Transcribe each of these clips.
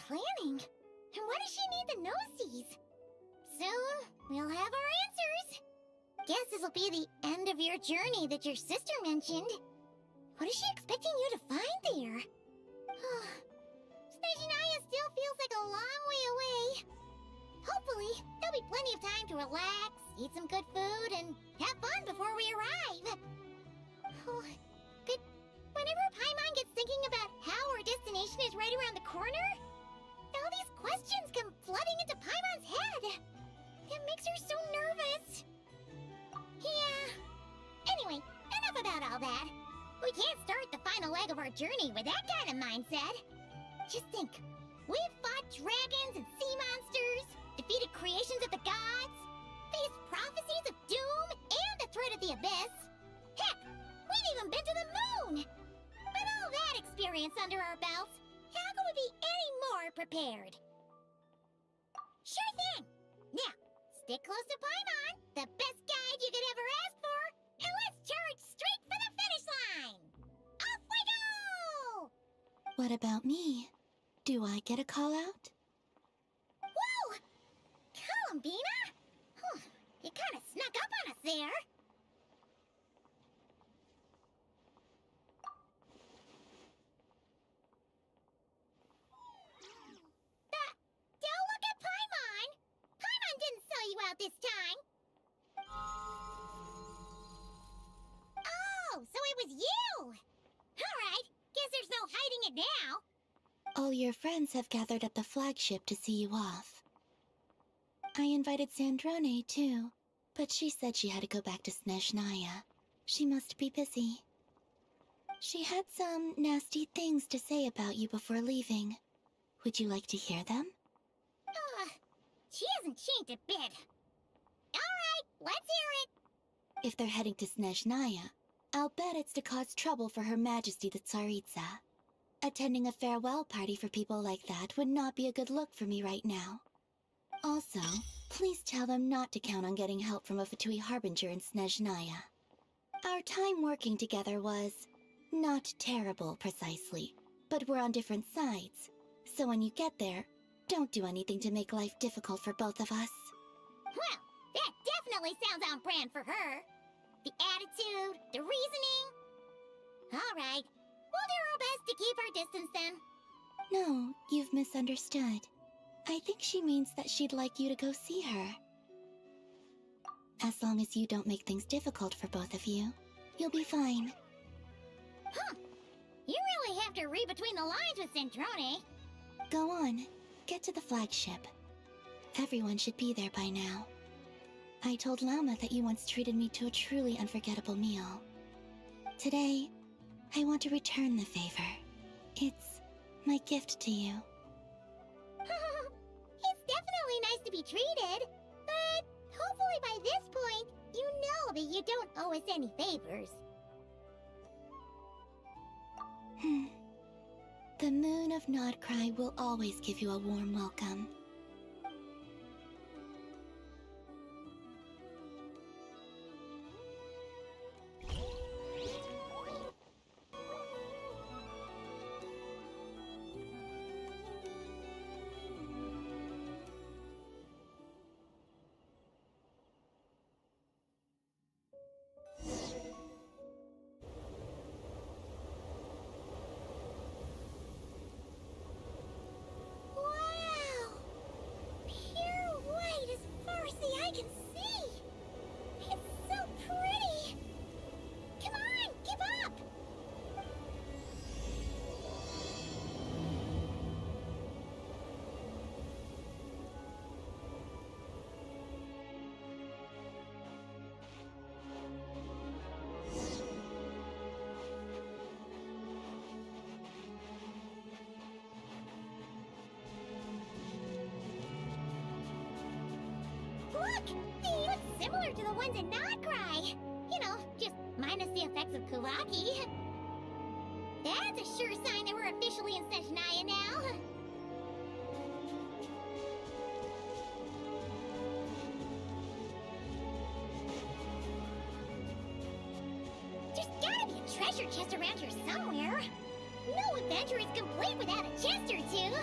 planning? And why does she need the gnosies? Soon, we'll have our answers. Guess this'll be the end of your journey that your sister mentioned. What is she expecting you to find there? Snezhnaya still feels like a long way away. Hopefully, there'll be plenty of time to relax, eat some good food, and have fun before we arrive. But whenever Paimon gets thinking about how our destination is right around the corner, all these questions come flooding into Paimon's head. It makes her so nervous. Yeah. Anyway, enough about all that. We can't start the final leg of our journey with that kind of mindset. Just think, we've fought dragons and sea monsters, defeated creations of the gods, faced prophecies of doom and the threat of the abyss. Heck, we've even been to the moon! With all that experience under our belts, how can we be any more prepared? Sure thing! Now, stick close to Paimon, the best guide you could ever ask for, and let's charge straight for the finish line! Off we go! What about me? Do I get a call out? Whoa! Columbina? You kinda snuck up on us there. Don't look at Paimon! Paimon didn't sell you out this time! Oh, so it was you! Alright, guess there's no hiding it now. All your friends have gathered at the flagship to see you off. I invited Sandrone, too, but she said she had to go back to Snezhnaya. She must be busy. She had some nasty things to say about you before leaving. Would you like to hear them? She hasn't changed a bit. Alright, let's hear it. If they're heading to Snezhnaya, I'll bet it's to cause trouble for Her Majesty the Tsaritsa. Attending a farewell party for people like that would not be a good look for me right now. Also, please tell them not to count on getting help from a Fatui Harbinger in Snezhnaya. Our time working together was not terrible, precisely, but we're on different sides. So when you get there, don't do anything to make life difficult for both of us. Well, that definitely sounds on brand for her. The attitude, the reasoning. Alright, we'll do our best to keep our distance then. No, you've misunderstood. I think she means that she'd like you to go see her. As long as you don't make things difficult for both of you, you'll be fine. You really have to read between the lines with Sandrone. Go on, get to the flagship. Everyone should be there by now. I told Lama that you once treated me to a truly unforgettable meal. Today, I want to return the favor. It's my gift to you. It's definitely nice to be treated, but hopefully by this point, you know that you don't owe us any favors. The moon of Nodcry will always give you a warm welcome. I can see! It's so pretty! Come on, keep up! Look! They look similar to the ones in Nodcry! You know, just minus the effects of Kulaki. That's a sure sign that we're officially in Snezhnaya now. There's gotta be a treasure chest around here somewhere. No adventure is complete without a chest or two.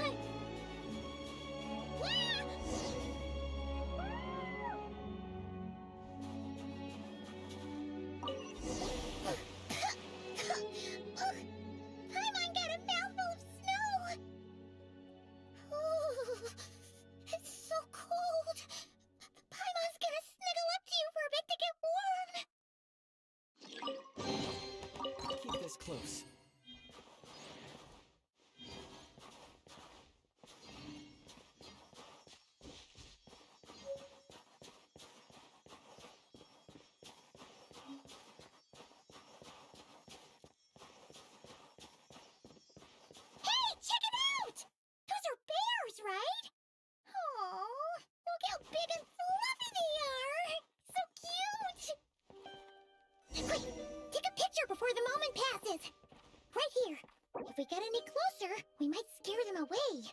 close. Hey, check it out! Those are bears, right? Oh, look how big and fluffy they are! So cute! Quick, take a picture before the moment passes. Right here. If we get any closer, we might scare them away.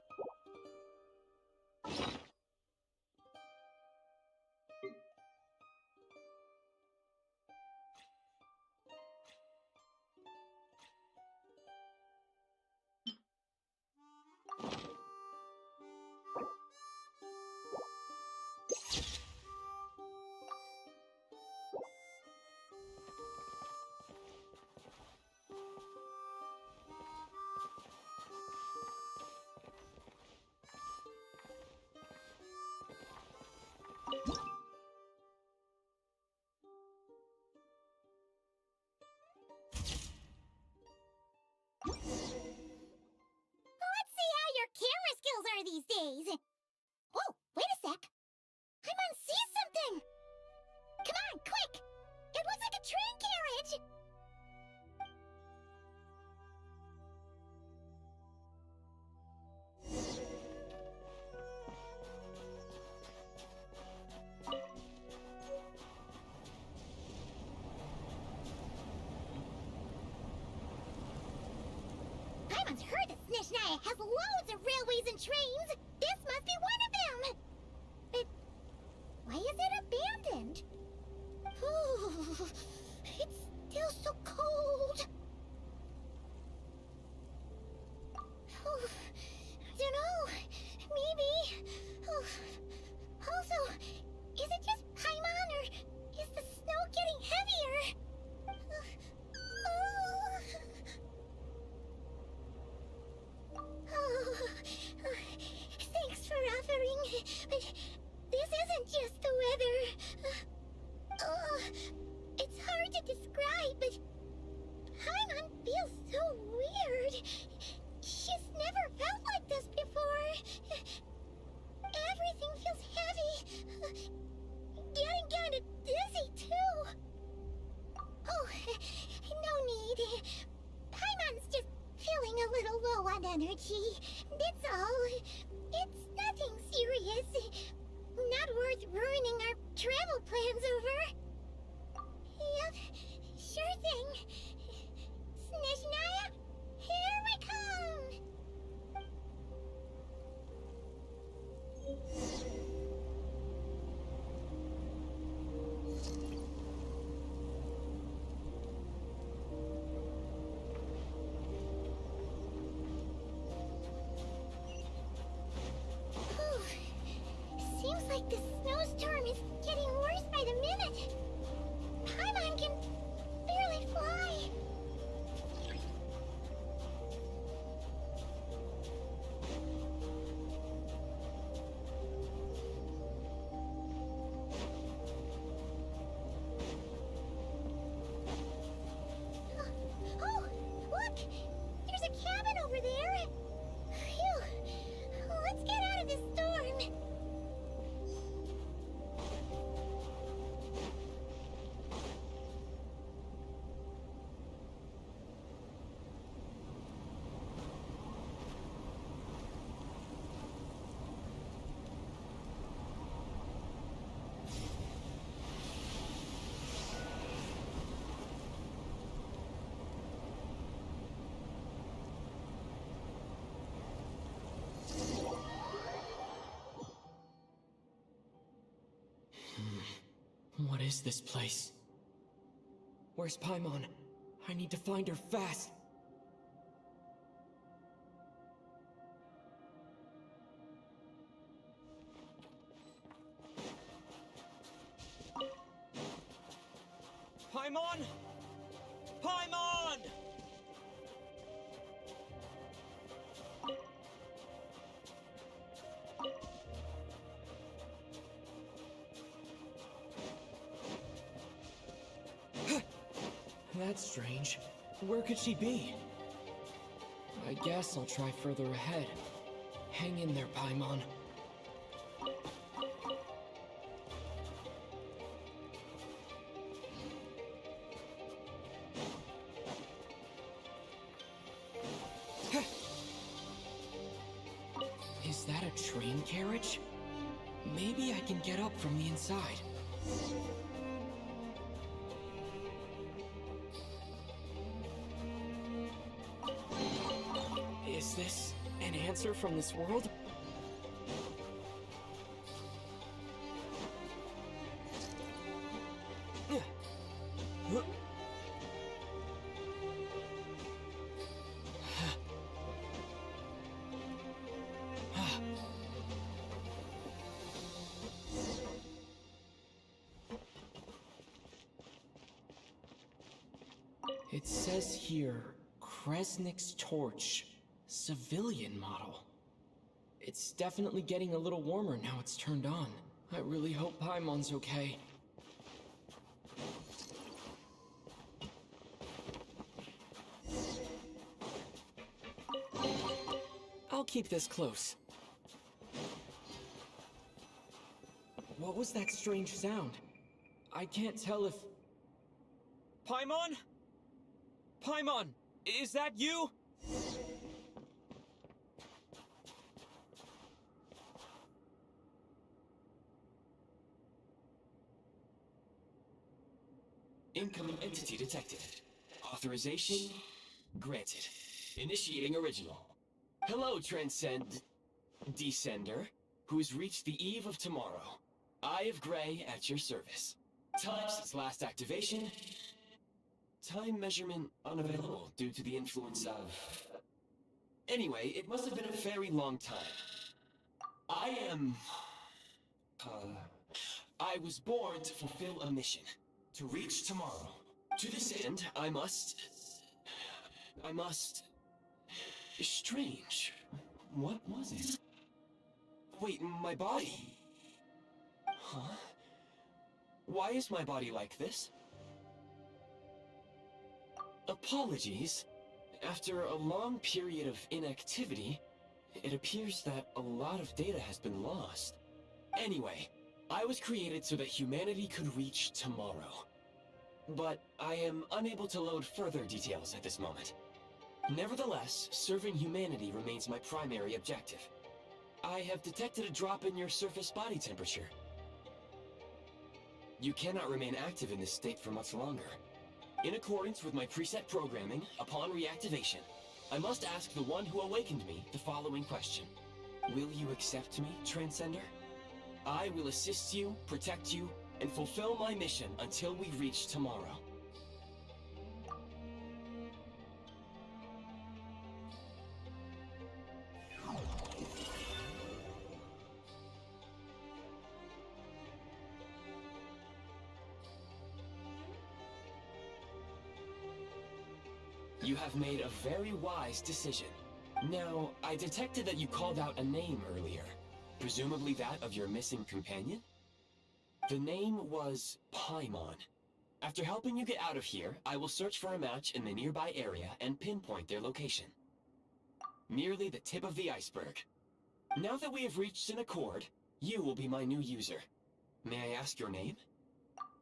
Let's see how your camera skills are these days. Oh, wait a sec. Paimon sees something. Come on, quick. It looks like a train carriage. Paimon's heard that Snezhnaya has loads of railways and trains. This must be one of them. But why is it abandoned? Ooh, it's still so cold. Ooh, I don't know. Maybe. Ooh. Also, is it just Paimon or is the snow getting heavier? Oh, thanks for offering, but this isn't just the weather. It's hard to describe, but Paimon feels so weird. She's never felt like this before. Everything feels heavy. Getting kinda dizzy, too. Oh, no need. Paimon's just feeling a little low on energy. That's all. It's nothing serious. Not worth ruining our travel plans over. Yep, sure thing. Snezhnaya, here we come! Seems like the snowstorm is getting worse by the minute. Paimon can barely fly. Oh, look! There's a cabin over there. Phew. Let's get out of this storm. What is this place? Where's Paimon? I need to find her fast. Paimon! Paimon! That's strange. Where could she be? I guess I'll try further ahead. Hang in there, Paimon. Is that a train carriage? Maybe I can get up from the inside. Is this an answer from this world? It says here, Kresnik's torch, civilian model. It's definitely getting a little warmer now it's turned on. I really hope Paimon's okay. I'll keep this close. What was that strange sound? I can't tell if... Paimon? Paimon, is that you? Incoming entity detected. Authorization granted. Initiating original. Hello, Descender, who has reached the eve of tomorrow. Eye of Grey at your service. Time since last activation. Time measurement unavailable due to the influence of... Anyway, it must have been a very long time. I was born to fulfill a mission. To reach tomorrow. To this end, I must... Strange. What was it? Wait, my body? Huh? Why is my body like this? Apologies. After a long period of inactivity, it appears that a lot of data has been lost. Anyway, I was created so that humanity could reach tomorrow. But I am unable to load further details at this moment. Nevertheless, serving humanity remains my primary objective. I have detected a drop in your surface body temperature. You cannot remain active in this state for much longer. In accordance with my preset programming, upon reactivation, I must ask the one who awakened me the following question. Will you accept me, Transcender? I will assist you, protect you, and fulfill my mission until we reach tomorrow. You have made a very wise decision. Now, I detected that you called out a name earlier. Presumably that of your missing companion? The name was Paimon. After helping you get out of here, I will search for a match in the nearby area and pinpoint their location. Merely the tip of the iceberg. Now that we have reached an accord, you will be my new user. May I ask your name?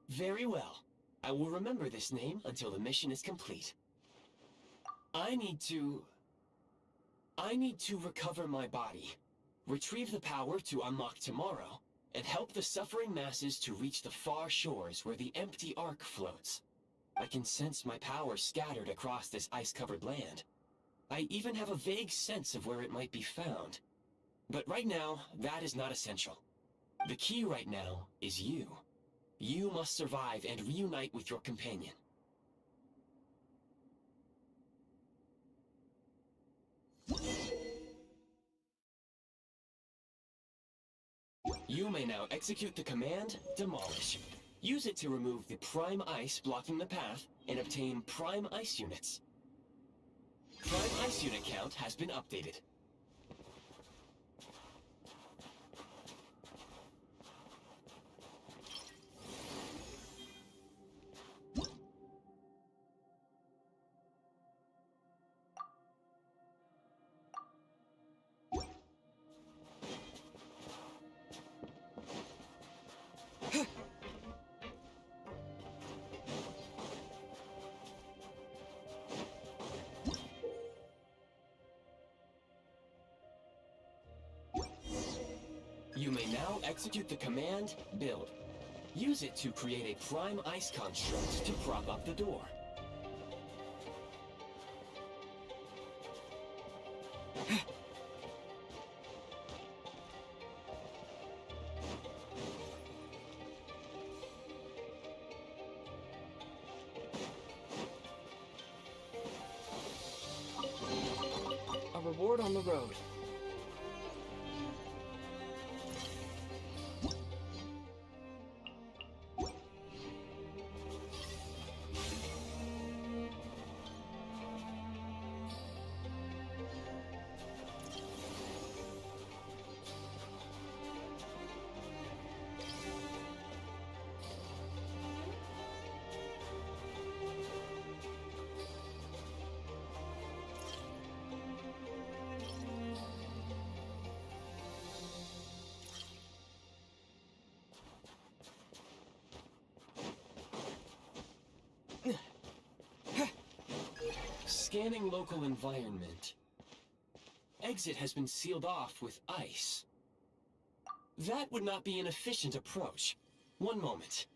Very well. I will remember this name until the mission is complete. I need to recover my body, retrieve the power to unlock tomorrow, and help the suffering masses to reach the far shores where the empty Ark floats. I can sense my power scattered across this ice-covered land. I even have a vague sense of where it might be found. But right now, that is not essential. The key right now is you. You must survive and reunite with your companion. You may now execute the command, Demolish. Use it to remove the Prime Ice blocking the path and obtain Prime Ice units. Prime Ice unit count has been updated. You may now execute the command, build. Use it to create a prime ice construct to prop up the door. A reward on the road. Scanning local environment. Exit has been sealed off with ice. That would not be an efficient approach. One moment.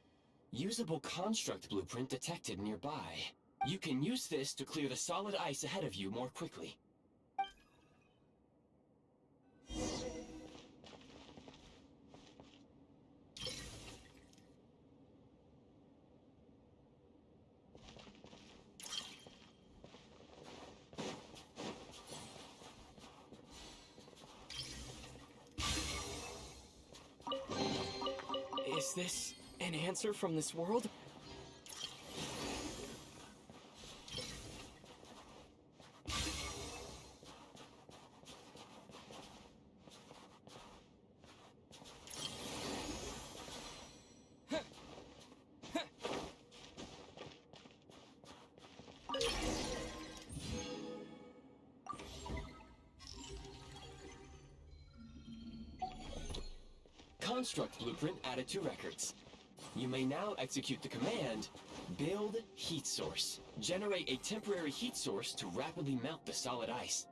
Usable construct blueprint detected nearby. You can use this to clear the solid ice ahead of you more quickly. Is this an answer from this world? Construct blueprint added to records. You may now execute the command, build heat source. Generate a temporary heat source to rapidly melt the solid ice.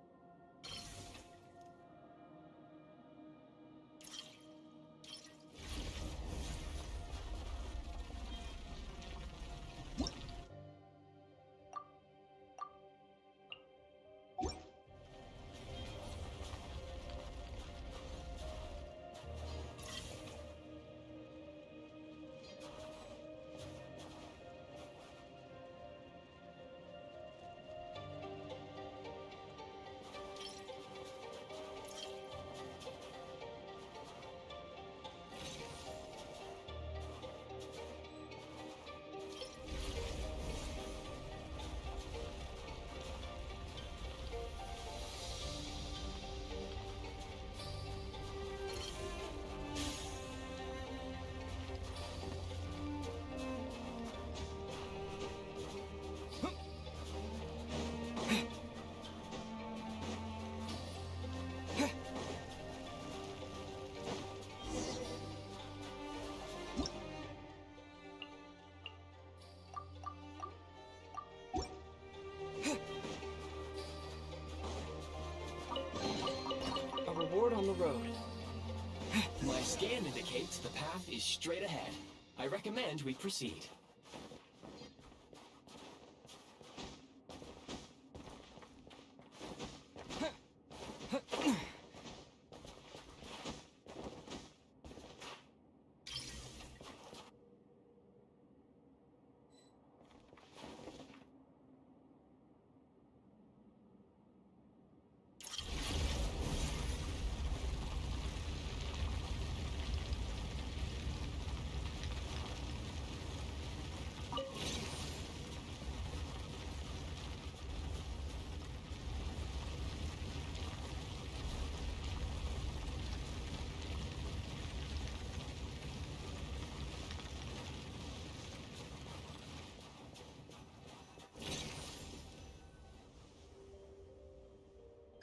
A reward on the road. My scan indicates the path is straight ahead. I recommend we proceed.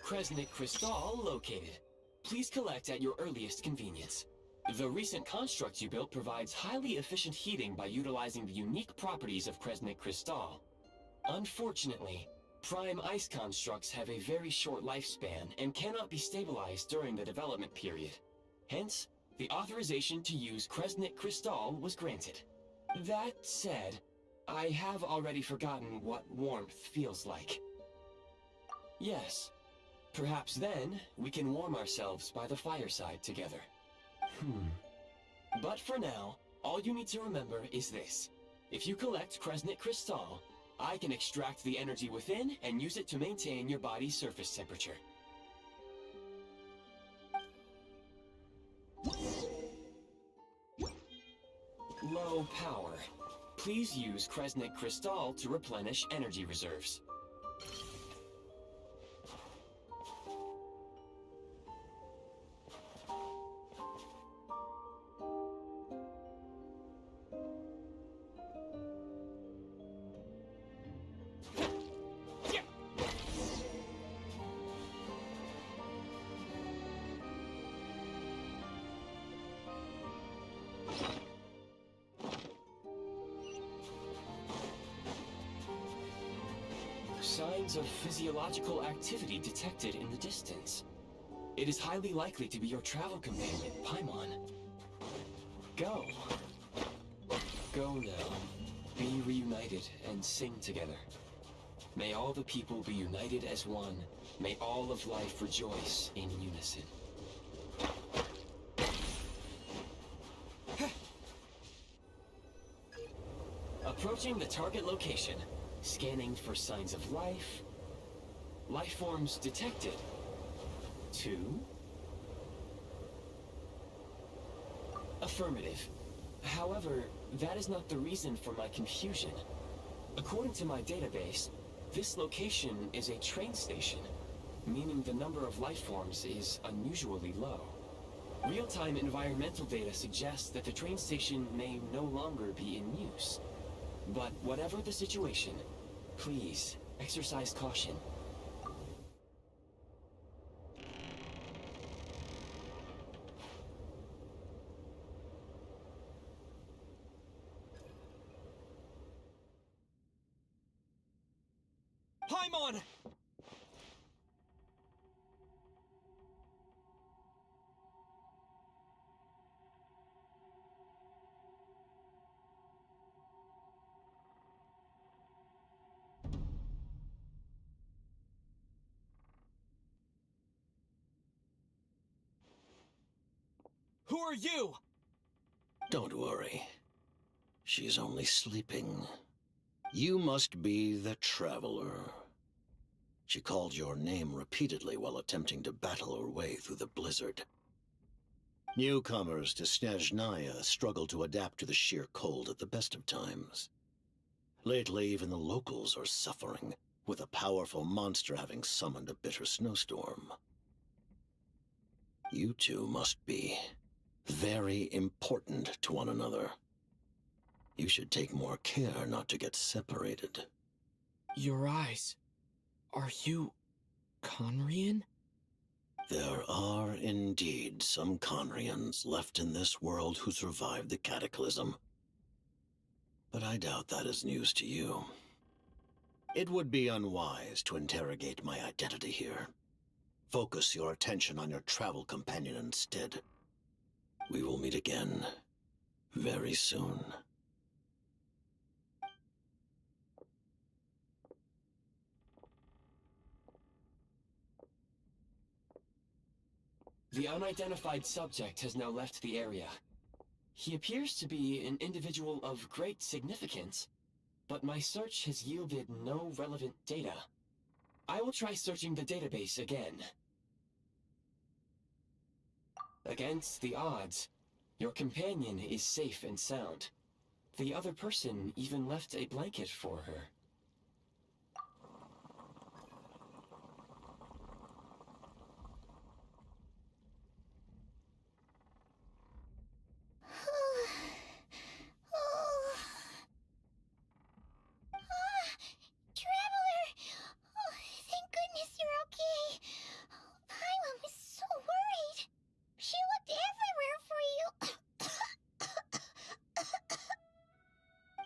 Kresnik Crystal located. Please collect at your earliest convenience. The recent construct you built provides highly efficient heating by utilizing the unique properties of Kresnik Crystal. Unfortunately, prime ice constructs have a very short lifespan and cannot be stabilized during the development period. Hence, the authorization to use Kresnik Crystal was granted. That said, I have already forgotten what warmth feels like. Yes, perhaps then we can warm ourselves by the fireside together. But for now, all you need to remember is this. If you collect Kresnik Crystal, I can extract the energy within and use it to maintain your body's surface temperature. Low power. Please use Kresnik Crystal to replenish energy reserves. Signs of physiological activity detected in the distance. It is highly likely to be your travel companion, Paimon. Go. Go now. Be reunited and sing together. May all the people be united as one. May all of life rejoice in unison. Approaching the target location. Scanning for signs of life. Life forms detected. 2. Affirmative. However, that is not the reason for my confusion. According to my database, this location is a train station, meaning the number of life forms is unusually low. Real-time environmental data suggests that the train station may no longer be in use. But whatever the situation, please exercise caution. Paimon! Who are you? Don't worry. She's only sleeping. You must be the Traveler. She called your name repeatedly while attempting to battle her way through the blizzard. Newcomers to Snezhnaya struggle to adapt to the sheer cold at the best of times. Lately, even the locals are suffering, with a powerful monster having summoned a bitter snowstorm. You two must be very important to one another. You should take more care not to get separated. Your eyes. Are you Conrian? There are indeed some Conrians left in this world who survived the cataclysm. But I doubt that is news to you. It would be unwise to interrogate my identity here. Focus your attention on your travel companion instead. We will meet again very soon. The unidentified subject has now left the area. He appears to be an individual of great significance, but my search has yielded no relevant data. I will try searching the database again. Against the odds, your companion is safe and sound. The other person even left a blanket for her. Traveler! Oh, thank goodness you're okay. Paimon was so worried. She looked everywhere for you.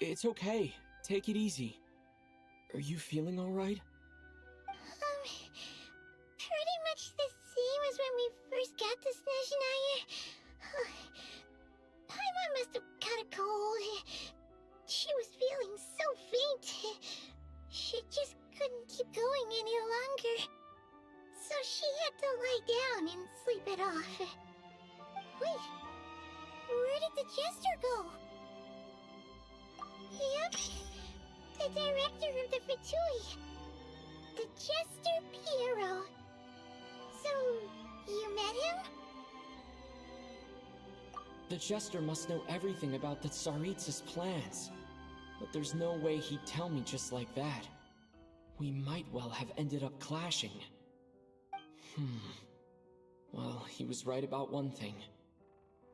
It's okay. Take it easy. Are you feeling alright? Pretty much the same as when we first got to Snezhnaya. bit off. Wait, where did the jester go? Yep, the director of the Fatui. The Jester Piero. So, you met him? The Jester must know everything about the Tsaritsa's plans. But there's no way he'd tell me just like that. We might well have ended up clashing. Well, he was right about one thing.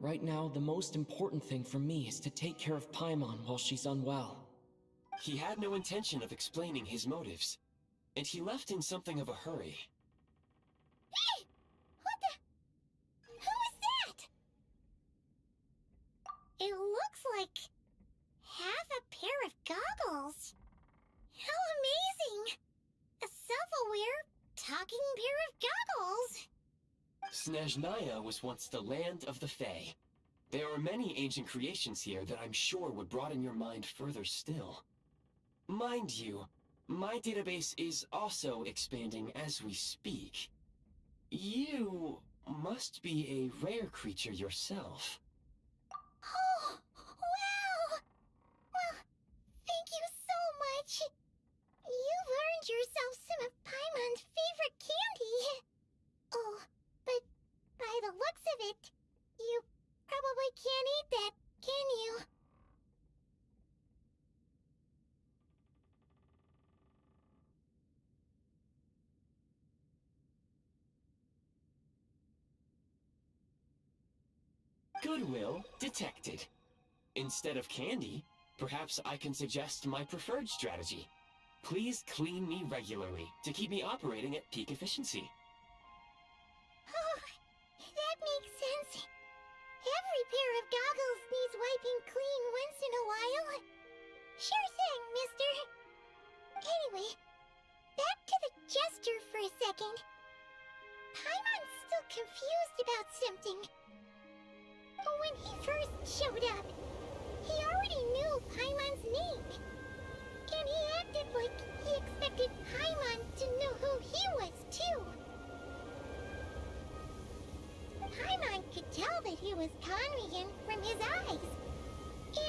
Right now, the most important thing for me is to take care of Paimon while she's unwell. He had no intention of explaining his motives, and he left in something of a hurry. Hey! What the... Who is that? It looks like... half a pair of goggles. How amazing! A self-aware, talking pair of goggles! Snezhnaya was once the land of the Fae. There are many ancient creations here that I'm sure would broaden your mind further still. Mind you, my database is also expanding as we speak. You must be a rare creature yourself. Oh, wow! Well, thank you so much. You've earned yourself some of Paimon's favorite candy. Oh, but by the looks of it, you probably can't eat that, can you? Goodwill detected. Instead of candy, perhaps I can suggest my preferred strategy. Please clean me regularly to keep me operating at peak efficiency. Oh, that makes sense. Every pair of goggles needs wiping clean once in a while. Sure thing, mister. Anyway, back to the jester for a second. Paimon's still confused about something. When he first showed up, he already knew Paimon's name. And he acted like he expected Paimon to know who he was, too. Paimon could tell that he was Conrian from his eyes.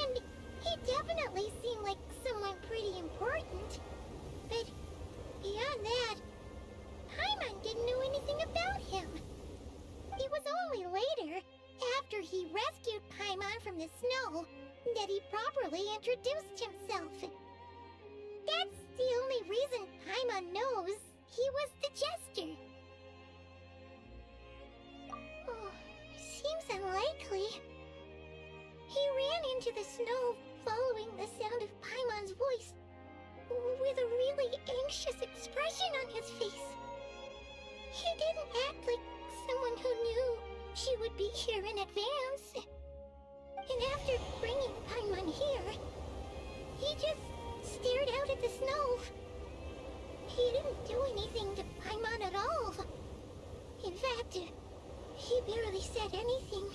And he definitely seemed like someone pretty important. But beyond that, Paimon didn't know anything about him. It was only later, after he rescued Paimon from the snow, that he properly introduced himself. That's the only reason Paimon knows he was the jester. Oh, seems unlikely. He ran into the snow following the sound of Paimon's voice, with a really anxious expression on his face. He didn't act like someone who knew she would be here in advance. And after bringing Paimon here, he just stared out at the snow. He didn't do anything to Paimon at all. In fact, he barely said anything.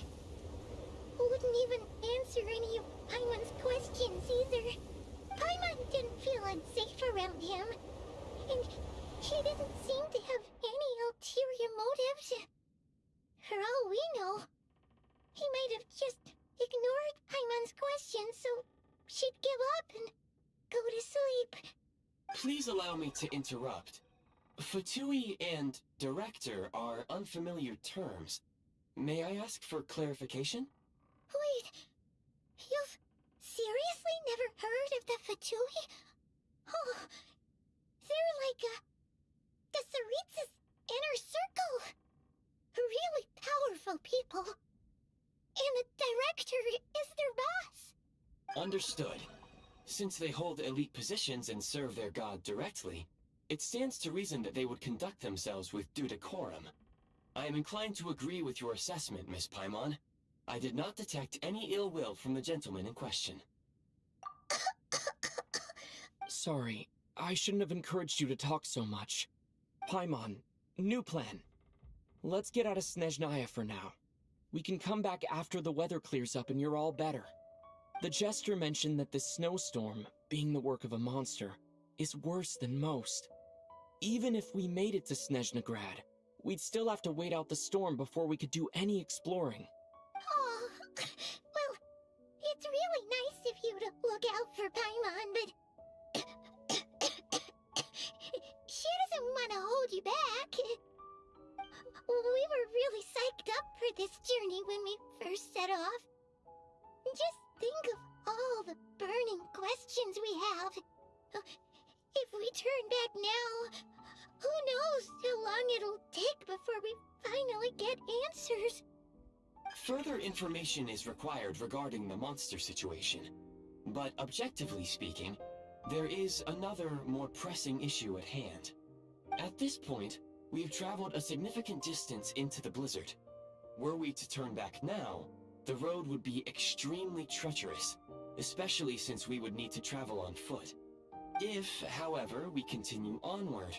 Wouldn't even answer any of Paimon's questions either. Paimon didn't feel unsafe around him, and he didn't seem to have any ulterior motives. For all we know, he might have just ignored Paimon's questions so she'd give up and go to sleep. Please allow me to interrupt. Fatui and director are unfamiliar terms. May I ask for clarification? Wait, you've seriously never heard of the Fatui? Oh, they're like the Tsaritsa's inner circle. Really powerful people. And the director is their boss. Understood. Since they hold elite positions and serve their god directly, it stands to reason that they would conduct themselves with due decorum. I am inclined to agree with your assessment, Miss Paimon. I did not detect any ill will from the gentleman in question. Sorry, I shouldn't have encouraged you to talk so much. Paimon, new plan. Let's get out of Snezhnaya for now. We can come back after the weather clears up and you're all better. The Jester mentioned that this snowstorm, being the work of a monster, is worse than most. Even if we made it to Snezhnegrad, we'd still have to wait out the storm before we could do any exploring. Oh, well, it's really nice of you to look out for Paimon, but she doesn't want to hold you back. We were really psyched up for this journey when we first set off. Just think of all the burning questions we have. If we turn back now, who knows how long it'll take before we finally get answers. Further information is required regarding the monster situation. But objectively speaking, there is another, more pressing issue at hand. At this point, we have traveled a significant distance into the blizzard. Were we to turn back now, the road would be extremely treacherous, especially since we would need to travel on foot. If, however, we continue onward,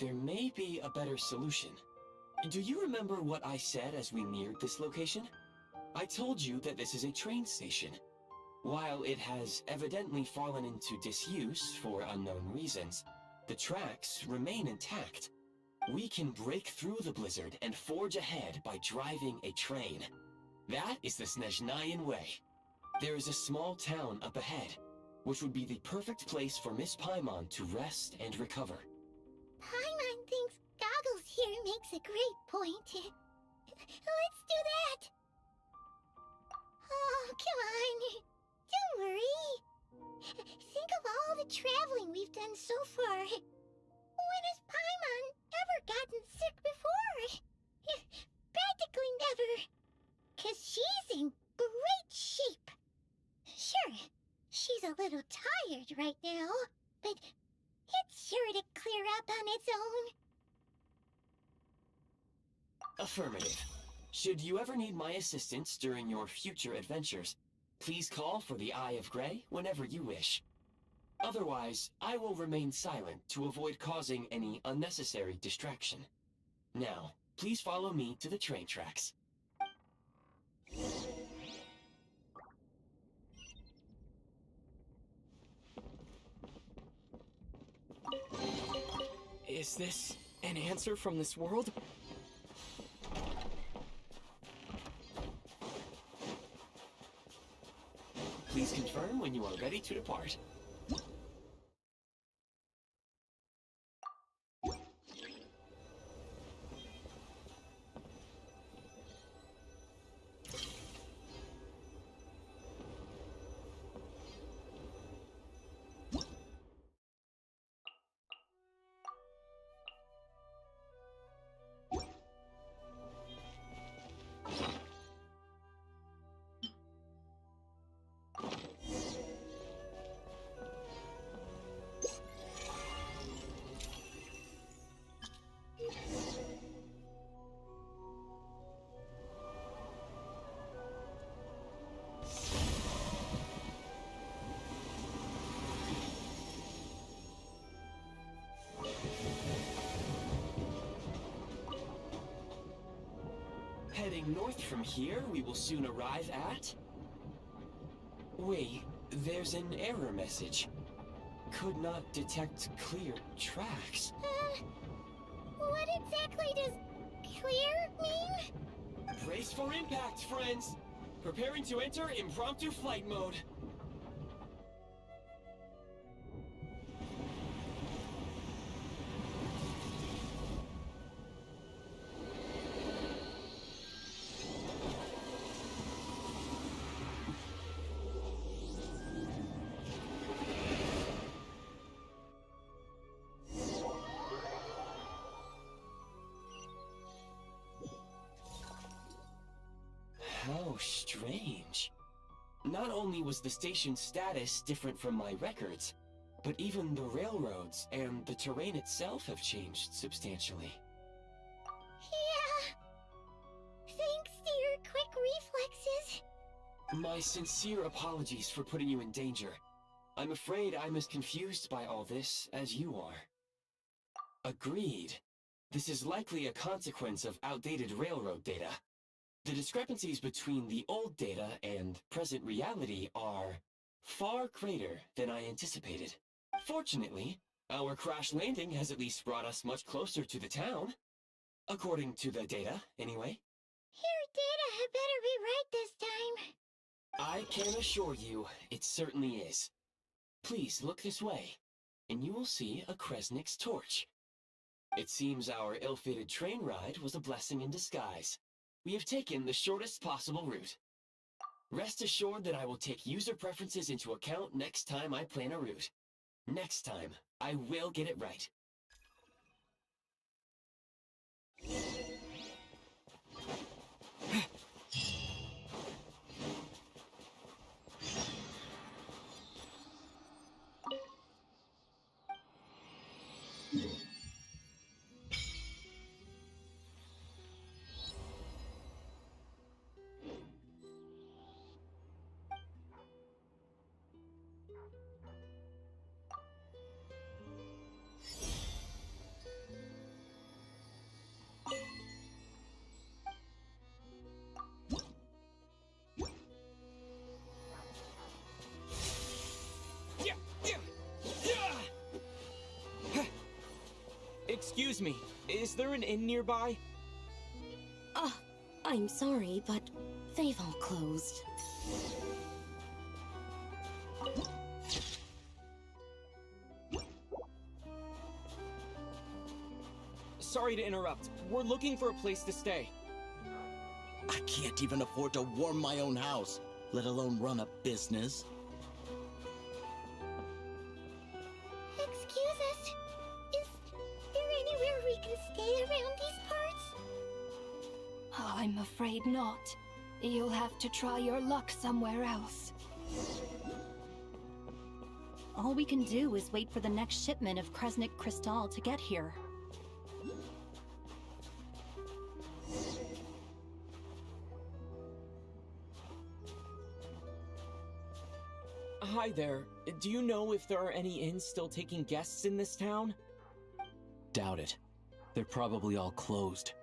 there may be a better solution. Do you remember what I said as we neared this location? I told you that this is a train station. While it has evidently fallen into disuse for unknown reasons, the tracks remain intact. We can break through the blizzard and forge ahead by driving a train. That is the Snezhnayan way. There is a small town up ahead, which would be the perfect place for Miss Paimon to rest and recover. Paimon thinks Goggles here makes a great point. Let's do that! Oh, come on. Don't worry. Think of all the traveling we've done so far. When has Paimon ever gotten sick before? Practically never. 'Cause she's in great shape. Sure, she's a little tired right now, but it's sure to clear up on its own. Affirmative. Should you ever need my assistance during your future adventures, please call for the Eye of Grey whenever you wish. Otherwise, I will remain silent to avoid causing any unnecessary distraction. Now, please follow me to the train tracks. Is this an answer from this world? Please confirm when you are ready to depart. Heading north from here, we will soon arrive at... Wait, there's an error message. Could not detect clear tracks. What exactly does clear mean? Brace for impact, friends! Preparing to enter impromptu flight mode. How strange. Not only was the station's status different from my records, but even the railroads and the terrain itself have changed substantially. Yeah. Thanks to your quick reflexes. My sincere apologies for putting you in danger. I'm afraid I'm as confused by all this as you are. Agreed. This is likely a consequence of outdated railroad data. The discrepancies between the old data and present reality are far greater than I anticipated. Fortunately, our crash landing has at least brought us much closer to the town. According to the data, anyway. Your data had better be right this time. I can assure you, it certainly is. Please look this way, and you will see a Kresnik's torch. It seems our ill-fated train ride was a blessing in disguise. We have taken the shortest possible route. Rest assured that I will take user preferences into account next time I plan a route. Next time, I will get it right. Excuse me, is there an inn nearby? I'm sorry, but they've all closed. Sorry to interrupt. We're looking for a place to stay. I can't even afford to warm my own house, let alone run a business. Excuse us. Is there anywhere we can stay around these parts? Oh, I'm afraid not. You'll have to try your luck somewhere else. All we can do is wait for the next shipment of Kresnik Crystal to get here. Hi there. Do you know if there are any inns still taking guests in this town? Doubt it. They're probably all closed.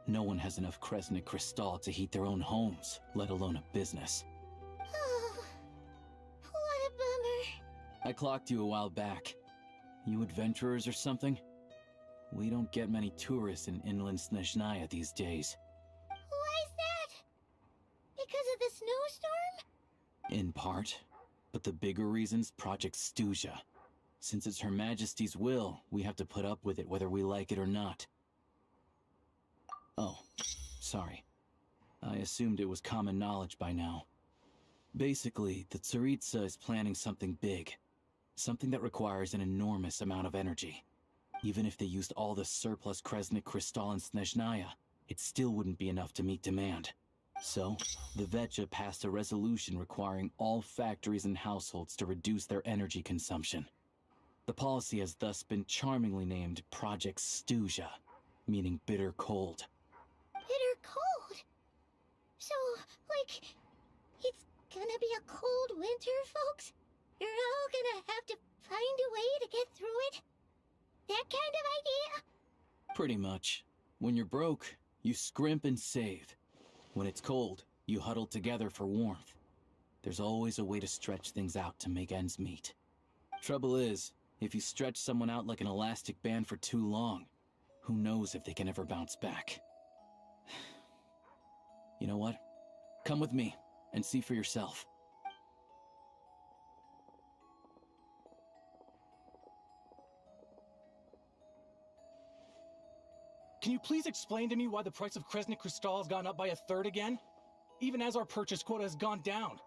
No one has enough Kresnik Crystal to heat their own homes, let alone a business. Oh, what a bummer. I clocked you a while back. You adventurers or something? We don't get many tourists in inland Snezhnaya these days. Why is that? Because of the snowstorm? In part. But the bigger reason's Project Stuja. Since it's Her Majesty's will, we have to put up with it whether we like it or not. Oh, sorry. I assumed it was common knowledge by now. Basically, the Tsaritsa is planning something big. Something that requires an enormous amount of energy. Even if they used all the surplus Kresnik Crystal in Snezhnaya, it still wouldn't be enough to meet demand. So, the VII passed a resolution requiring all factories and households to reduce their energy consumption. The policy has thus been charmingly named Project Stuja, meaning bitter cold. Bitter cold? So, like, it's gonna be a cold winter, folks? You're all gonna have to find a way to get through it? That kind of idea? Pretty much. When you're broke, you scrimp and save. When it's cold, you huddle together for warmth. There's always a way to stretch things out to make ends meet. Trouble is, if you stretch someone out like an elastic band for too long, who knows if they can ever bounce back. You know what? Come with me, and see for yourself. Can you please explain to me why the price of Kresnik Crystal has gone up by 1/3 again? Even as our purchase quota has gone down.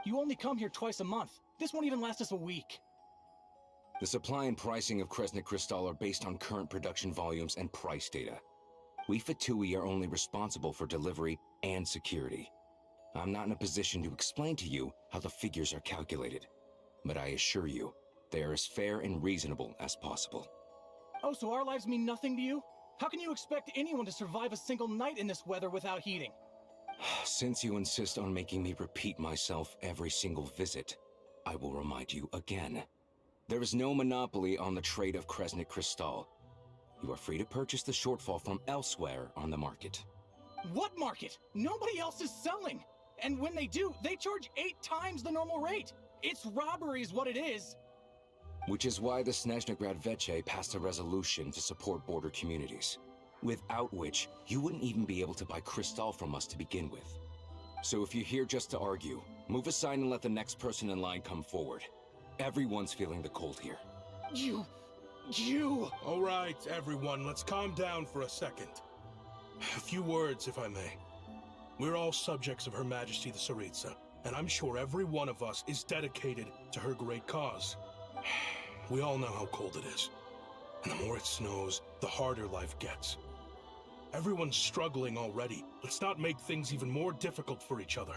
You only come here twice a month. This won't even last us a week. The supply and pricing of Kresnik Crystal are based on current production volumes and price data. We Fatui are only responsible for delivery and security. I'm not in a position to explain to you how the figures are calculated, but I assure you, they are as fair and reasonable as possible. Oh, so our lives mean nothing to you? How can you expect anyone to survive a single night in this weather without heating? Since you insist on making me repeat myself every single visit, I will remind you again. There is no monopoly on the trade of Kresnik Crystal. You are free to purchase the shortfall from elsewhere on the market. What market? Nobody else is selling! And when they do, they charge 8 times the normal rate! It's robbery is what it is! Which is why the Snezhnegrad Veche passed a resolution to support border communities. without which you wouldn't even be able to buy Crystal from us to begin with. So if you're here just to argue, move aside and let the next person in line come forward. Everyone's feeling the cold here. You... All right, everyone, let's calm down for a second. A few words, if I may. We're all subjects of Her Majesty the Tsaritsa, and I'm sure every one of us is dedicated to her great cause. We all know how cold it is, and the more it snows, the harder life gets. Everyone's struggling already. Let's not make things even more difficult for each other.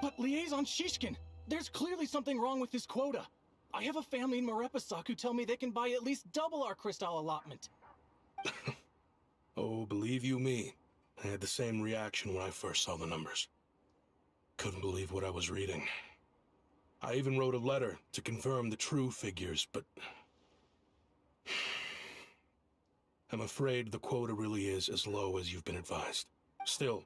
But Liaison Shishkin, there's clearly something wrong with this quota. I have a family in Marepasak who tell me they can buy at least double our Crystal allotment. Oh, believe you me, I had the same reaction when I first saw the numbers. Couldn't believe what I was reading. I even wrote a letter to confirm the true figures, but... I'm afraid the quota really is as low as you've been advised. Still,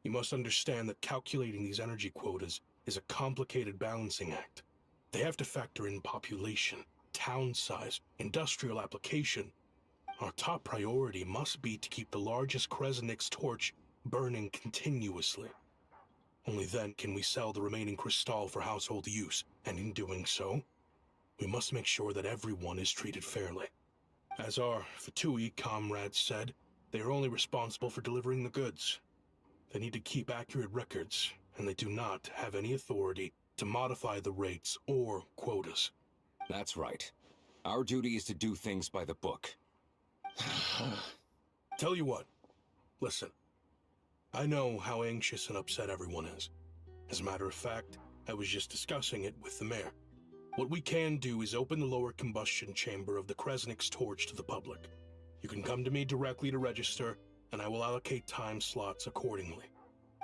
you must understand that calculating these energy quotas is a complicated balancing act. They have to factor in population, town size, industrial application. Our top priority must be to keep the largest Kresnik's torch burning continuously. Only then can we sell the remaining Crystal for household use, and in doing so, we must make sure that everyone is treated fairly. As our VII comrades said, they are only responsible for delivering the goods. They need to keep accurate records, and they do not have any authority to modify the rates or quotas. That's right. Our duty is to do things by the book. Tell you what, listen. I know how anxious and upset everyone is. As a matter of fact, I was just discussing it with the mayor. What we can do is open the lower combustion chamber of the Kresnik's torch to the public. You can come to me directly to register, and I will allocate time slots accordingly.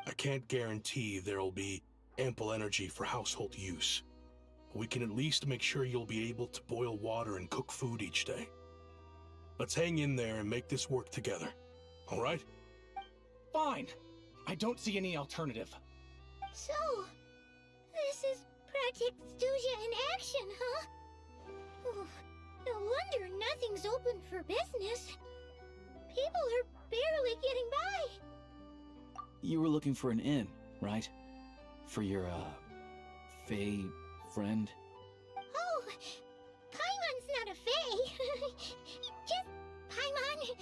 I can't guarantee there'll be ample energy for household use. But we can at least make sure you'll be able to boil water and cook food each day. Let's hang in there and make this work together, all right? Fine. I don't see any alternative. So, this is Project Studia in action, huh? Oh, no wonder nothing's open for business. People are barely getting by. You were looking for an inn, right? For your, Fae friend? Oh, Paimon's not a Fae. Just Paimon.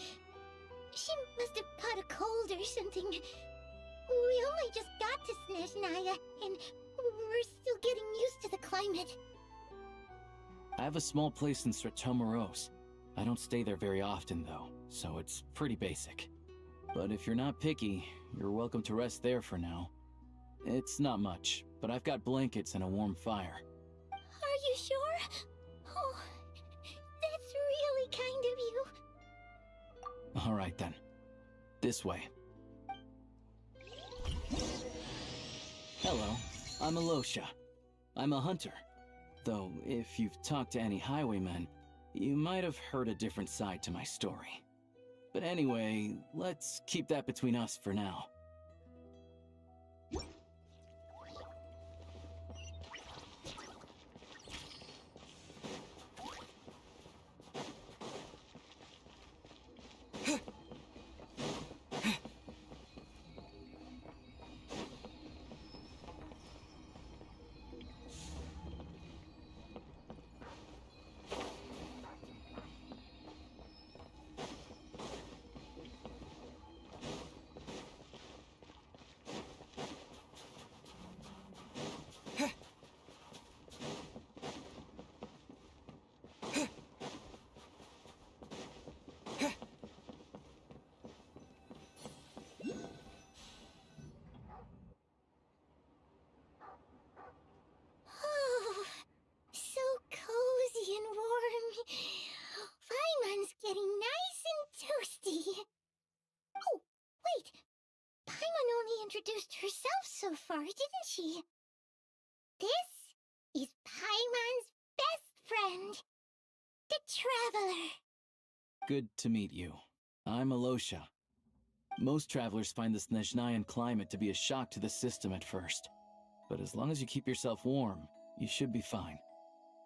She must have caught a cold or something. We only just got to Snezhnaya, and we're still getting used to the climate. I have a small place in Stratomaros. I don't stay there very often, though, so it's pretty basic. But if you're not picky, you're welcome to rest there for now. It's not much, but I've got blankets and a warm fire. Are you sure? Oh, that's really kind of you. All right, then. This way. Hello, I'm Alosha. I'm a hunter. Though, if you've talked to any highwaymen, you might have heard a different side to my story. But anyway, let's keep that between us for now. Oh, so cozy and warm. Paimon's getting nice and toasty. Oh, wait. Paimon only introduced herself so far, didn't she? This is Paimon's best friend, the Traveler. Good to meet you. I'm Alosha. Most travelers find the Snezhnayan climate to be a shock to the system at first. But as long as you keep yourself warm, you should be fine.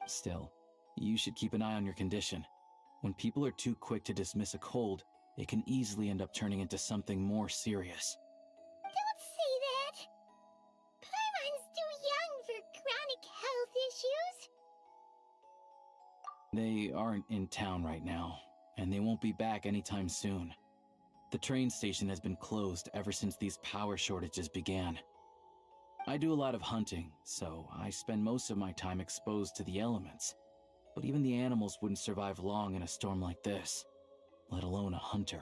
Still, you should keep an eye on your condition. When people are too quick to dismiss a cold, it can easily end up turning into something more serious. Don't say that. Paimon's too young for chronic health issues. They aren't in town right now, and they won't be back anytime soon. The train station has been closed ever since these power shortages began. I do a lot of hunting, so I spend most of my time exposed to the elements. But even the animals wouldn't survive long in a storm like this, let alone a hunter.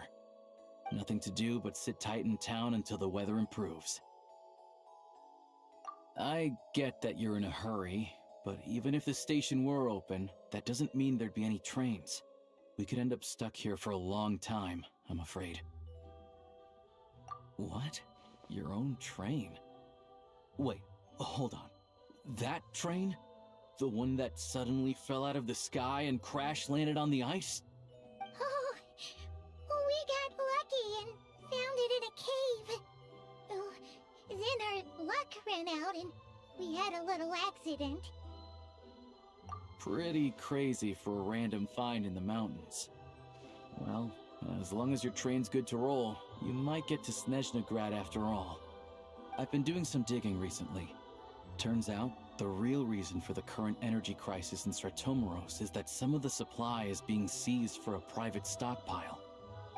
Nothing to do but sit tight in town until the weather improves. I get that you're in a hurry, but even if the station were open, that doesn't mean there'd be any trains. We could end up stuck here for a long time, I'm afraid. What? Your own train? Wait, hold on. That train? The one that suddenly fell out of the sky and crash-landed on the ice? Oh, we got lucky and found it in a cave. Oh, then our luck ran out and we had a little accident. Pretty crazy for a random find in the mountains. Well, as long as your train's good to roll, you might get to Snezhnegrad after all. I've been doing some digging recently. Turns out, the real reason for the current energy crisis in Stratomaros is that some of the supply is being seized for a private stockpile.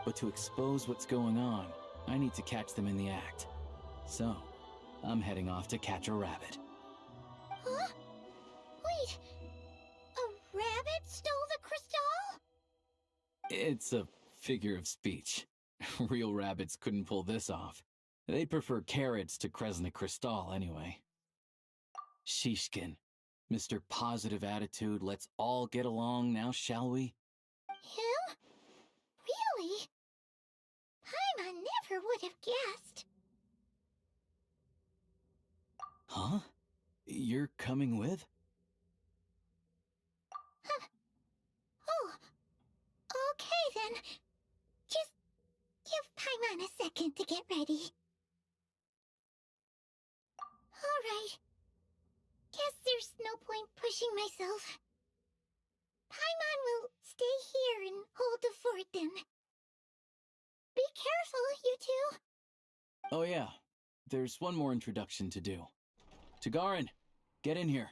But to expose what's going on, I need to catch them in the act. So, I'm heading off to catch a rabbit. Huh? Wait, a rabbit stole the crystal? It's a figure of speech. Real rabbits couldn't pull this off. They'd prefer carrots to Kresnik Crystal anyway. Shishkin, Mr. Positive Attitude, let's all get along now, shall we? Him? Really? Paimon never would have guessed. Huh? You're coming with? Oh, okay then. Just give Paimon a second to get ready. Alright. Guess there's no point pushing myself. Paimon will stay here and hold the fort then. Be careful, you two. Oh yeah, there's one more introduction to do. Tagarin, get in here.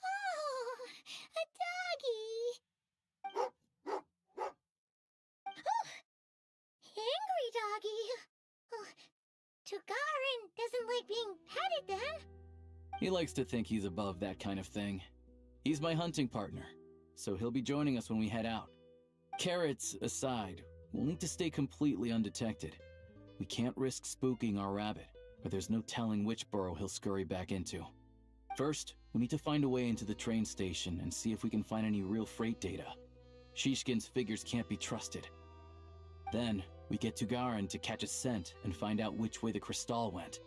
Oh, a doggy. Oh, angry doggy. Oh, Tagarin doesn't like being petted then. He likes to think he's above that kind of thing. He's my hunting partner, so he'll be joining us when we head out. Carrots aside, we'll need to stay completely undetected. We can't risk spooking our rabbit, but there's no telling which burrow he'll scurry back into. First, we need to find a way into the train station and see if we can find any real freight data. Shishkin's figures can't be trusted. Then, we get Tugarin to catch a scent and find out which way the crystal went.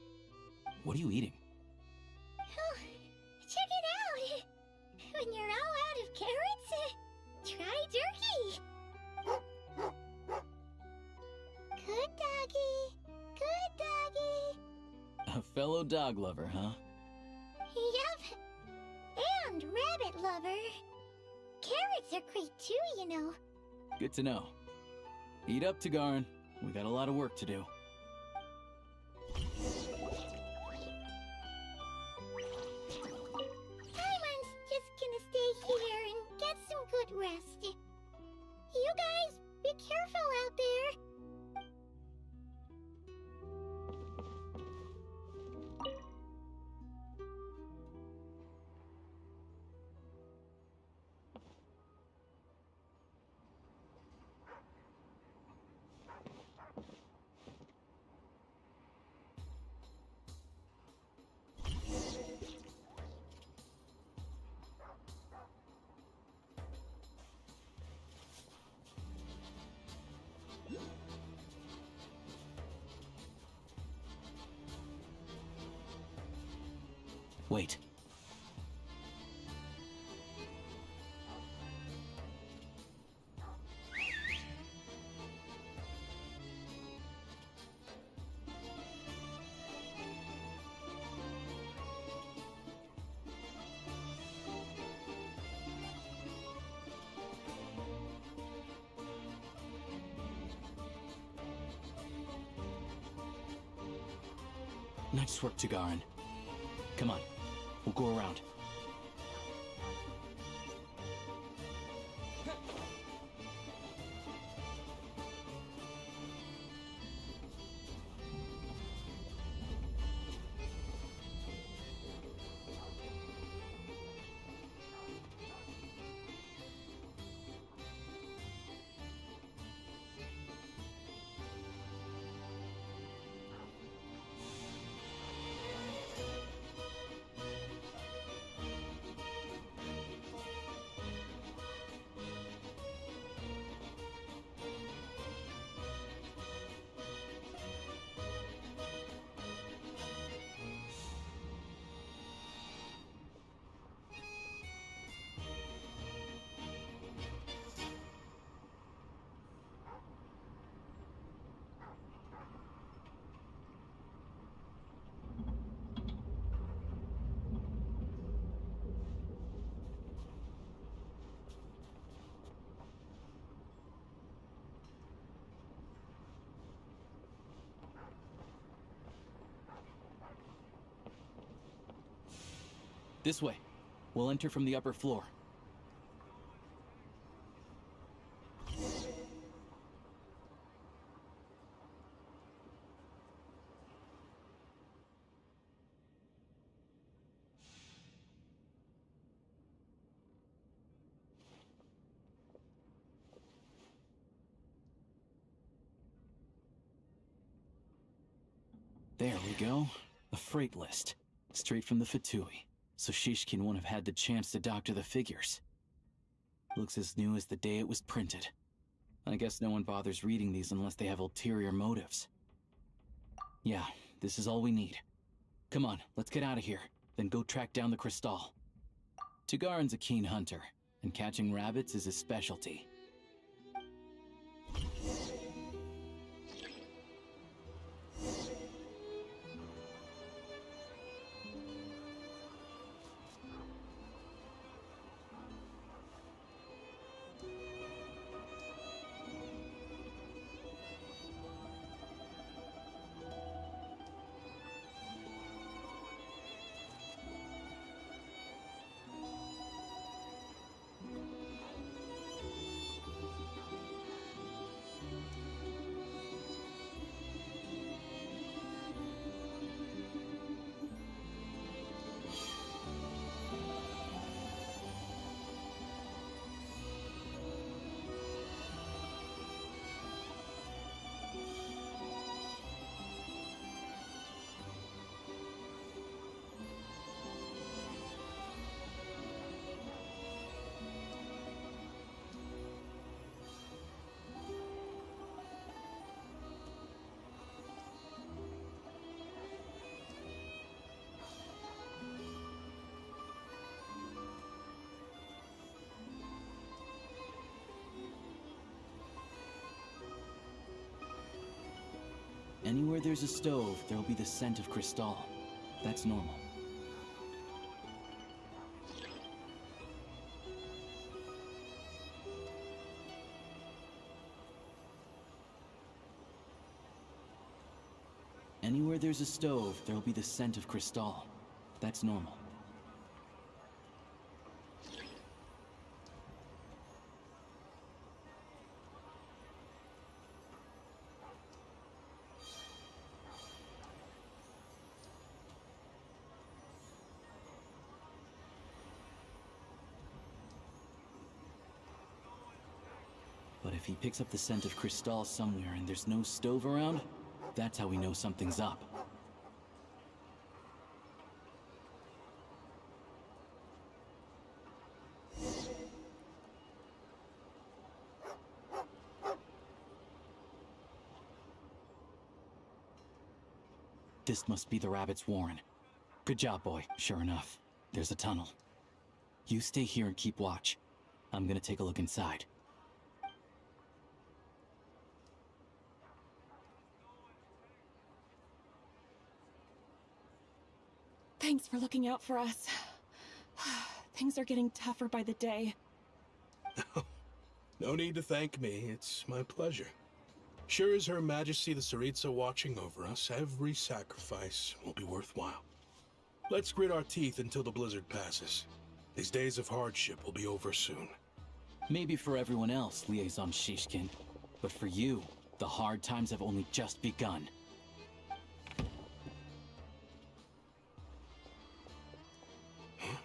What are you eating? Oh, check it out. When you're all out of carrots, try jerky. Good doggy. Good doggy. A fellow dog lover, huh? Yep. And rabbit lover. Carrots are great too, you know. Good to know. Eat up, Tagarin. We got a lot of work to do. Paimon's just gonna stay here and get some good rest. You guys, be careful out there. Wait. Nice work, Tagarin. Come on, we'll go around. This way. We'll enter from the upper floor. There we go. A freight list. Straight from the VII. So Shishkin won't have had the chance to doctor the figures. Looks as new as the day it was printed. I guess no one bothers reading these unless they have ulterior motives. Yeah, this is all we need. Come on, let's get out of here, then go track down the Crystal. Tagarin's a keen hunter, and catching rabbits is his specialty. Anywhere there's a stove, there'll be the scent of Crystal. That's normal. Anywhere there's a stove, there'll be the scent of Crystal. That's normal. But if he picks up the scent of Crystal somewhere and there's no stove around, that's how we know something's up. This must be the rabbit's warren. Good job, boy. Sure enough, there's a tunnel. You stay here and keep watch. I'm gonna take a look inside. Thanks for looking out for us. Things are getting tougher by the day. No need to thank me. It's my pleasure. Sure as Her Majesty the Tsaritsa watching over us, every sacrifice will be worthwhile. Let's grit our teeth until the blizzard passes. These days of hardship will be over soon. Maybe for everyone else, Liaison Shishkin, but for you, the hard times have only just begun. Huh?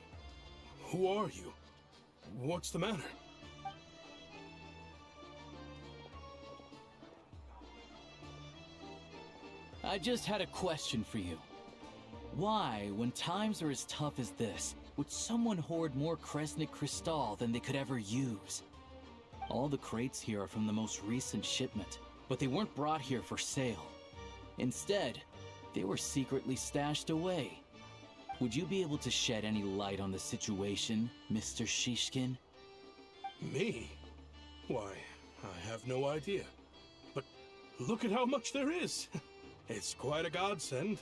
Who are you? What's the matter? I just had a question for you. Why, when times are as tough as this, would someone hoard more Kresnik Crystal than they could ever use? All the crates here are from the most recent shipment, but they weren't brought here for sale. Instead, they were secretly stashed away. Would you be able to shed any light on the situation, Mr. Shishkin? Me? Why, I have no idea. But look at how much there is! It's quite a godsend.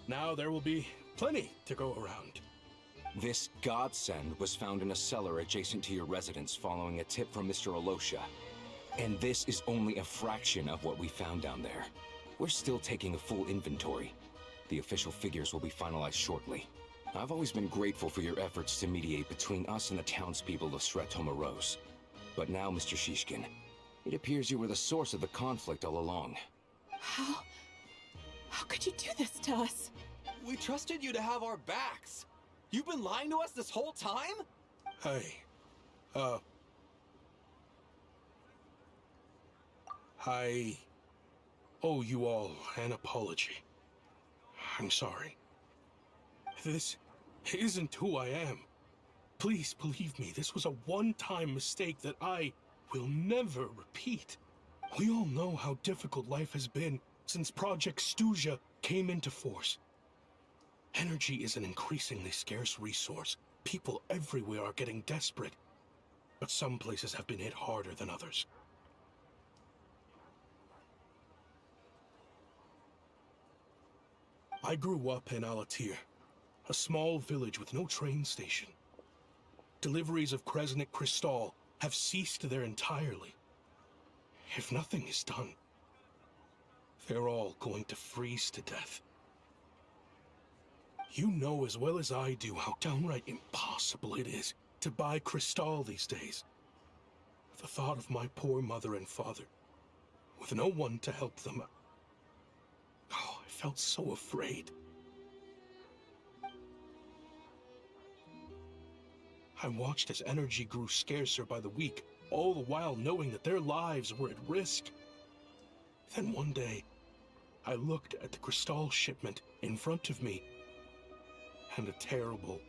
Now there will be plenty to go around. This godsend was found in a cellar adjacent to your residence following a tip from Mr. Alosha. And this is only a fraction of what we found down there. We're still taking a full inventory. The official figures will be finalized shortly. I've always been grateful for your efforts to mediate between us and the townspeople of Sretomaros. But now, Mr. Shishkin, it appears you were the source of the conflict all along. How could you do this to us? We trusted you to have our backs. You've been lying to us this whole time? Hey, I owe you all an apology. I'm sorry. This isn't who I am. Please believe me, this was a one-time mistake that I will never repeat. We all know how difficult life has been since Project Stuja came into force. Energy is an increasingly scarce resource. People everywhere are getting desperate. But some places have been hit harder than others. I grew up in Alatir, a small village with no train station. Deliveries of Kresnik Crystal have ceased there entirely. If nothing is done, they're all going to freeze to death. You know as well as I do how downright impossible it is to buy Crystal these days. The thought of my poor mother and father, with no one to help them, I felt so afraid. I watched as energy grew scarcer by the week, all the while knowing that their lives were at risk. Then one day, I looked at the Crystal shipment in front of me, and a terrible,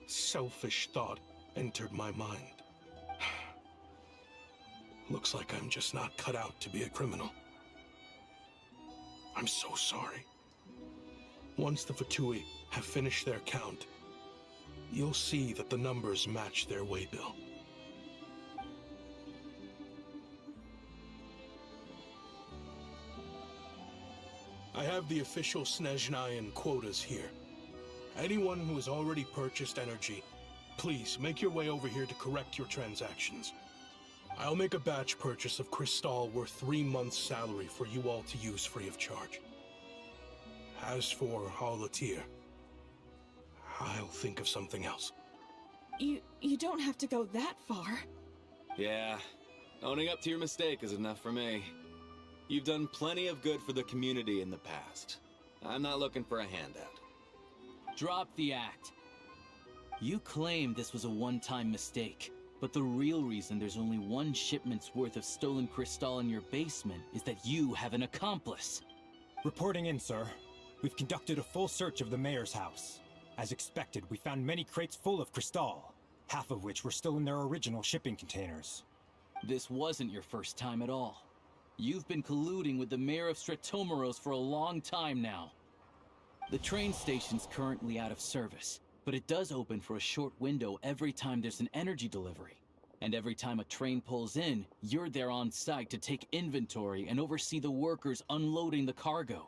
selfish thought entered my mind. Looks like I'm just not cut out to be a criminal. I'm so sorry. Once the Fatui have finished their count, you'll see that the numbers match their waybill. I have the official Snezhnayan quotas here. Anyone who has already purchased energy, please make your way over here to correct your transactions. I'll make a batch purchase of Crystal worth 3 months' salary for you all to use free of charge. As for Alatir, I'll think of something else. You don't have to go that far. Yeah, owning up to your mistake is enough for me. You've done plenty of good for the community in the past. I'm not looking for a handout. Drop the act. You claim this was a one-time mistake, but the real reason there's only one shipment's worth of stolen Crystal in your basement is that you have an accomplice. Reporting in, sir. We've conducted a full search of the mayor's house. As expected, we found many crates full of Crystal, half of which were still in their original shipping containers. This wasn't your first time at all. You've been colluding with the mayor of Sretomaros for a long time now. The train station's currently out of service, but it does open for a short window every time there's an energy delivery. And every time a train pulls in, you're there on site to take inventory and oversee the workers unloading the cargo.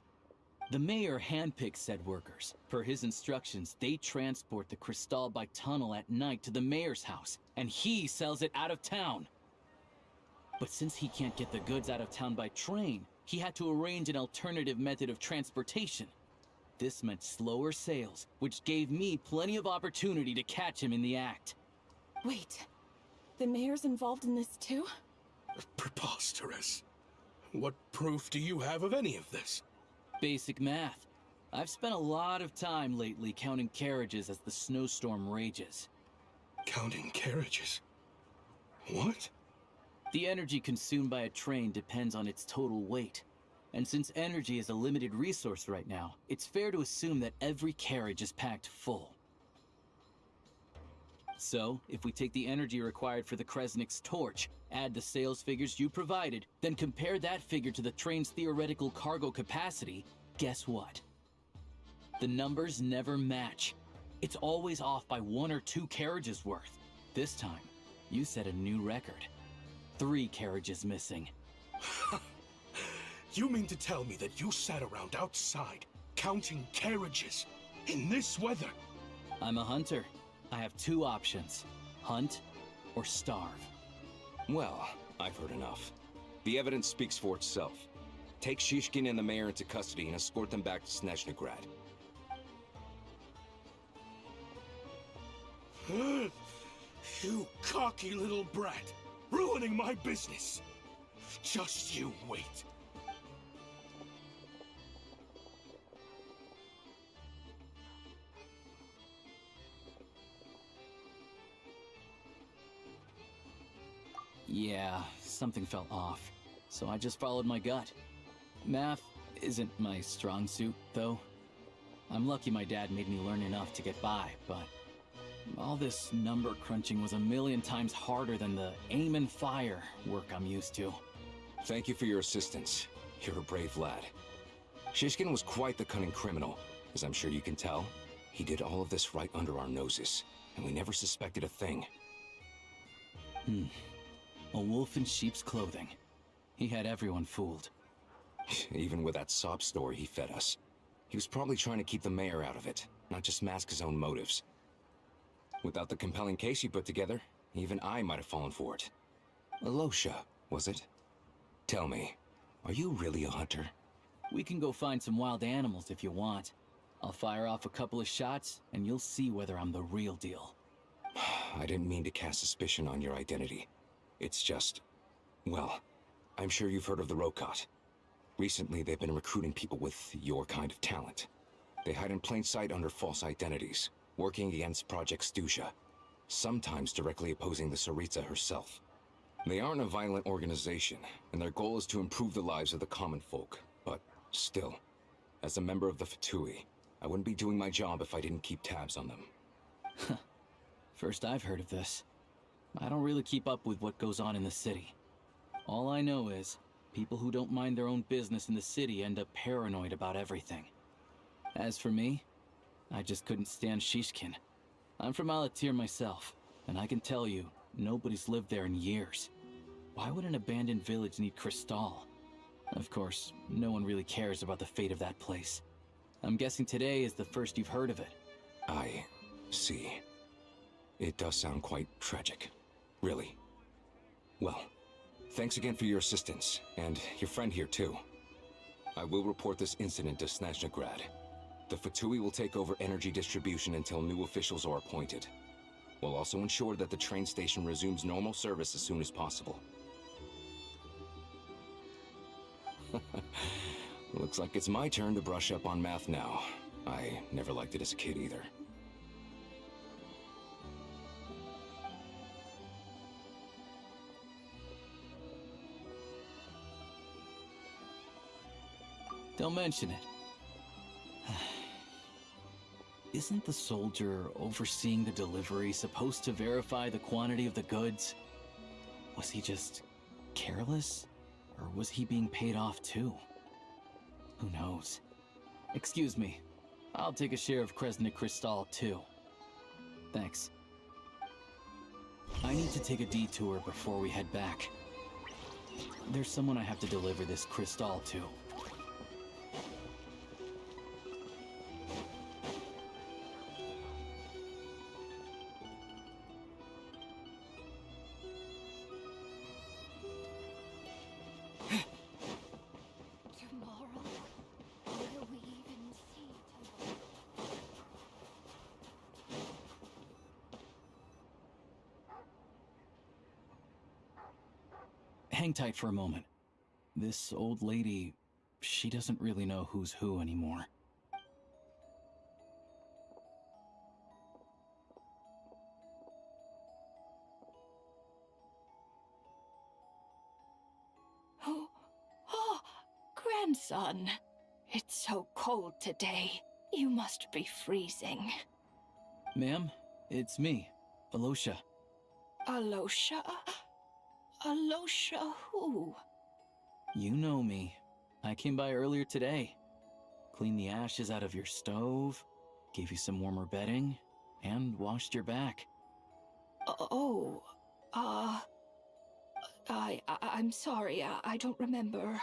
The mayor handpicks said workers. Per his instructions, they transport the Crystal by tunnel at night to the mayor's house, and he sells it out of town. But since he can't get the goods out of town by train, he had to arrange an alternative method of transportation. This meant slower sales, which gave me plenty of opportunity to catch him in the act. Wait, the mayor's involved in this too? Preposterous. What proof do you have of any of this? Basic math. I've spent a lot of time lately counting carriages as the snowstorm rages. Counting carriages? What? The energy consumed by a train depends on its total weight. And since energy is a limited resource right now, it's fair to assume that every carriage is packed full. So, if we take the energy required for the Kresnik's torch, add the sales figures you provided, then compare that figure to the train's theoretical cargo capacity, guess what? The numbers never match. It's always off by 1 or 2 carriages worth. This time, you set a new record. 3 carriages missing. You mean to tell me that you sat around outside, counting carriages, in this weather? I'm a hunter. I have 2 options. Hunt or starve. Well, I've heard enough. The evidence speaks for itself. Take Shishkin and the mayor into custody and escort them back to Snezhnegrad. You cocky little brat! Ruining my business! Just you wait. Yeah, something felt off, so I just followed my gut. Math isn't my strong suit, though. I'm lucky my dad made me learn enough to get by, but all this number crunching was a million times harder than the aim and fire work I'm used to. Thank you for your assistance. You're a brave lad. Shishkin was quite the cunning criminal, as I'm sure you can tell. He did all of this right under our noses, and we never suspected a thing. A wolf in sheep's clothing. He had everyone fooled. Even with that sob story he fed us. He was probably trying to keep the mayor out of it, not just mask his own motives. Without the compelling case he put together, even I might have fallen for it. Alosha, was it? Tell me, are you really a hunter? We can go find some wild animals if you want. I'll fire off a couple of shots, and you'll see whether I'm the real deal. I didn't mean to cast suspicion on your identity. It's just... well, I'm sure you've heard of the Rokot. Recently, they've been recruiting people with your kind of talent. They hide in plain sight under false identities, working against Project Stusha, sometimes directly opposing the Tsaritsa herself. They aren't a violent organization, and their goal is to improve the lives of the common folk. But still, as a member of the Fatui, I wouldn't be doing my job if I didn't keep tabs on them. First I've heard of this. I don't really keep up with what goes on in the city. All I know is, people who don't mind their own business in the city end up paranoid about everything. As for me, I just couldn't stand Shishkin. I'm from Alatir myself, and I can tell you, nobody's lived there in years. Why would an abandoned village need Crystal? Of course, no one really cares about the fate of that place. I'm guessing today is the first you've heard of it. I see. It does sound quite tragic. Really. Well, thanks again for your assistance, and your friend here too. I will report this incident to Snezhnegrad. The Fatui will take over energy distribution until new officials are appointed. We'll also ensure that the train station resumes normal service as soon as possible. Looks like it's my turn to brush up on math now. I never liked it as a kid either. Don't mention it. Isn't the soldier overseeing the delivery supposed to verify the quantity of the goods? Was he just careless? Or was he being paid off too? Who knows? Excuse me. I'll take a share of Kresnik Crystal too. Thanks. I need to take a detour before we head back. There's someone I have to deliver this crystal to. hang tight for a moment. This old lady, she doesn't really know who's who anymore. Oh, grandson. It's so cold today. You must be freezing. Ma'am, it's me, Alosha. Alosha? Alosha who? You know me. I came by earlier today. Cleaned the ashes out of your stove, gave you some warmer bedding, and washed your back. I'm sorry, I don't remember.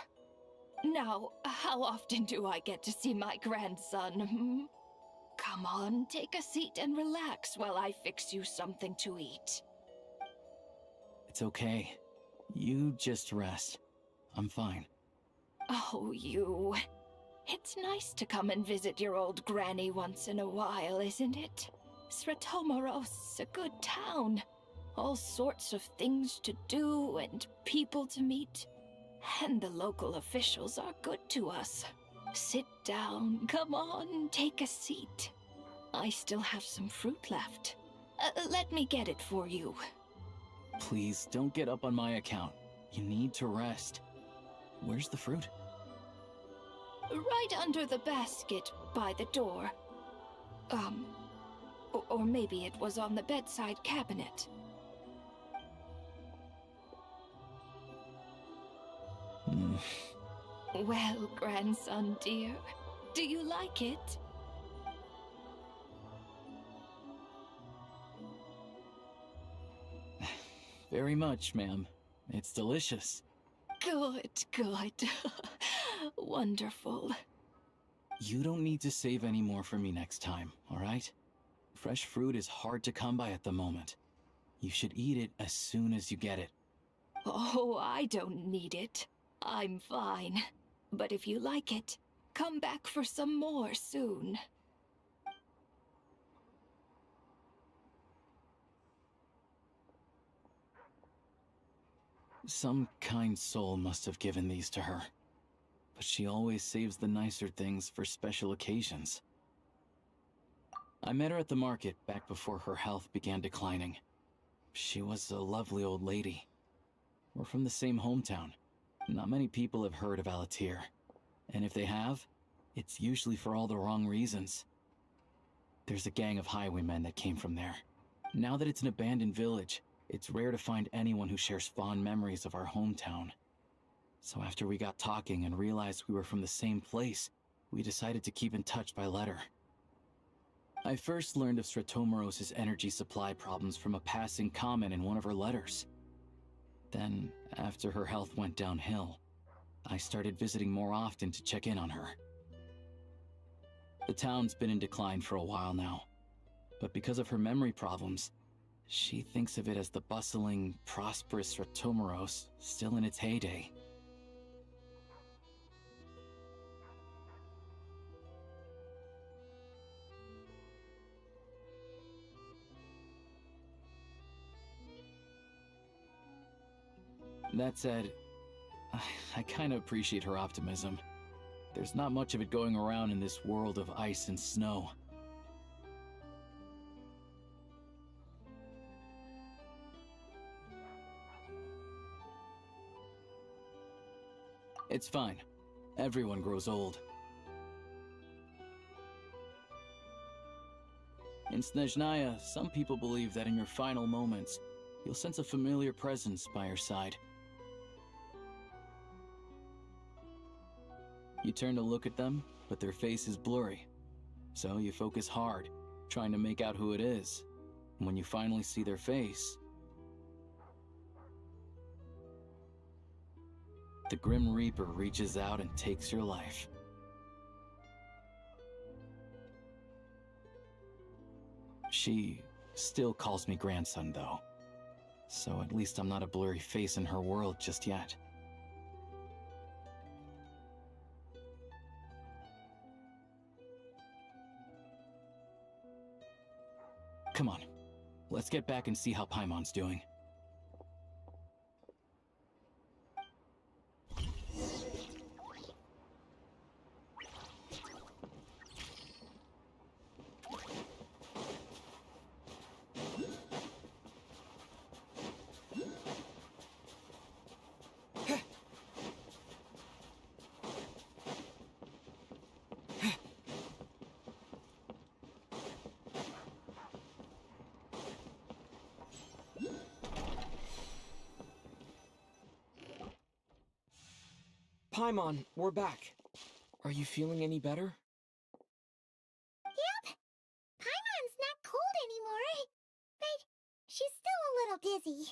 Now, how often do I get to see my grandson? Come on, take a seat and relax while I fix you something to eat. It's okay. You just rest. I'm fine. Oh, you. It's nice to come and visit your old granny once in a while, isn't it? Sratomaros, a good town. All sorts of things to do and people to meet. And the local officials are good to us. Sit down, come on, take a seat. I still have some fruit left. Let me get it for you. Please, don't get up on my account. You need to rest. Where's the fruit? Right under the basket by the door. Or maybe it was on the bedside cabinet. Well, grandson dear, do you like it? Very much, ma'am. It's delicious. Good, good. Wonderful. You don't need to save any more for me next time, all right? Fresh fruit is hard to come by at the moment. You should eat it as soon as you get it. Oh, I don't need it. I'm fine. But if you like it, come back for some more soon. Some kind soul must have given these to her. But she always saves the nicer things for special occasions. I met her at the market back before her health began declining. She was a lovely old lady. We're from the same hometown. Not many people have heard of Alatir. And if they have, it's usually for all the wrong reasons. There's a gang of highwaymen that came from there. Now that it's an abandoned village, it's rare to find anyone who shares fond memories of our hometown. So after we got talking and realized we were from the same place, we decided to keep in touch by letter. I first learned of Sratomaros' energy supply problems from a passing comment in one of her letters. Then, after her health went downhill, I started visiting more often to check in on her. The town's been in decline for a while now, but because of her memory problems, she thinks of it as the bustling, prosperous Sratomaros still in its heyday. That said, I kind of appreciate her optimism. There's not much of it going around in this world of ice and snow. It's fine. Everyone grows old. In Snezhnaya, some people believe that in your final moments, you'll sense a familiar presence by your side. You turn to look at them, but their face is blurry. So you focus hard, trying to make out who it is. And when you finally see their face, the Grim Reaper reaches out and takes your life. She still calls me grandson, though. So at least I'm not a blurry face in her world just yet. Come on, let's get back and see how Paimon's doing. Paimon, we're back. Are you feeling any better? Yep. Paimon's not cold anymore. But she's still a little dizzy.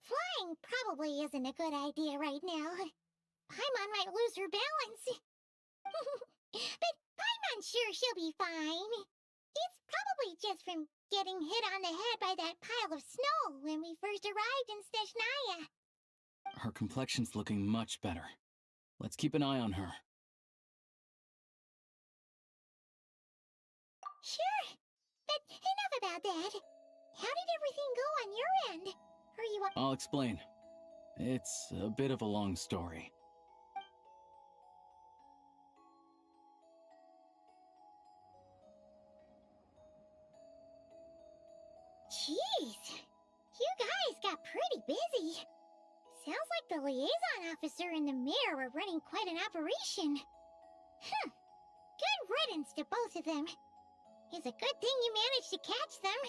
Flying probably isn't a good idea right now. Paimon might lose her balance. But Paimon's sure she'll be fine. It's probably just from getting hit on the head by that pile of snow when we first arrived in Snezhnaya. Her complexion's looking much better. Let's keep an eye on her. Sure. But enough about that. How did everything go on your end? Are you... I'll explain. It's a bit of a long story. Jeez. You guys got pretty busy. Sounds like the liaison officer and the mayor were running quite an operation. Good riddance to both of them. It's a good thing you managed to catch them.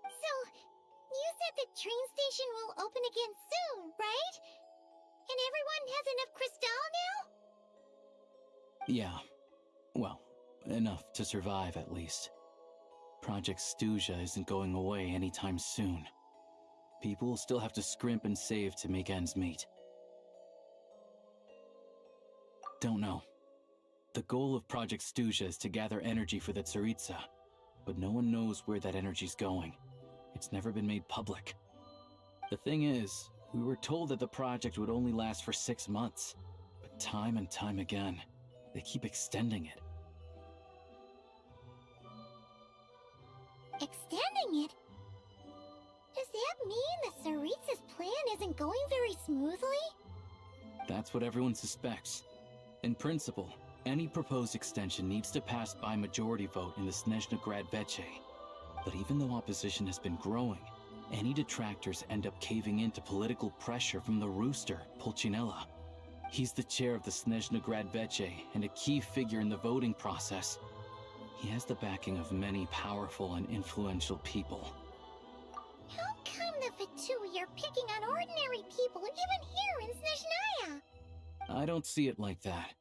So, you said the train station will open again soon, right? And everyone has enough crystal now? Yeah. Well, enough to survive at least. Project Stuja isn't going away anytime soon. People will still have to scrimp and save to make ends meet. Don't know. The goal of Project Stuja is to gather energy for the Tsaritsa, but no one knows where that energy's going. It's never been made public. The thing is, we were told that the project would only last for 6 months, but time and time again, they keep extending it. Extending it? Does that mean the Tsaritsa's plan isn't going very smoothly? That's what everyone suspects. In principle, any proposed extension needs to pass by majority vote in the Snezhnegrad Veche. But even though opposition has been growing, any detractors end up caving into political pressure from the Rooster, Pulcinella. He's the chair of the Snezhnegrad Veche and a key figure in the voting process. He has the backing of many powerful and influential people. How come the Fatui are picking on ordinary people even here in Snezhnaya? I don't see it like that.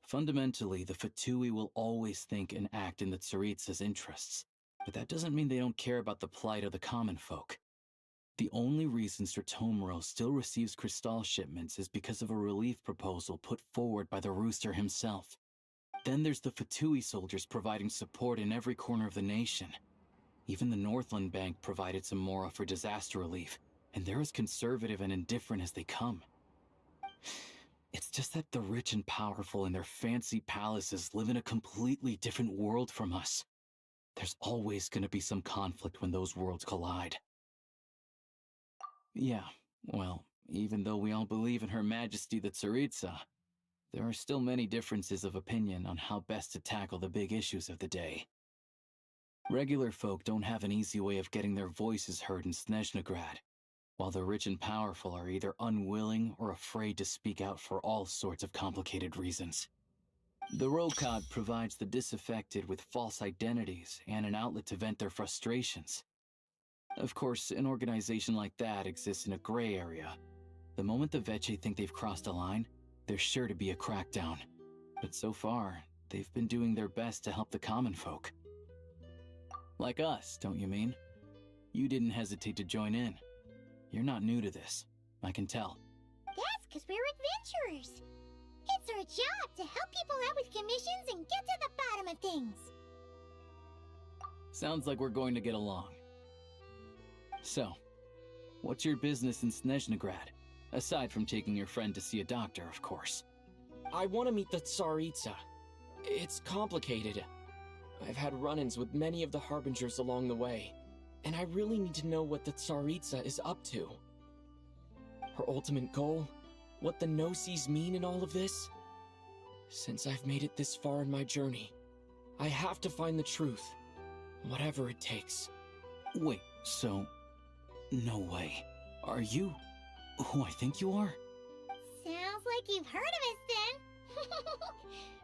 Fundamentally, the Fatui will always think and act in the Tsaritsa's interests, but that doesn't mean they don't care about the plight of the common folk. The only reason Sir Tomoro still receives crystal shipments is because of a relief proposal put forward by the Rooster himself. Then there's the Fatui soldiers providing support in every corner of the nation. Even the Northland Bank provided some mora for disaster relief, and they're as conservative and indifferent as they come. It's just that the rich and powerful in their fancy palaces live in a completely different world from us. There's always going to be some conflict when those worlds collide. Yeah, well, even though we all believe in Her Majesty the Tsaritsa, there are still many differences of opinion on how best to tackle the big issues of the day. Regular folk don't have an easy way of getting their voices heard in Snezhnegrad, while the rich and powerful are either unwilling or afraid to speak out for all sorts of complicated reasons. The Rokad provides the disaffected with false identities and an outlet to vent their frustrations. Of course, an organization like that exists in a gray area. The moment the Veche think they've crossed a line, there's sure to be a crackdown. But so far, they've been doing their best to help the common folk. Like us, don't you mean? You didn't hesitate to join in. You're not new to this, I can tell. That's because we're adventurers. It's our job to help people out with commissions and get to the bottom of things. Sounds like we're going to get along. So, what's your business in Snezhnegrad? Aside from taking your friend to see a doctor, of course. I want to meet the Tsaritsa. It's complicated. I've had run-ins with many of the Harbingers along the way, and I really need to know what the Tsaritsa is up to. Her ultimate goal? What the no-sees mean in all of this? Since I've made it this far in my journey, I have to find the truth, whatever it takes. Wait, so... no way. Are you who I think you are? Sounds like you've heard of us then.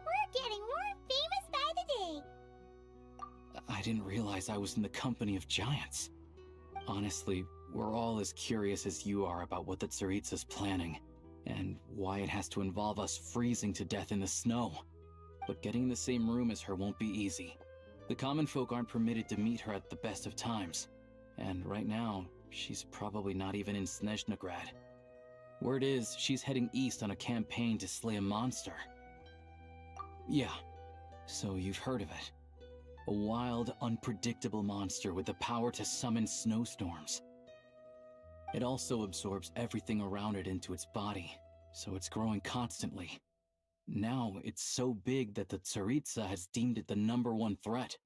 We're getting more famous by the day. I didn't realize I was in the company of giants. Honestly, we're all as curious as you are about what the Tsaritsa's planning. and why it has to involve us freezing to death in the snow. But getting in the same room as her won't be easy. The common folk aren't permitted to meet her at the best of times, and right now, she's probably not even in Snezhnograd. Word is, she's heading east on a campaign to slay a monster. Yeah, so you've heard of it. A wild, unpredictable monster with the power to summon snowstorms. It also absorbs everything around it into its body, so it's growing constantly. Now, it's so big that the Tsaritsa has deemed it the #1 threat.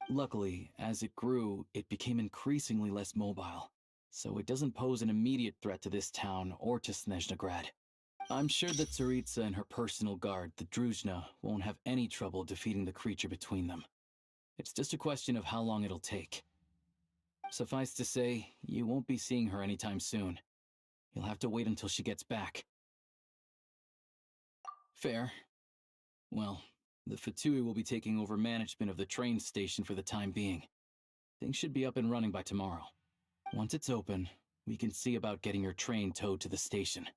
Luckily, as it grew, it became increasingly less mobile, so it doesn't pose an immediate threat to this town or to Snezhnograd. I'm sure that Tsaritsa and her personal guard, the Druzhna, won't have any trouble defeating the creature between them. It's just a question of how long it'll take. Suffice to say, you won't be seeing her anytime soon. You'll have to wait until she gets back. Fair. Well, the Fatui will be taking over management of the train station for the time being. Things should be up and running by tomorrow. Once it's open, we can see about getting your train towed to the station.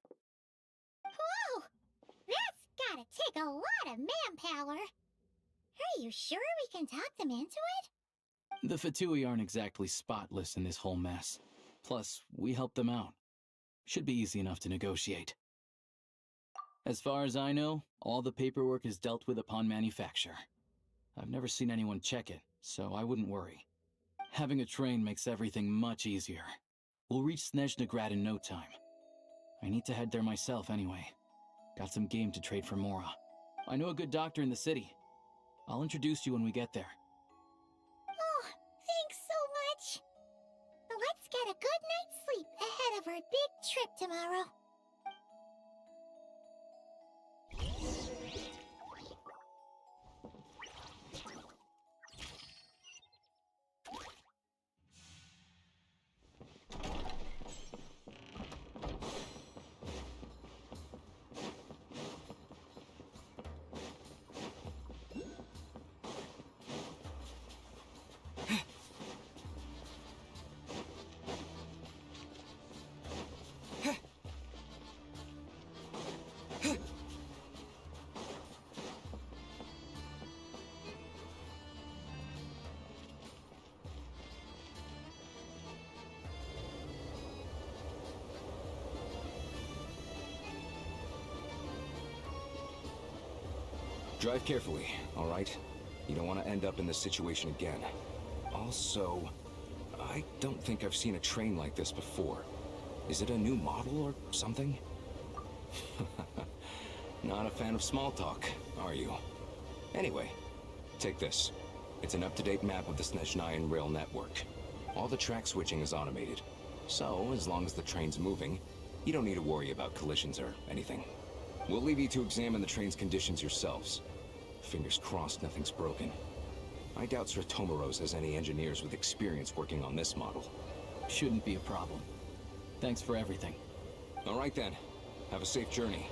Whoa! That's gotta take a lot of manpower. Are you sure we can talk them into it? The Fatui aren't exactly spotless in this whole mess. Plus, we helped them out. Should be easy enough to negotiate. As far as I know, all the paperwork is dealt with upon manufacture. I've never seen anyone check it, so I wouldn't worry. Having a train makes everything much easier. We'll reach Snezhnograd in no time. I need to head there myself anyway. Got some game to trade for Mora. I know a good doctor in the city. I'll introduce you when we get there. Oh, thanks so much. Let's get a good night's sleep ahead of our big trip tomorrow. Drive carefully, all right? You don't want to end up in this situation again. Also, I don't think I've seen a train like this before. Is it a new model or something? Not a fan of small talk, are you? Anyway, take this. It's an up-to-date map of the Snezhnayan rail network. All the track switching is automated. So, as long as the train's moving, you don't need to worry about collisions or anything. We'll leave you to examine the train's conditions yourselves. Fingers crossed nothing's broken. I doubt Sratomaros has any engineers with experience working on this model. Shouldn't be a problem. Thanks for everything. All right then. Have a safe journey.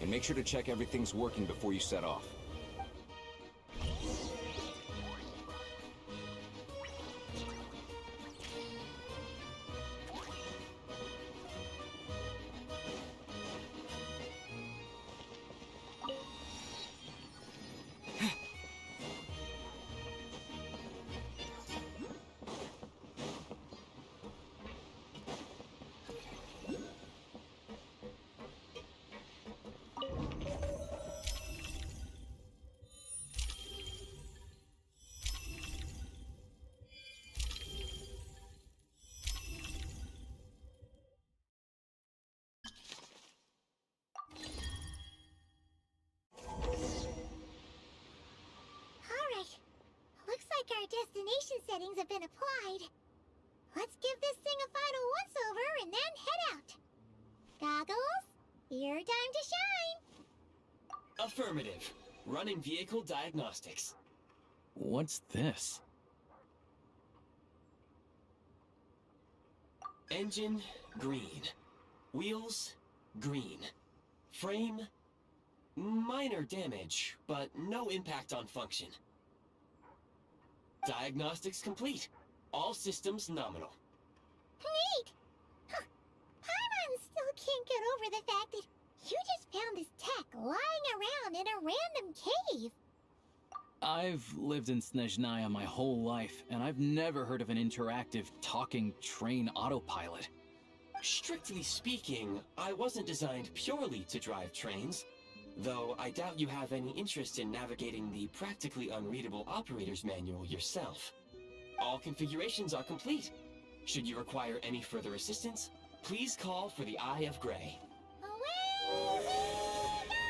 And make sure to check everything's working before you set off. Our destination settings have been applied. Let's give this thing a final once-over and then head out. Goggles, your time to shine. Affirmative. Running vehicle diagnostics. What's this? Engine, green. Wheels, green. Frame, minor damage, but no impact on function. Diagnostics complete. All systems nominal. Neat! Huh. Paimon still can't get over the fact that You just found this tech lying around in a random cave. I've lived in Snezhnaya my whole life, and I've never heard of an interactive, talking train autopilot. Strictly speaking, I wasn't designed purely to drive trains, though I doubt you have any interest in navigating the practically unreadable operator's manual yourself. All configurations are complete. Should you require any further assistance, please call for the Eye of Grey. Away we go!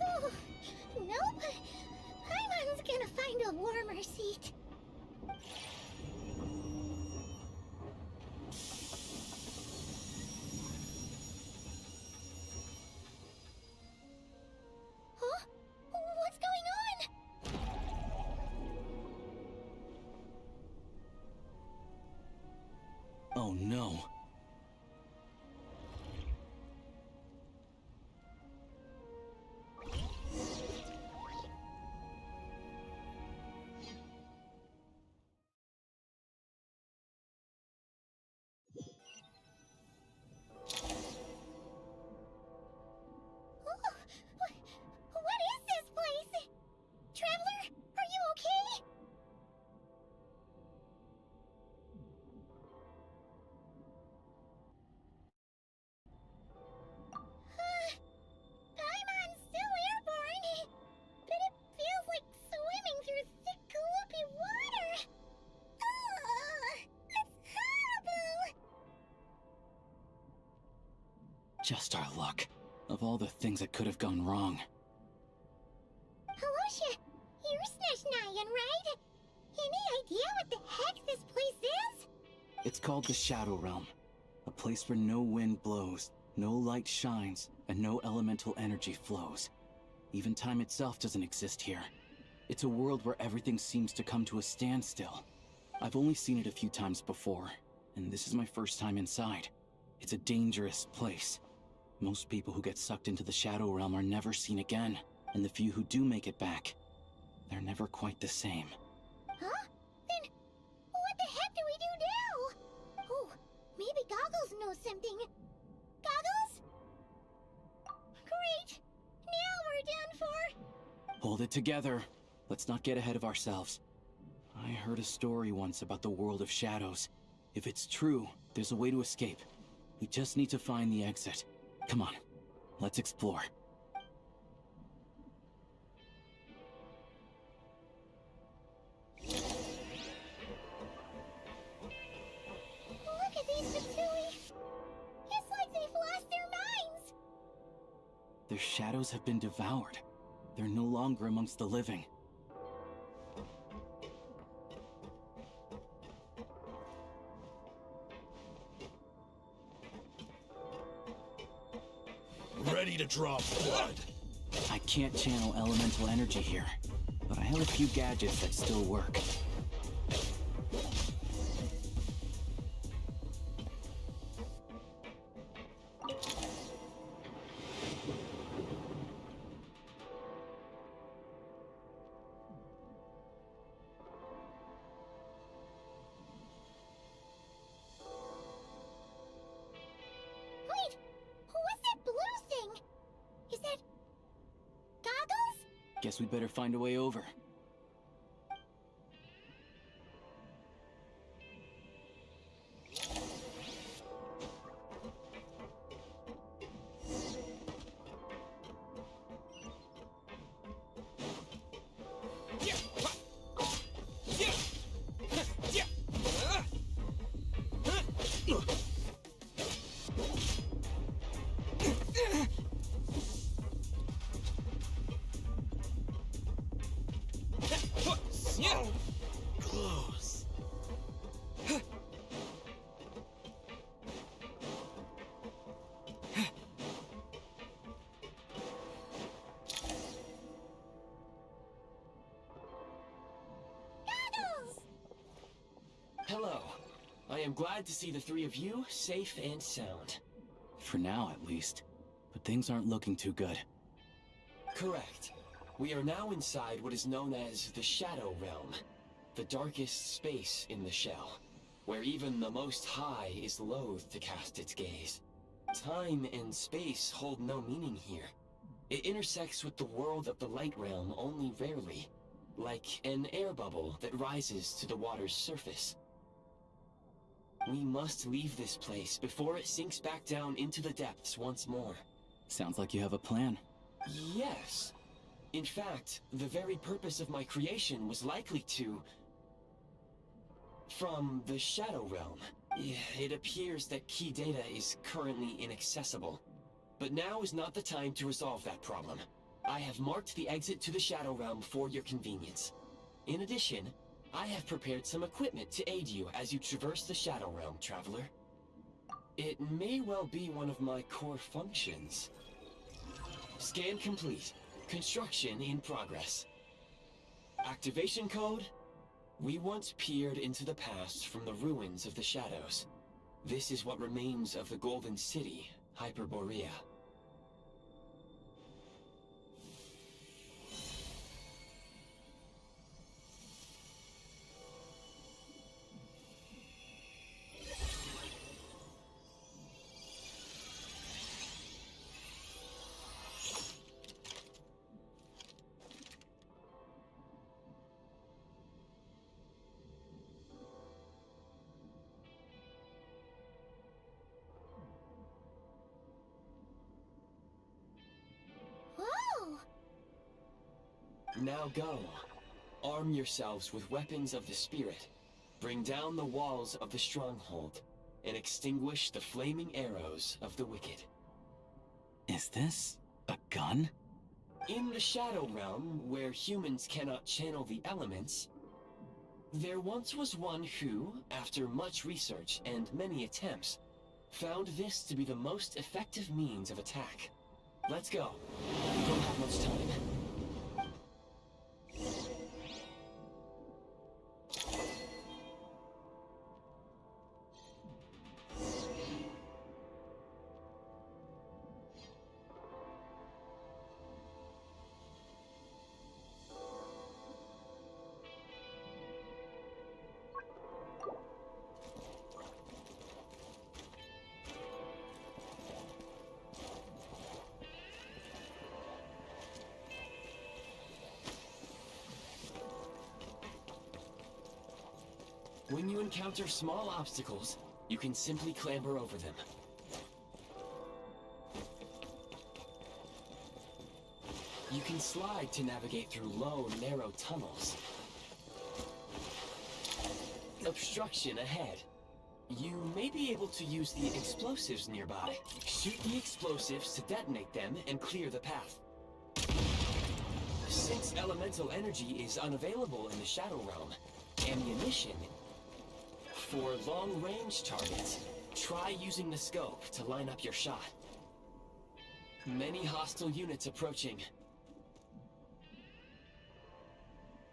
Oh, nope. Paimon's gonna find a warmer seat. Huh? What's going on? Oh no. What is this place? Traveler, are you okay? Paimon's still airborne, but it feels like swimming through thick, gloopy water. It's horrible! Just our luck. Of all the things that could have gone wrong. Halosha, you're Snezhnayan, right? Any idea what the heck this place is? It's called the Shadow Realm. A place where no wind blows, no light shines, and no elemental energy flows. Even time itself doesn't exist here. It's a world where everything seems to come to a standstill. I've only seen it a few times before, and this is my first time inside. It's a dangerous place. Most people who get sucked into the Shadow Realm are never seen again, and the few who do make it back, they're never quite the same. Huh? Then, what the heck do we do now? Oh, maybe Goggles knows something. Goggles? Great! Now we're done for! Hold it together. Let's not get ahead of ourselves. I heard a story once about the world of shadows. If it's true, there's a way to escape. We just need to find the exit. Come on, let's explore. Look at these Matsui! It's like they've lost their minds! Their shadows have been devoured. They're no longer amongst the living. Ready to draw blood. I can't channel elemental energy here, but I have a few gadgets that still work. Wait! What's that blue thing? Is that... Goggles? Guess we better find a way over. Close. Goggles! Hello. I am glad to see the three of you safe and sound. For now, at least. But things aren't looking too good. Correct. We are now inside what is known as the Shadow Realm, the darkest space in the shell, where even the Most High is loath to cast its gaze. Time and space hold no meaning here. It intersects with the world of the light realm only rarely, like an air bubble that rises to the water's surface. We must leave this place before it sinks back down into the depths once more. Sounds like you have a plan. Yes. In fact, the very purpose of my creation was likely to... From the Shadow Realm. It appears that key data is currently inaccessible. But now is not the time to resolve that problem. I have marked the exit to the Shadow Realm for your convenience. In addition, I have prepared some equipment to aid you as you traverse the Shadow Realm, Traveler. It may well be one of my core functions. Scan complete. Construction in progress. Activation code? We once peered into the past from the ruins of the shadows. This is what remains of the Golden City, Hyperborea. Whoa! Now go. Arm yourselves with weapons of the spirit. Bring down the walls of the stronghold, and extinguish the flaming arrows of the wicked. Is this a gun? In the Shadow Realm, where humans cannot channel the elements, there once was one who, after much research and many attempts, found this to be the most effective means of attack. Let's go. We don't have much time. When you encounter small obstacles, you can simply clamber over them. You can slide to navigate through low, narrow tunnels. Obstruction ahead. You may be able to use the explosives nearby. Shoot the explosives to detonate them and clear the path. Since elemental energy is unavailable in the Shadow Realm, ammunition... For long-range targets, try using the scope to line up your shot. Many hostile units approaching.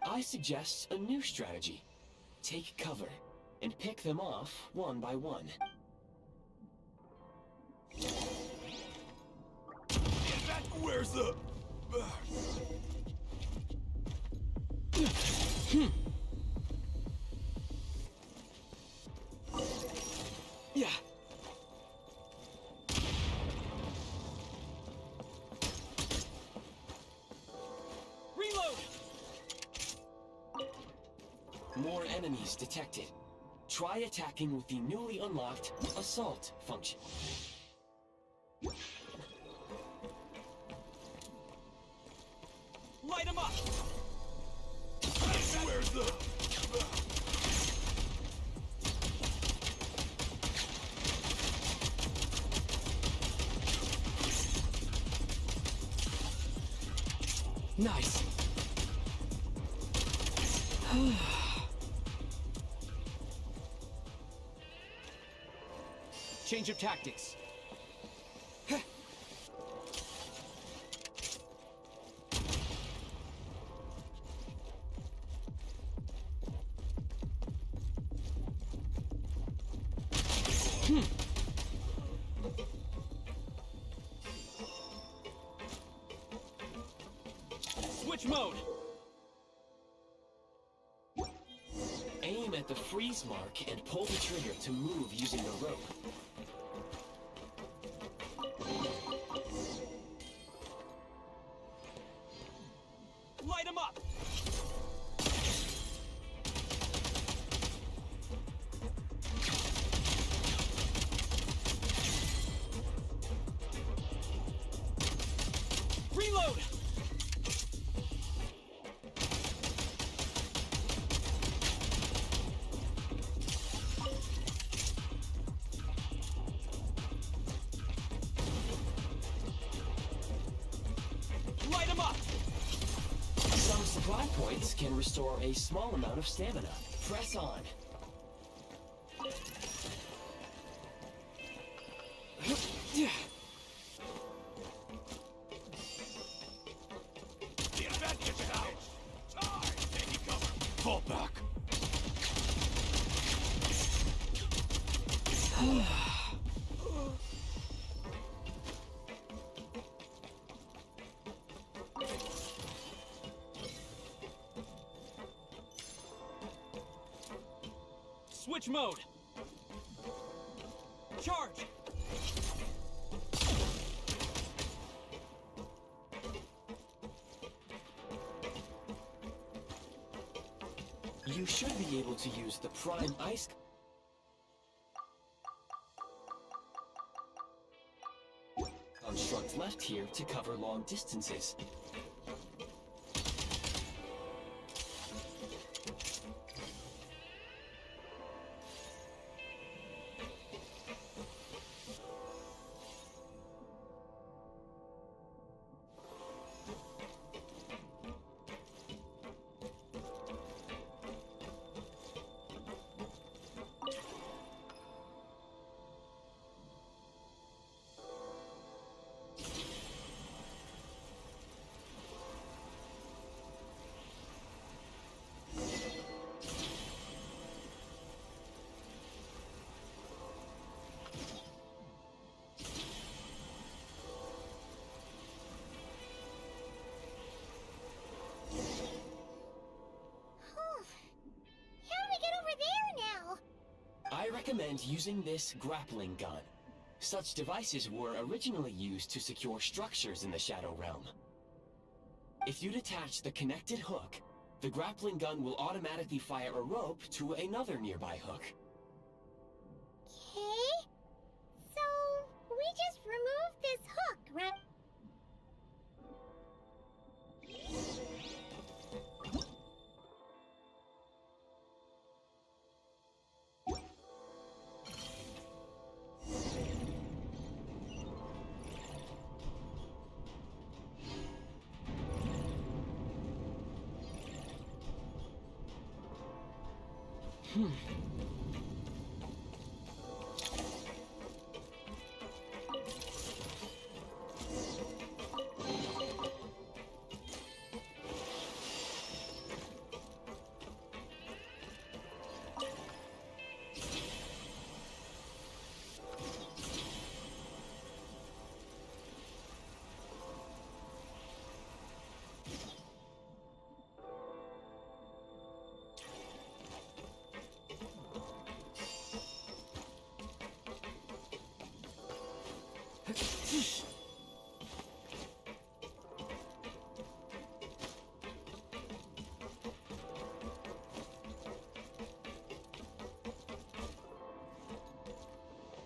I suggest a new strategy. Take cover, and pick them off one by one. Where's the... Yeah. Reload! More enemies detected. Try attacking with the newly unlocked Assault function. Light him up! Where's the... Nice. Change of tactics. Switch mode! Aim at the freeze mark and pull the trigger to move using the rope. Reload! Light him up! Some supply points can restore a small amount of stamina. Press on. The advantage is ours! Time! Taking cover! Fall back! Switch mode! Charge! You should be able to use the Prime Ice construct left here to cover long distances. I recommend using this grappling gun. Such devices were originally used to secure structures in the Shadow Realm. If you detach the connected hook, the grappling gun will automatically fire a rope to another nearby hook. Okay. So, we just removed this hook, right?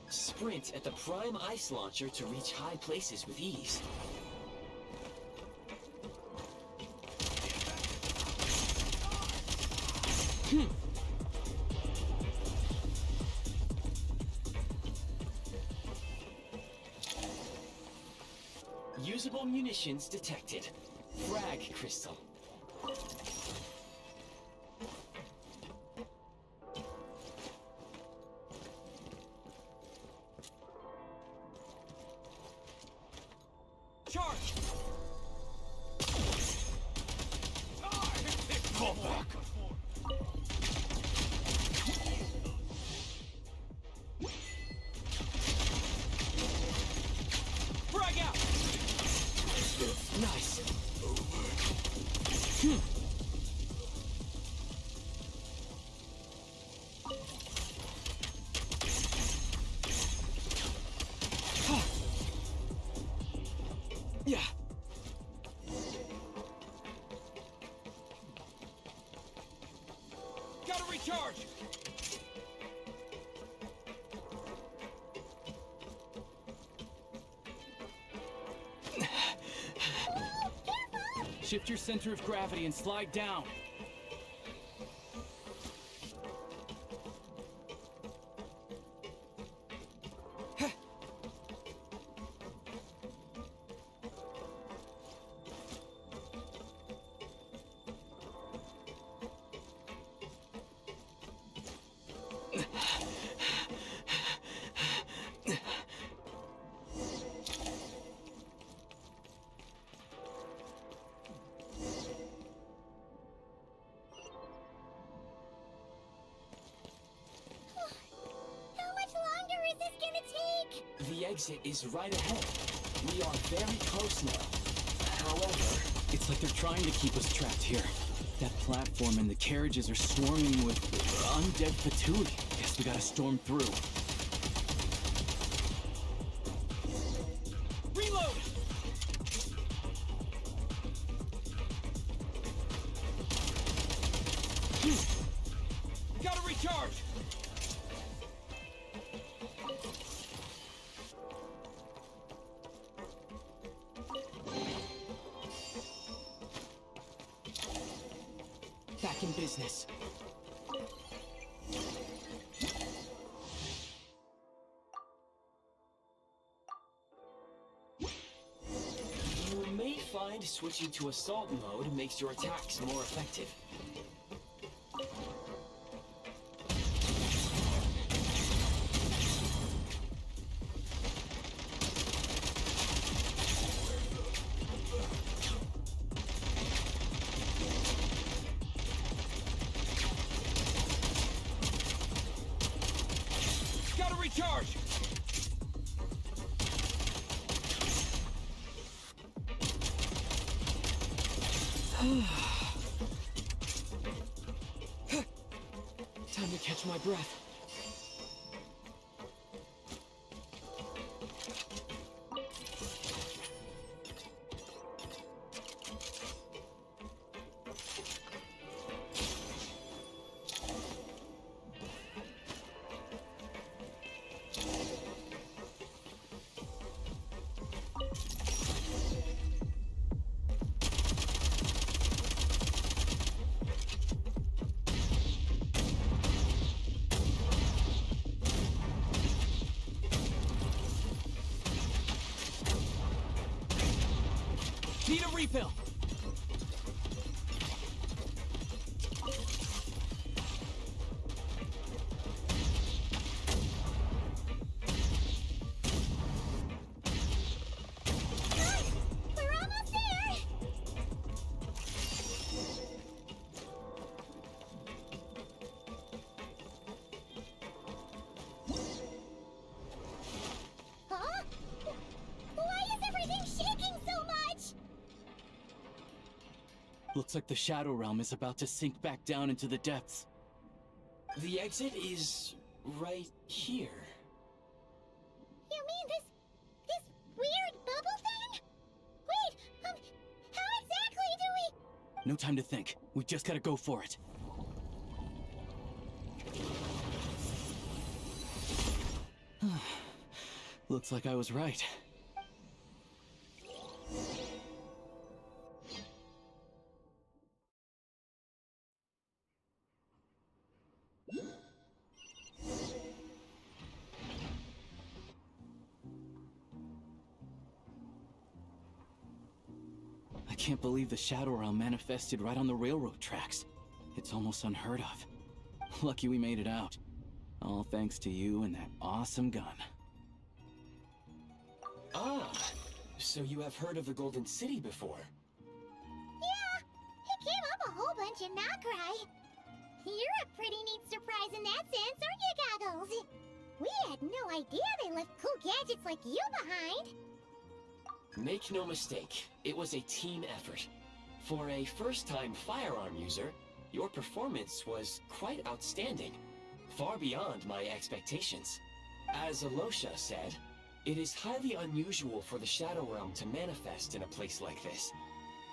Sprint at the Prime Ice Launcher to reach high places with ease. Usable munitions detected. Frag crystal. Charge! Fall back! Frag out! Nice. recharge! Shift your center of gravity and slide down. The exit is right ahead. We are very close now. However... It's like they're trying to keep us trapped here. That platform and the carriages are swarming with undead patootie. Guess we gotta storm through. Reload! Gotta recharge! Back in business. You may find switching to assault mode makes your attacks more effective. Recharge! Time to catch my breath. Need a refill! We're almost there! Huh? Why is everything shaking so much? Looks like the Shadow Realm is about to sink back down into the depths. The exit is right here. You mean this weird bubble thing? Wait, how exactly do we... No time to think. We just gotta go for it. Looks like I was right. I can't believe the Shadow Realm manifested right on the railroad tracks. It's almost unheard of. Lucky we made it out. All thanks to you and that awesome gun. Ah, so you have heard of the Golden City before? Yeah, it came up a whole bunch in Nokrai. You're a pretty neat surprise in that sense, aren't you, Goggles? We had no idea they left cool gadgets like you behind. Make no mistake, it was a team effort. For a first-time firearm user, your performance was quite outstanding, far beyond my expectations. As Alosha said, it is highly unusual for the Shadow Realm to manifest in a place like this,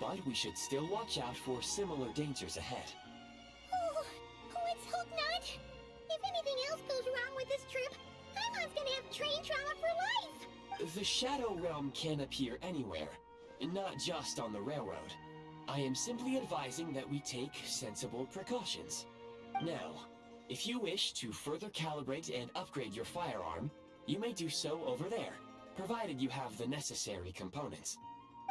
but we should still watch out for similar dangers ahead. Oh, let's hope with this trip. Paimon's gonna have train trauma for life! The Shadow Realm can appear anywhere, not just on the railroad. I am simply advising that we take sensible precautions. Now, if you wish to further calibrate and upgrade your firearm, you may do so over there, provided you have the necessary components.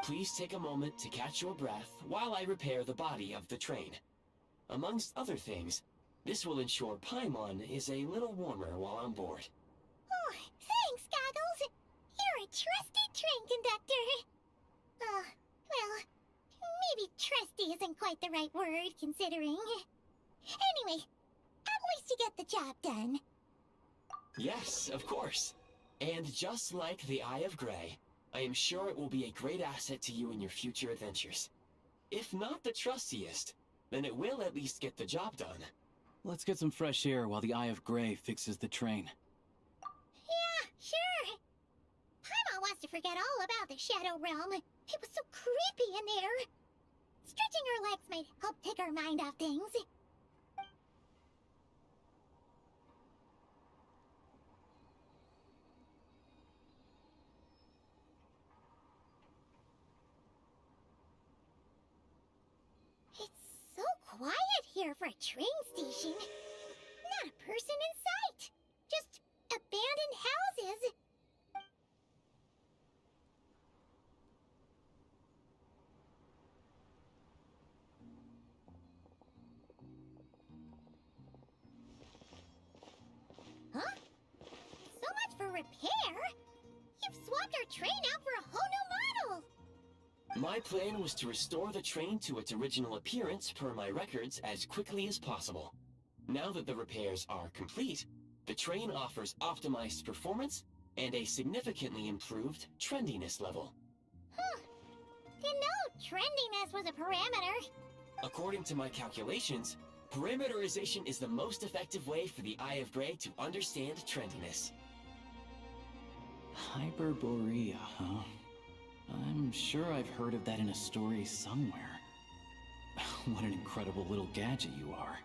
Please take a moment to catch your breath while I repair the body of the train. Amongst other things, this will ensure Paimon is a little warmer while on board. Oh, thanks, Goggles! You're a trusty train conductor! Well, maybe trusty isn't quite the right word, considering. Anyway, at least you get the job done. Yes, of course. And just like the Eye of Grey, I am sure it will be a great asset to you in your future adventures. If not the trustiest, then it will at least get the job done. Let's get some fresh air while the Eye of Grey fixes the train. Yeah, sure. Paimon wants to forget all about the Shadow Realm. It was so creepy in there. Stretching her legs might help take her mind off things. It's so quiet here for a train station. Not a person in sight. Just abandoned houses. Huh? So much for repair? You've swapped our train out for a whole new model! My plan was to restore the train to its original appearance per my records as quickly as possible. Now that the repairs are complete, the train offers optimized performance and a significantly improved trendiness level. Huh. Didn't know trendiness was a parameter. According to my calculations, parameterization is the most effective way for the Eye of Grey to understand trendiness. Hyperborea, huh? I'm sure I've heard of that in a story somewhere. What an incredible little gadget you are.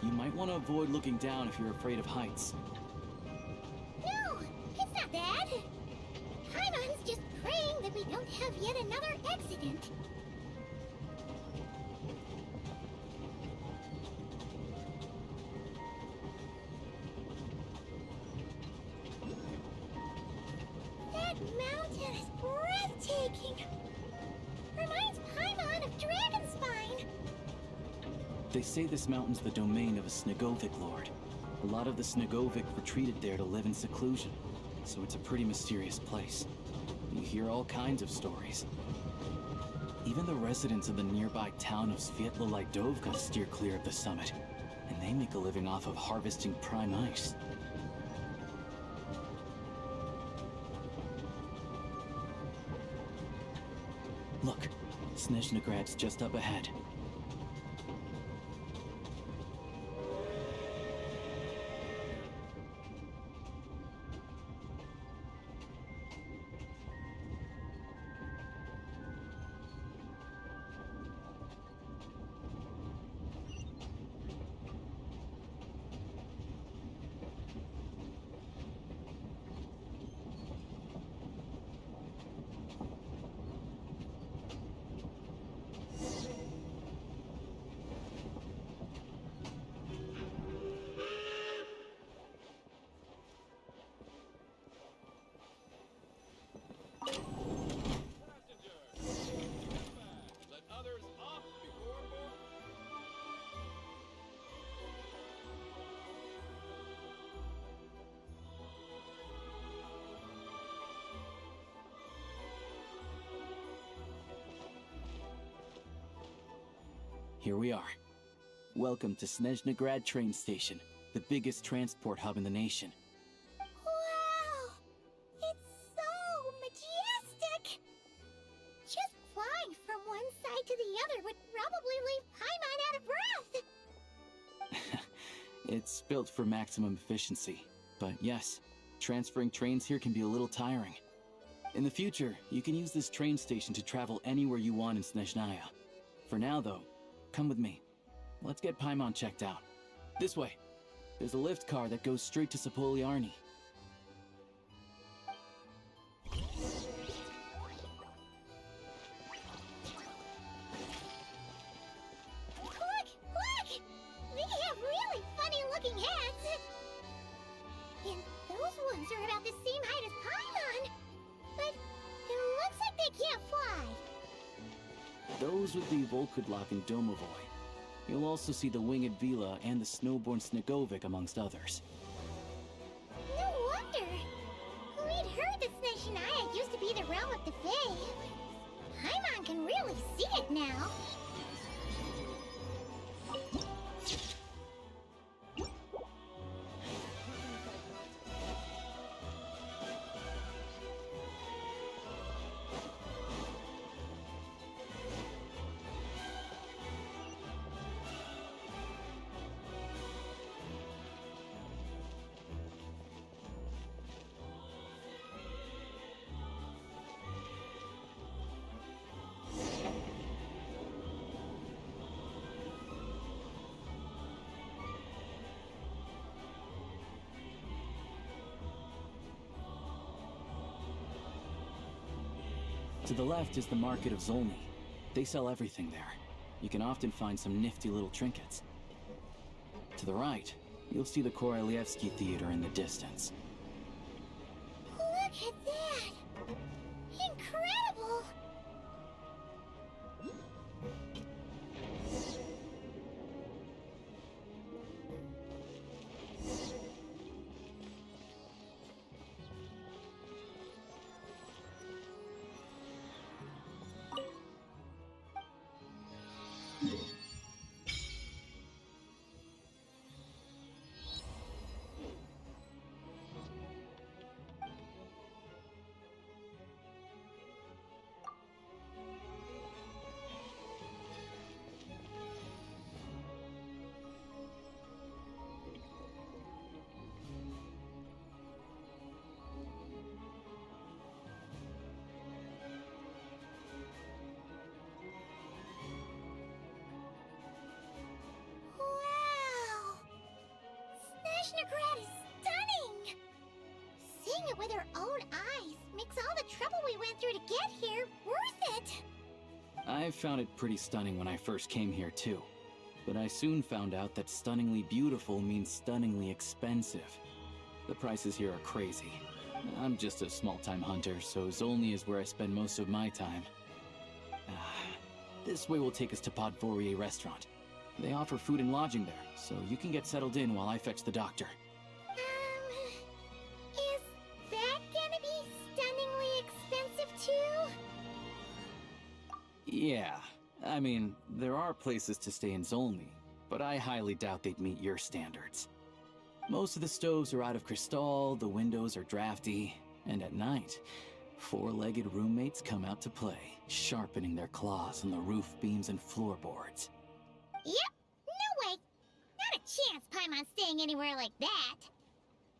You might want to avoid looking down if you're afraid of heights. No, it's not that. Paimon's just praying that we don't have yet another accident. That mountain is breathtaking. Reminds Paimon of Dragonspine. They say this mountain's the domain of a Snegovic lord. A lot of the Snegovic retreated there to live in seclusion, so it's a pretty mysterious place. You hear all kinds of stories. Even the residents of the nearby town of Svietlo-Lidovka steer clear of the summit, and they make a living off of harvesting prime ice. Look, Snezhnograd's just up ahead. Here we are. Welcome to Snezhnograd train station, the biggest transport hub in the nation. Wow! It's so majestic! Just flying from one side to the other would probably leave Paimon out of breath! It's built for maximum efficiency, but yes, transferring trains here can be a little tiring. In the future, you can use this train station to travel anywhere you want in Snezhnaya. For now, though, come with me. Let's get Paimon checked out. This way. There's a lift car that goes straight to Sapoliarny. Look! Look! They have really funny-looking heads! And those ones are about the same height as Paimon! But it looks like they can't fly! Those would be Volkudlak and Domovoy. You'll also see the winged Vila and the snowborn Snegovic, amongst others. No wonder! We'd heard that Snezhnaya used to be the realm of the Fae. Paimon can really see it now. To the left is the market of Zolny. They sell everything there. You can often find some nifty little trinkets. To the right, you'll see the Korolyevsky Theater in the distance. Look at that! Incredible! Seeing it with her own eyes makes all the trouble we went through to get here worth it. I found it pretty stunning when I first came here too. But I soon found out that stunningly beautiful means stunningly expensive. The prices here are crazy. I'm just a small-time hunter, so Zolny is where I spend most of my time. This way will take us to Podvorier Restaurant. They offer food and lodging there, so you can get settled in while I fetch the doctor. Is that gonna be stunningly expensive too? Yeah, I mean, there are places to stay in Zolny, but I highly doubt they'd meet your standards. Most of the stoves are out of crystal, the windows are drafty, and at night, four-legged roommates come out to play, sharpening their claws on the roof beams and floorboards. Yep, no way. Not a chance Paimon's staying anywhere like that.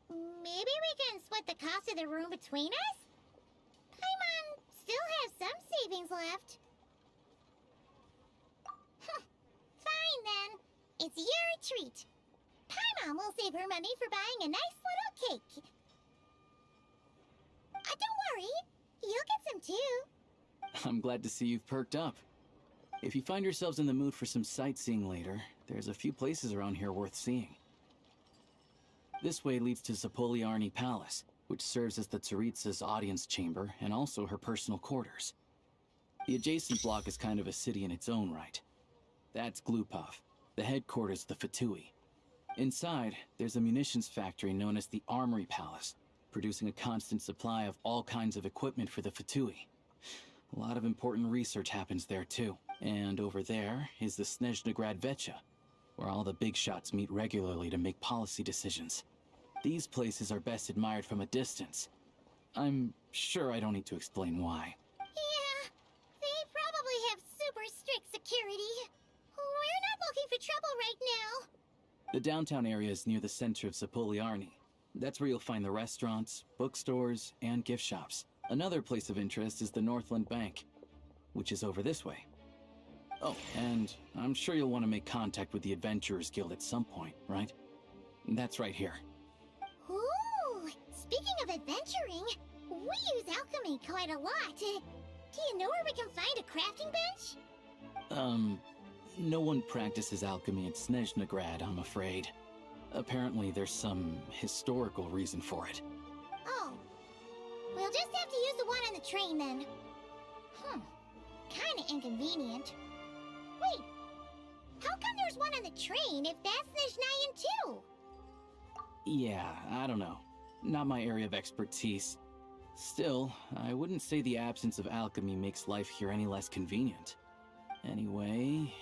Maybe we can split the cost of the room between us? Paimon still has some savings left. Fine then. It's your treat. Paimon will save her money for buying a nice little cake. Don't worry, you'll get some too. I'm glad to see you've perked up. If you find yourselves in the mood for some sightseeing later, there's a few places around here worth seeing. This way leads to Zapoliarny Palace, which serves as the Tsaritsa's audience chamber and also her personal quarters. The adjacent block is kind of a city in its own right. That's Glupov, the headquarters of the Fatui. Inside, there's a munitions factory known as the Armory Palace, producing a constant supply of all kinds of equipment for the Fatui. A lot of important research happens there too. And over there is the Snezhnegrad Vecha, where all the big shots meet regularly to make policy decisions. These places are best admired from a distance. I'm sure I don't need to explain why. Yeah, they probably have super strict security. We're not looking for trouble right now. The downtown area is near the center of Zapoliarny. That's where you'll find the restaurants, bookstores, and gift shops. Another place of interest is the Northland Bank, which is over this way. Oh, and I'm sure you'll want to make contact with the Adventurers Guild at some point, right? That's right here. Ooh, speaking of adventuring, we use alchemy quite a lot. Do you know where we can find a crafting bench? No one practices alchemy at Snezhnegrad, I'm afraid. Apparently there's some historical reason for it. Oh. We'll just have to use the one on the train then. Kinda inconvenient. Wait, how come there's one on the train if that's Snezhnayan too? Yeah, I don't know. Not my area of expertise. Still, I wouldn't say the absence of alchemy makes life here any less convenient. Anyway...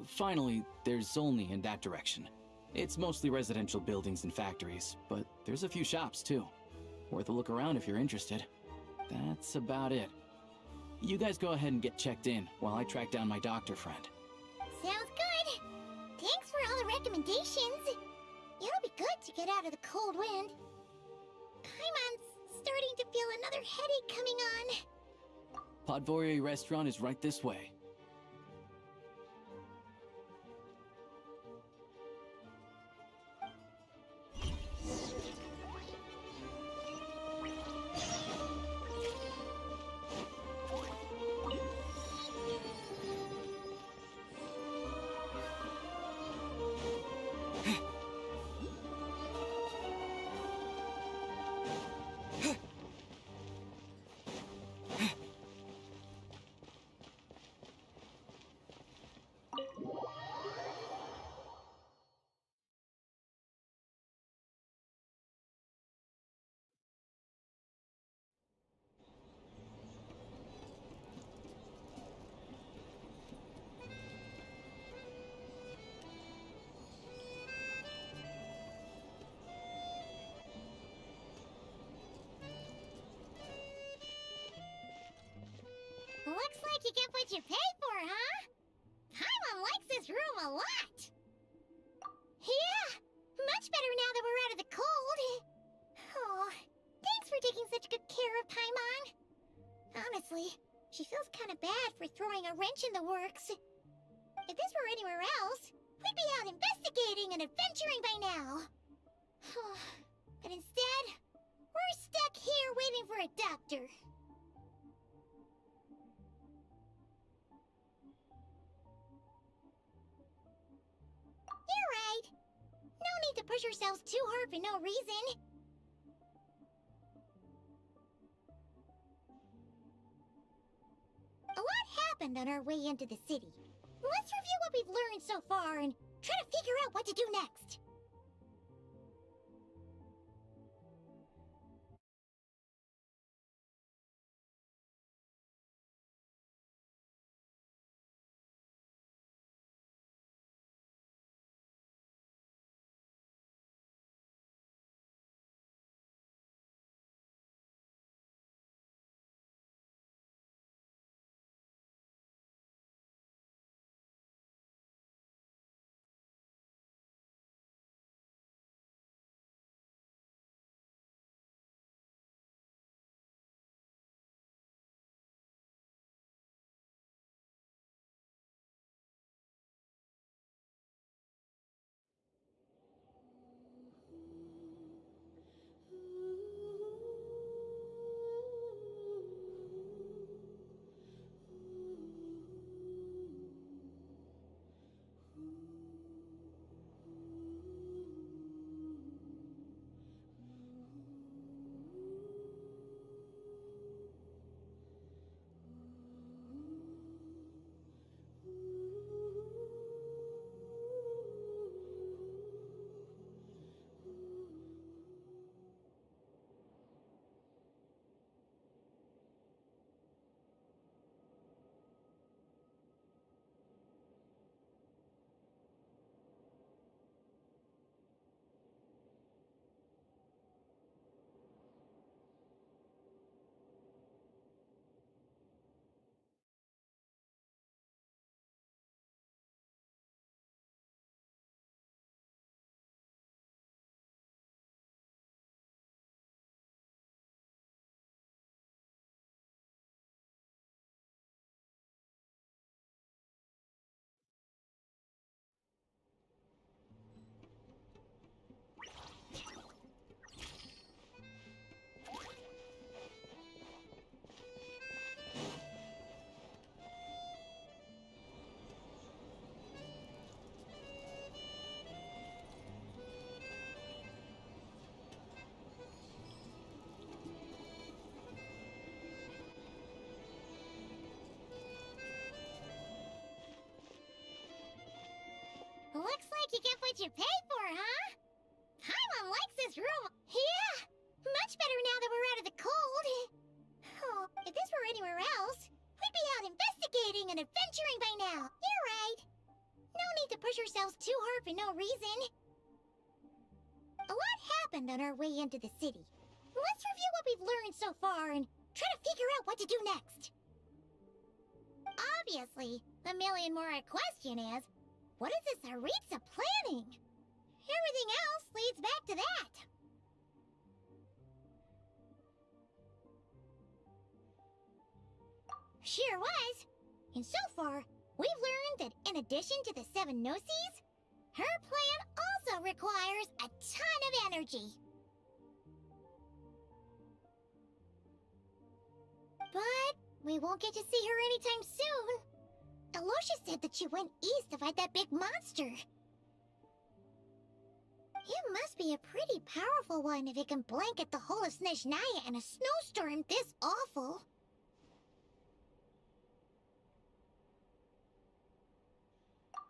Finally, there's Zolny in that direction. It's mostly residential buildings and factories, but there's a few shops too. Worth a look around if you're interested. That's about it. You guys go ahead and get checked in while I track down my doctor friend. Sounds good. Thanks for all the recommendations. It'll be good to get out of the cold wind. Paimon's starting to feel another headache coming on. Podvorier Restaurant is right this way. Looks like you get what you pay for, huh? Paimon likes this room a lot. Yeah, much better now that we're out of the cold. Oh, thanks for taking such good care of Paimon. Honestly, she feels kind of bad for throwing a wrench in the works. If this were anywhere else, we'd be out investigating and adventuring by now. But instead, we're We're stuck here waiting for a doctor. You're right. No need to push ourselves too hard for no reason. A lot happened on our way into the city. Let's review what we've learned so far and try to figure out what to do next. Looks like you get what you pay for, huh? Paimon likes this room. Yeah, much better now that we're out of the cold. Oh, if this were anywhere else, we'd be out investigating and adventuring by now. You're right. No need to push ourselves too hard for no reason. A lot happened on our way into the city. Let's review what we've learned so far and try to figure out what to do next. Obviously, the million-more question is, what is this Tsaritsa planning? Everything else leads back to that. Sure was. And so far, we've learned that in addition to the 7 Gnosis, her plan also requires a ton of energy. But we won't get to see her anytime soon. Alosha said that she went east to fight that big monster. It must be a pretty powerful one if it can blanket the whole of Snezhnaya in a snowstorm this awful.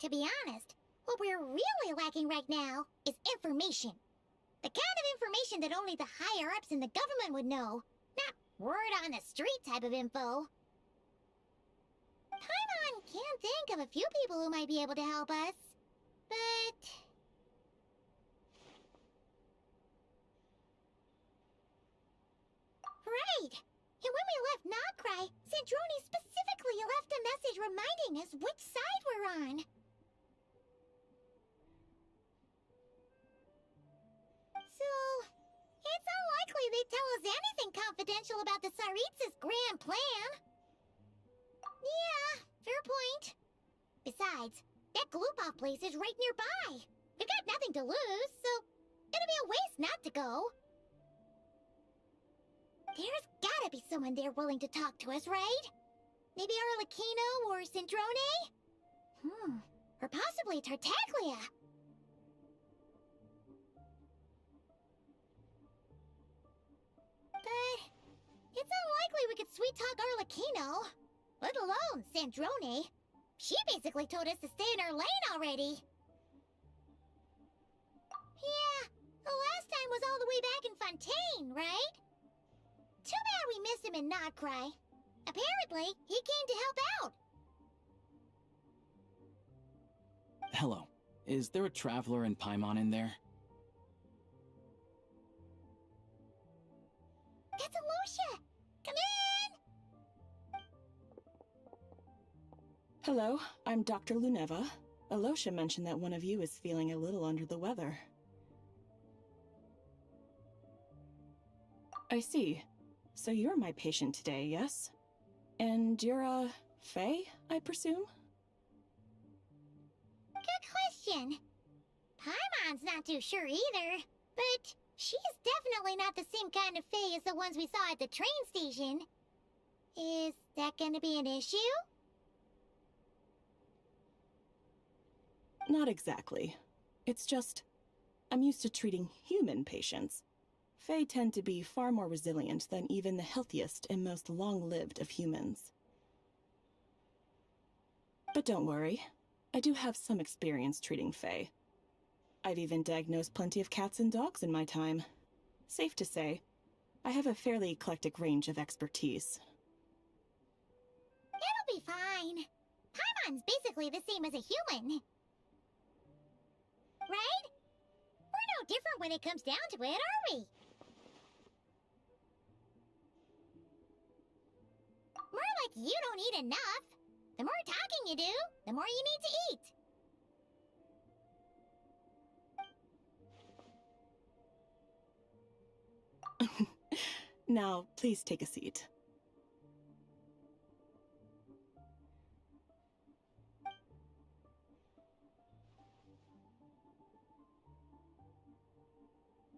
To be honest, what we're really lacking right now is information. The kind of information that only the higher-ups in the government would know, not word on the street type of info. Paimon can think of a few people who might be able to help us, but... Right! And when we left Nogcry, Sandroni specifically left a message reminding us which side we're on. So, it's unlikely they'd tell us anything confidential about the Tsaritsa's grand plan. Yeah, fair point. Besides, that Gloopov place is right nearby. We've got nothing to lose, so it'd be a waste not to go. There's gotta be someone there willing to talk to us, right? Maybe Arlecchino or Cendrone? Or possibly Tartaglia. But it's unlikely we could sweet-talk Arlecchino, let alone Cendrone. She basically told us to stay in her lane already. Yeah, the last time was all the way back in Fontaine, right? Too bad we missed him in Notcry. Apparently, he came to help out. Hello. Is there a traveler in Paimon in there? That's Alosha! Come in! Hello, I'm Dr. Luneva. Alosha mentioned that one of you is feeling a little under the weather. I see. So you're my patient today, yes? And you're a Fae, I presume? Good question. Paimon's not too sure either, but she's definitely not the same kind of Fae as the ones we saw at the train station. Is that gonna be an issue? Not exactly. It's just, I'm used to treating human patients. Fae tend to be far more resilient than even the healthiest and most long-lived of humans. But don't worry, I do have some experience treating Fae. I've even diagnosed plenty of cats and dogs in my time. Safe to say, I have a fairly eclectic range of expertise. It'll be fine. Paimon's basically the same as a human. Right? We're no different when it comes down to it, are we? More like you don't eat enough. The more talking you do, the more you need to eat. Now, please take a seat.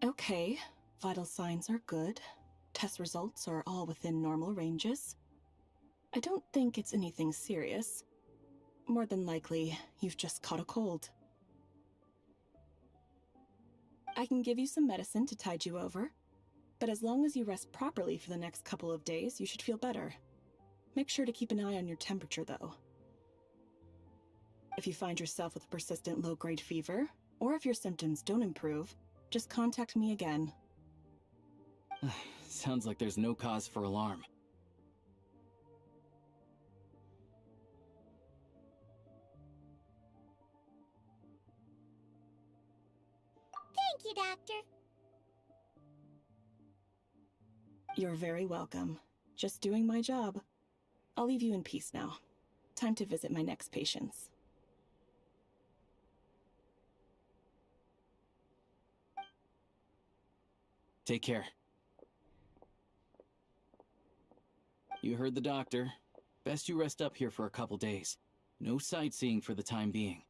Okay, vital signs are good. Test results are all within normal ranges. I don't think it's anything serious. More than likely, you've just caught a cold. I can give you some medicine to tide you over, but as long as you rest properly for the next couple of days, you should feel better. Make sure to keep an eye on your temperature, though. If you find yourself with a persistent low-grade fever, or if your symptoms don't improve, just contact me again. Sounds like there's no cause for alarm. Thank you, Doctor. You're very welcome. Just doing my job. I'll leave you in peace now. Time to visit my next patients. Take care. You heard the doctor. Best you rest up here for a couple days. No sightseeing for the time being.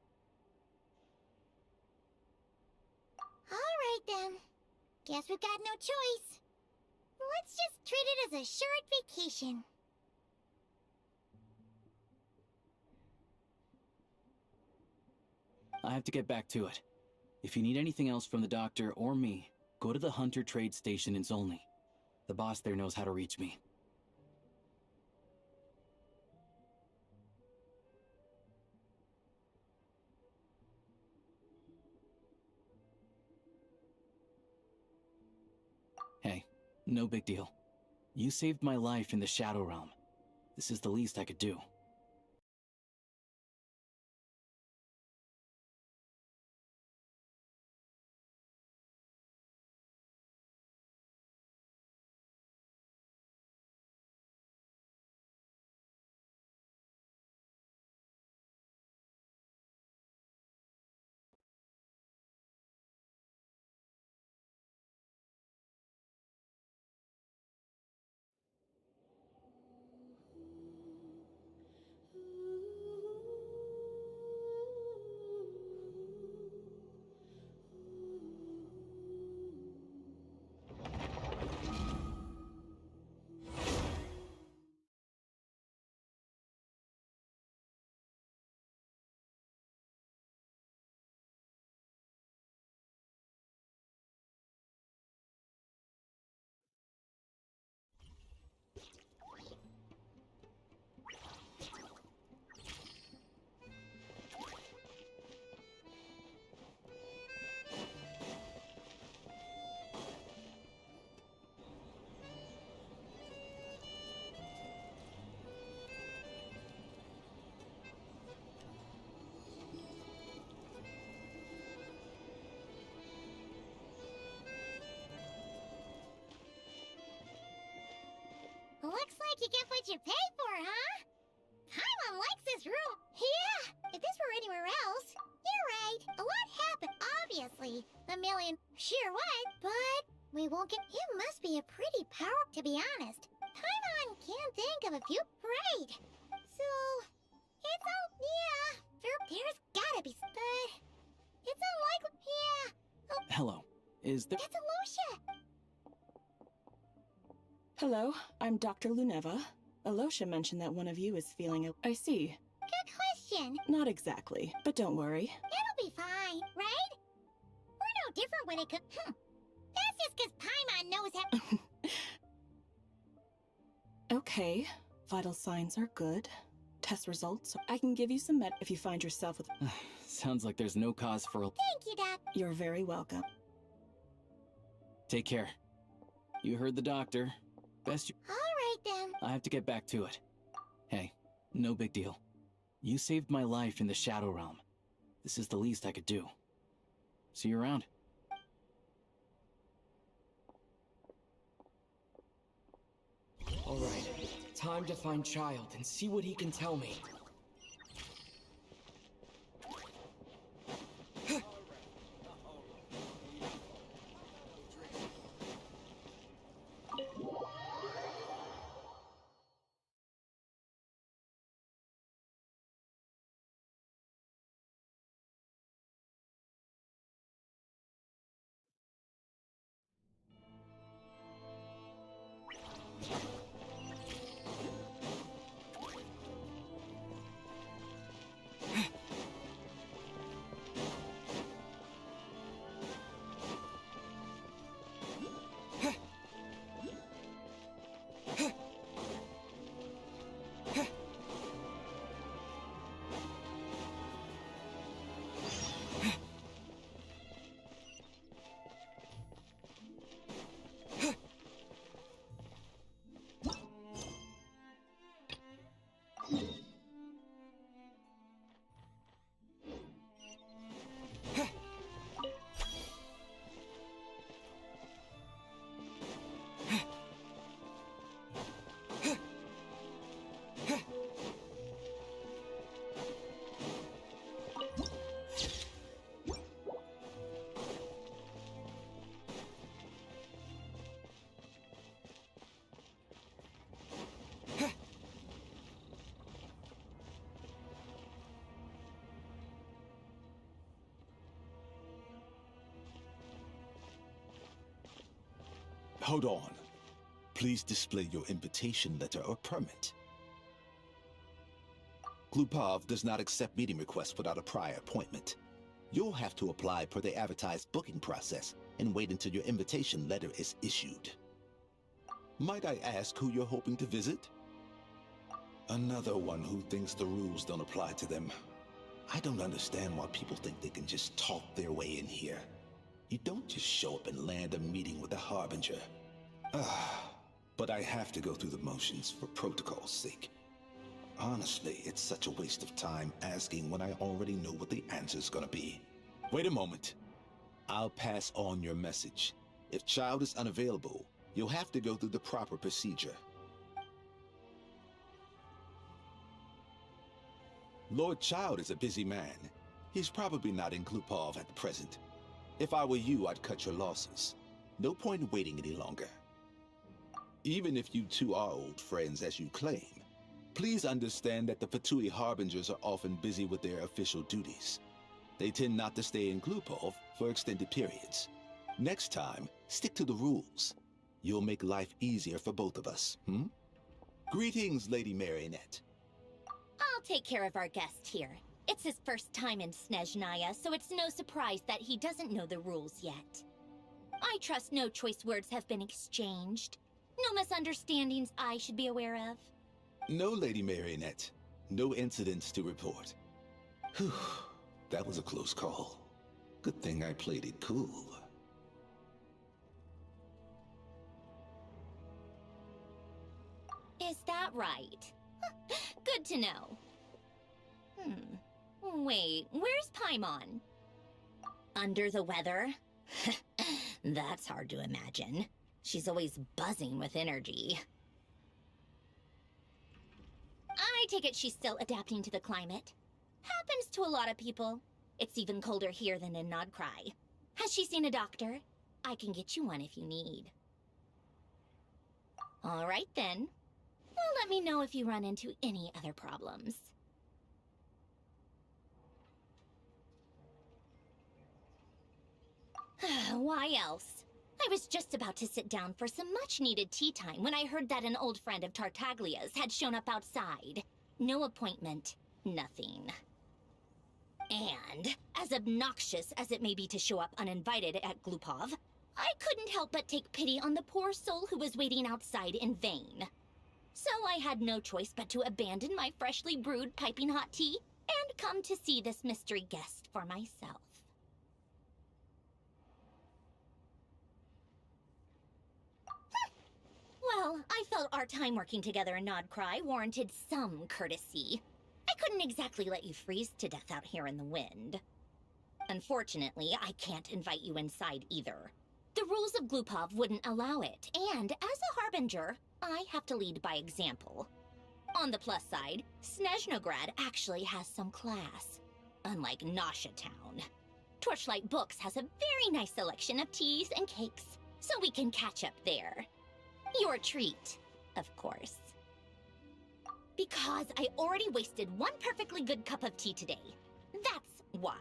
All right, then. Guess we've got no choice. Let's just treat it as a short vacation. I have to get back to it. If you need anything else from the doctor or me, go to the Hunter Trade Station in Zolny. The boss there knows how to reach me. Hey, no big deal. You saved my life in the Shadow Realm. This is the least I could do. Looks like you get what you pay for, huh? Paimon likes this room. Yeah, if this were anywhere else, you're right. A lot happened, obviously. A million sure what, but we won't get... You must be a pretty power, to be honest. Paimon can't think of a few... Right. So, it's all... Yeah, there's gotta be... But... It's unlikely... Yeah. Oh, Hello. Is there... it's Alosha. Hello, I'm Dr. Luneva. Alosha mentioned that one of you is feeling I see. Good question. Not exactly, but don't worry. It'll be fine, right? We're no different when it comes... That's just because Paimon knows how... Okay, vital signs are good. Test results. I can give you some med if you find yourself with... Sounds like there's no cause for... Thank you, Doc. You're very welcome. Take care. You heard the doctor. Best you... All right, then. I have to get back to it. Hey, no big deal. You saved my life in the Shadow Realm. This is the least I could do. See you around. Alright, time to find Child and see what he can tell me. Hold on. Please display your invitation letter or permit. Glupov does not accept meeting requests without a prior appointment. You'll have to apply per the advertised booking process and wait until your invitation letter is issued. Might I ask who you're hoping to visit? Another one who thinks the rules don't apply to them. I don't understand why people think they can just talk their way in here. You don't just show up and land a meeting with a Harbinger. But I have to go through the motions for protocol's sake. Honestly, it's such a waste of time asking when I already know what the answer's gonna be. Wait a moment. I'll pass on your message. If Child is unavailable, you'll have to go through the proper procedure. Lord Child is a busy man. He's probably not in Glupov at the present. If I were you, I'd cut your losses. No point in waiting any longer. Even if you two are old friends as you claim, please understand that the Fatui Harbingers are often busy with their official duties. They tend not to stay in Glupov for extended periods. Next time, stick to the rules. You'll make life easier for both of us, Greetings, Lady Marionette. I'll take care of our guest here. It's his first time in Snezhnaya, so it's no surprise that he doesn't know the rules yet. I trust no choice words have been exchanged. No misunderstandings I should be aware of. No, Lady Marionette. No incidents to report. Whew, that was a close call. Good thing I played it cool. Is that right? Good to know. Wait, where's Paimon? Under the weather? That's hard to imagine. She's always buzzing with energy. I take it she's still adapting to the climate. Happens to a lot of people. It's even colder here than in Nodcry. Has she seen a doctor? I can get you one if you need. All right, then. Well, let me know if you run into any other problems. Why else? I was just about to sit down for some much-needed tea time when I heard that an old friend of Tartaglia's had shown up outside. No appointment, nothing. And, as obnoxious as it may be to show up uninvited at Glupov, I couldn't help but take pity on the poor soul who was waiting outside in vain. So I had no choice but to abandon my freshly brewed piping hot tea and come to see this mystery guest for myself. Well, I felt our time working together in Nodcry warranted some courtesy. I couldn't exactly let you freeze to death out here in the wind. Unfortunately, I can't invite you inside either. The rules of Glupov wouldn't allow it, and as a harbinger, I have to lead by example. On the plus side, Snezhnograd actually has some class, unlike Nasha Town. Torchlight Books has a very nice selection of teas and cakes, so we can catch up there. Your treat, of course. Because I already wasted one perfectly good cup of tea today. That's why.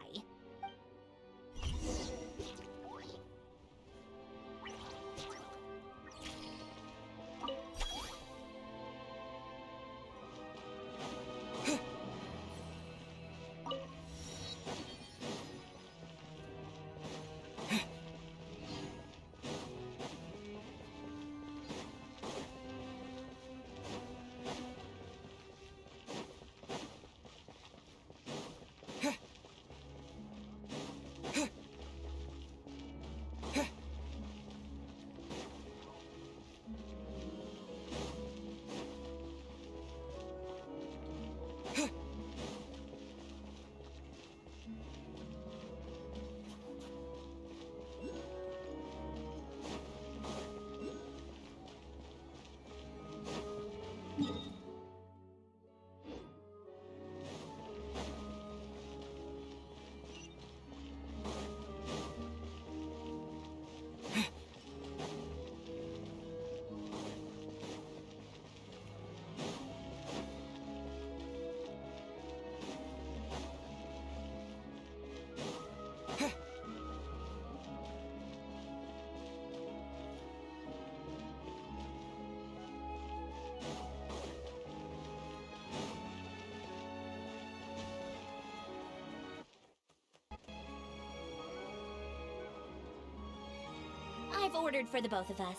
I've ordered for the both of us.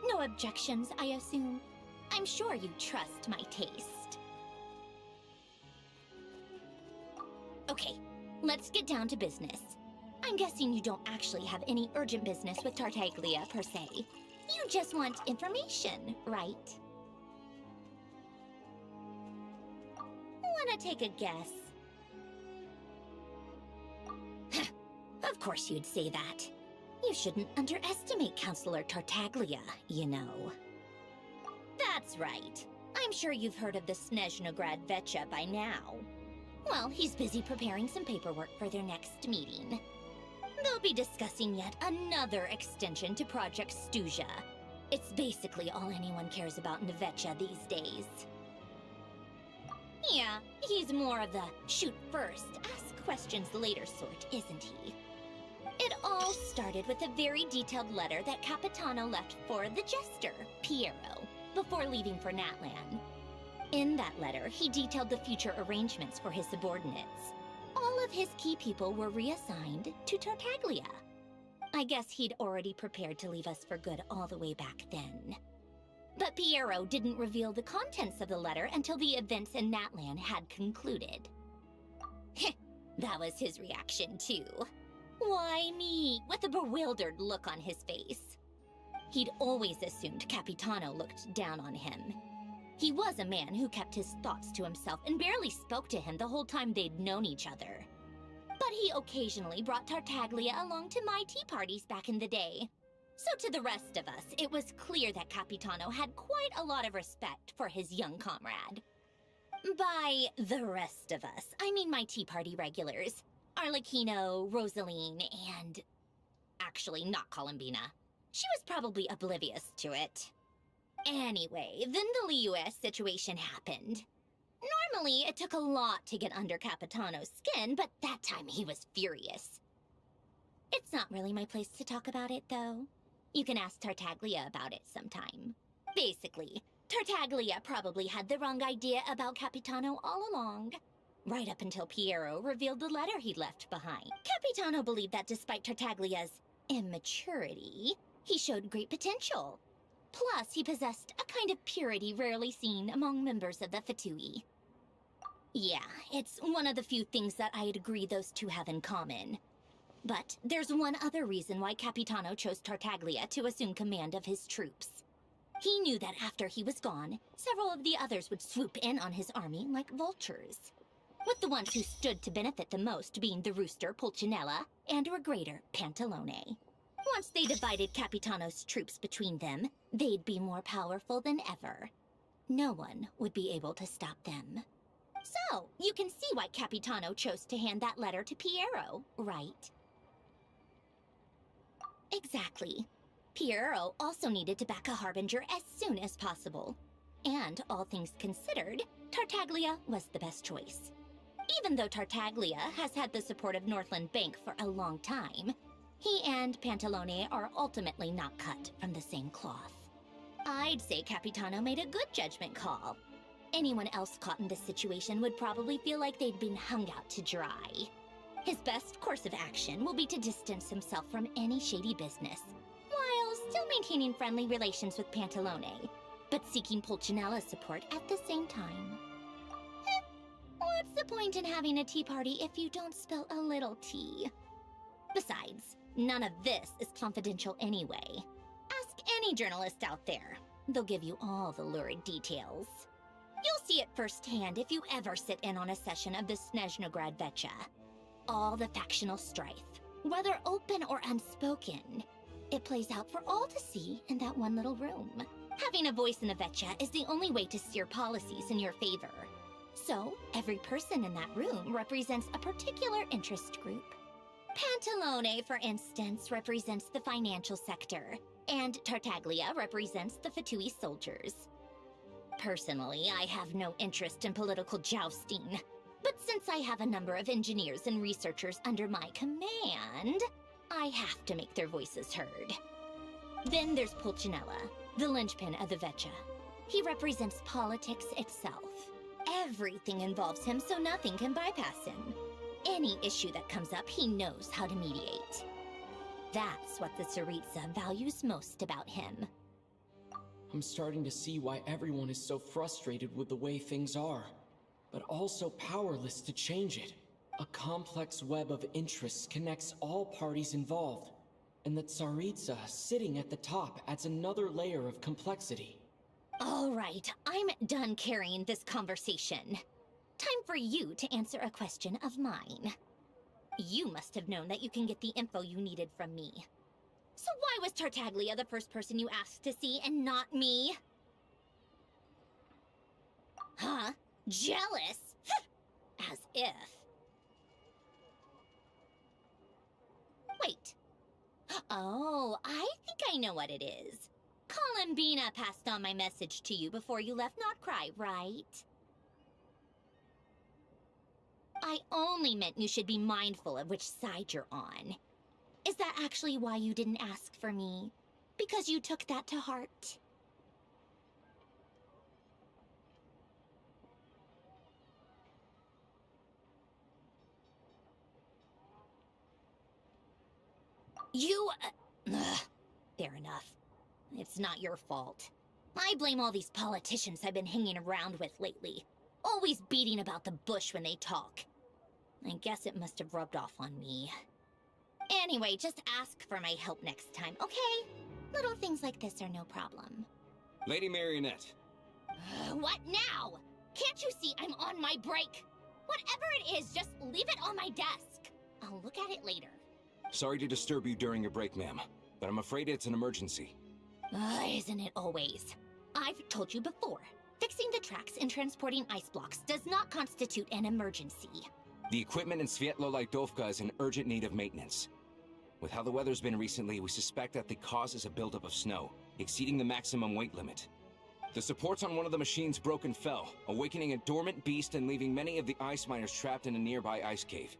No objections, I assume. I'm sure you trust my taste. Okay, let's get down to business. I'm guessing you don't actually have any urgent business with Tartaglia, per se. You just want information, right? Wanna take a guess? Of course you'd say that. You shouldn't underestimate Counselor Tartaglia, you know. That's right. I'm sure you've heard of the Snezhnograd VII by now. Well, he's busy preparing some paperwork for their next meeting. They'll be discussing yet another extension to Project Stuja. It's basically all anyone cares about in the VII these days. Yeah, he's more of the shoot first, ask questions later sort, isn't he? It all started with a very detailed letter that Capitano left for the jester, Piero, before leaving for Natlan. In that letter, he detailed the future arrangements for his subordinates. All of his key people were reassigned to Tartaglia. I guess he'd already prepared to leave us for good all the way back then. But Piero didn't reveal the contents of the letter until the events in Natlan had concluded. That was his reaction, too. Why me? With a bewildered look on his face. He'd always assumed Capitano looked down on him. He was a man who kept his thoughts to himself and barely spoke to him the whole time they'd known each other. But he occasionally brought Tartaglia along to my tea parties back in the day. So to the rest of us, it was clear that Capitano had quite a lot of respect for his young comrade. By the rest of us, I mean my Tea Party regulars. Arlecchino, Rosaline, and... actually, not Columbina. She was probably oblivious to it. Anyway, then the Liu-S situation happened. Normally, it took a lot to get under Capitano's skin, but that time he was furious. It's not really my place to talk about it, though. You can ask Tartaglia about it sometime. Basically, Tartaglia probably had the wrong idea about Capitano all along. Right up until Piero revealed the letter he'd left behind. Capitano believed that despite Tartaglia's immaturity, he showed great potential. Plus, he possessed a kind of purity rarely seen among members of the Fatui. Yeah, it's one of the few things that I'd agree those two have in common. But there's one other reason why Capitano chose Tartaglia to assume command of his troops. He knew that after he was gone, several of the others would swoop in on his army like vultures. With the ones who stood to benefit the most being the rooster Pulcinella and Regrator Pantalone. Once they divided Capitano's troops between them, they'd be more powerful than ever. No one would be able to stop them. So, you can see why Capitano chose to hand that letter to Piero, right? Exactly. Piero also needed to back a harbinger as soon as possible. And, all things considered, Tartaglia was the best choice. Even though Tartaglia has had the support of Northland Bank for a long time, he and Pantalone are ultimately not cut from the same cloth. I'd say Capitano made a good judgment call. Anyone else caught in this situation would probably feel like they'd been hung out to dry. His best course of action will be to distance himself from any shady business, while still maintaining friendly relations with Pantalone, but seeking Pulcinella's support at the same time. What's the point in having a tea party if you don't spill a little tea? Besides, none of this is confidential anyway. Ask any journalist out there. They'll give you all the lurid details. You'll see it firsthand if you ever sit in on a session of the Snezhnograd Vecha. All the factional strife, whether open or unspoken, it plays out for all to see in that one little room. Having a voice in the Vecha is the only way to steer policies in your favor. So, every person in that room represents a particular interest group. Pantalone, for instance, represents the financial sector, and Tartaglia represents the Fatui soldiers. Personally, I have no interest in political jousting, but since I have a number of engineers and researchers under my command, I have to make their voices heard. Then there's Pulcinella, the linchpin of the Vecha. He represents politics itself. Everything involves him, so nothing can bypass him. Any issue that comes up, he knows how to mediate. That's what the Tsaritsa values most about him. I'm starting to see why everyone is so frustrated with the way things are, but also powerless to change it. A complex web of interests connects all parties involved, and the Tsaritsa sitting at the top adds another layer of complexity. All right, I'm done carrying this conversation. Time for you to answer a question of mine. You must have known that you can get the info you needed from me. So why was Tartaglia the first person you asked to see and not me? Huh? Jealous? As if. Wait. Oh, I think I know what it is. Columbina passed on my message to you before you left Notcry, right? I only meant you should be mindful of which side you're on. Is that actually why you didn't ask for me? Because you took that to heart? Fair enough. It's not your fault. I blame all these politicians I've been hanging around with lately. Always beating about the bush when they talk. I guess it must have rubbed off on me. Anyway, just ask for my help next time, okay? Little things like this are no problem. Lady Marionette. What now? Can't you see I'm on my break? Whatever it is, just leave it on my desk. I'll look at it later. Sorry to disturb you during your break, ma'am, but I'm afraid it's an emergency. Isn't it always? I've told you before. Fixing the tracks and transporting ice blocks does not constitute an emergency. The equipment in Svietlolaidovka is in urgent need of maintenance. With how the weather's been recently, we suspect that the cause is a buildup of snow, exceeding the maximum weight limit. The supports on one of the machines broke and fell, awakening a dormant beast and leaving many of the ice miners trapped in a nearby ice cave.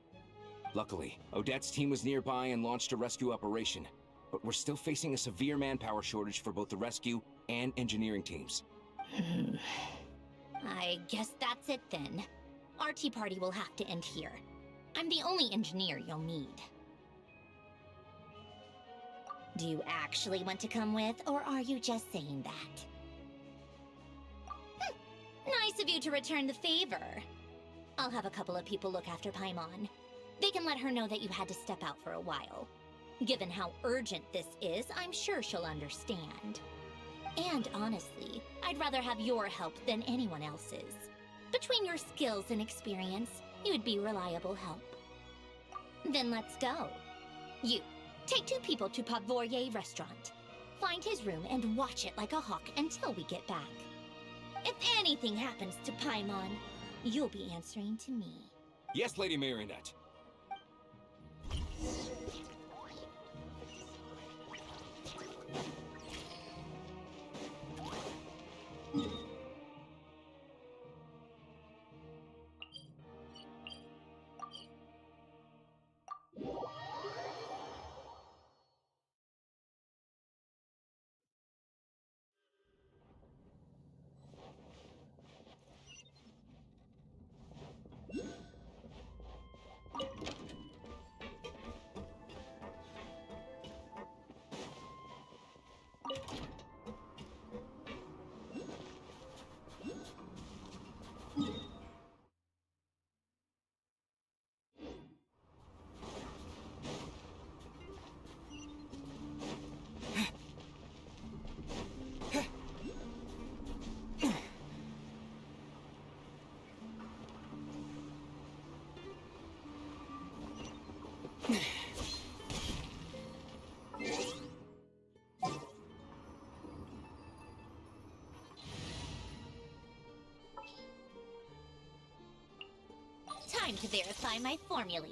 Luckily, Odette's team was nearby and launched a rescue operation, but we're still facing a severe manpower shortage for both the rescue and engineering teams. I guess that's it then. Our tea party will have to end here. I'm the only engineer you'll need. Do you actually want to come with, or are you just saying that? Nice of you to return the favor. I'll have a couple of people look after Paimon. They can let her know that you had to step out for a while. Given how urgent this is, I'm sure she'll understand. And honestly, I'd rather have your help than anyone else's. Between your skills and experience, you'd be reliable help. Then let's go. You, take 2 people to Podvorye restaurant. Find his room and watch it like a hawk until we get back. If anything happens to Paimon, you'll be answering to me. Yes, Lady Marionette. Time to verify my formulae.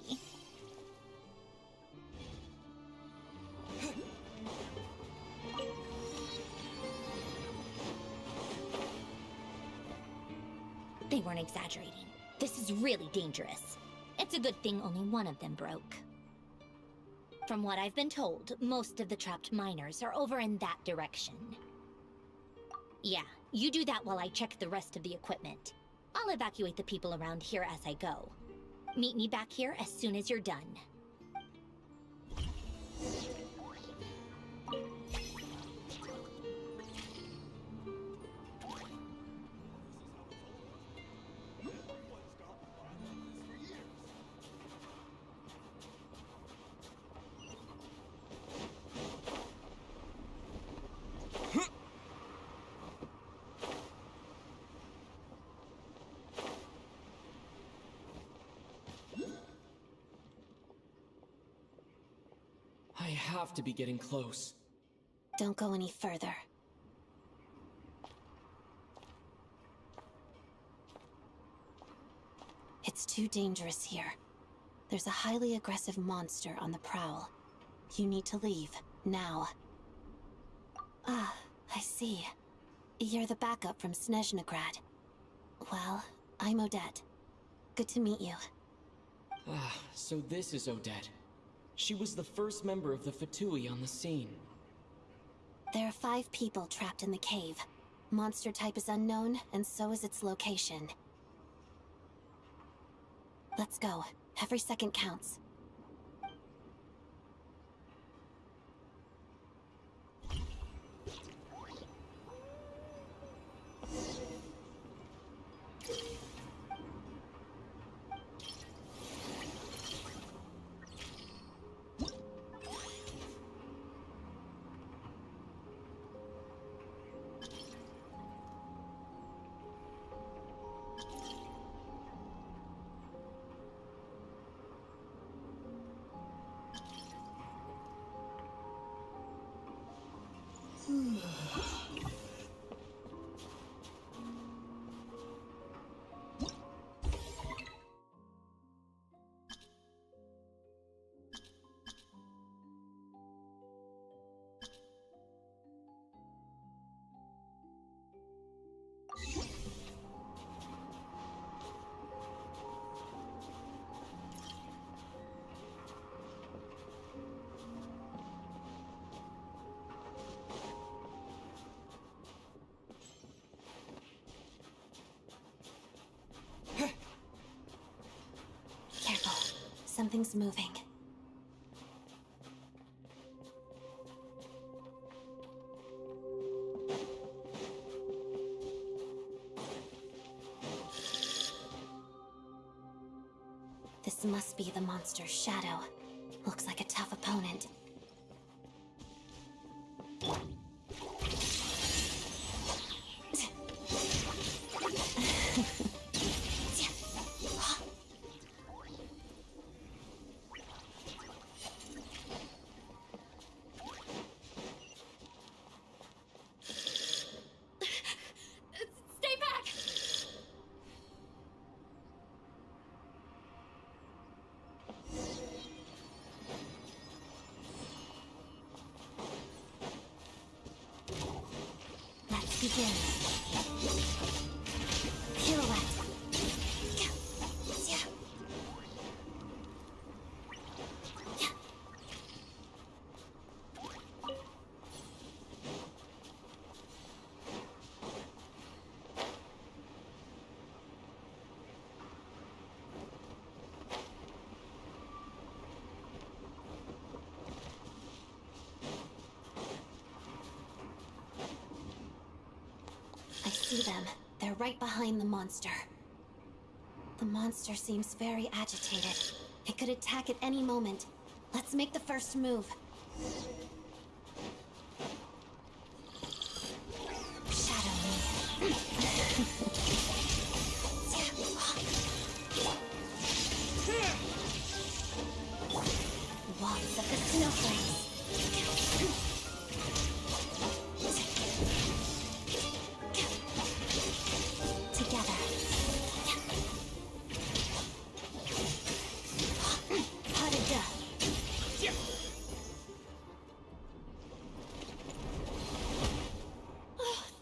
They weren't exaggerating. This is really dangerous. It's a good thing only one of them broke. From what I've been told, most of the trapped miners are over in that direction. Yeah, you do that while I check the rest of the equipment. I'll evacuate the people around here as I go. Meet me back here as soon as you're done. I have to be getting close. Don't go any further. It's too dangerous here. There's a highly aggressive monster on the prowl. You need to leave, now. Ah, I see. You're the backup from Snezhnograd. Well, I'm Odette. Good to meet you. Ah, so this is Odette. She was the first member of the Fatui on the scene. There are 5 people trapped in the cave. Monster type is unknown, and so is its location. Let's go. Every second counts. Something's moving. This must be the monster's shadow. Looks like a tough opponent. Stay back! Let's begin. Pirouette. I see them. They're right behind the monster. The monster seems very agitated. It could attack at any moment. Let's make the first move. Shadow me. Waltz of the snowflakes.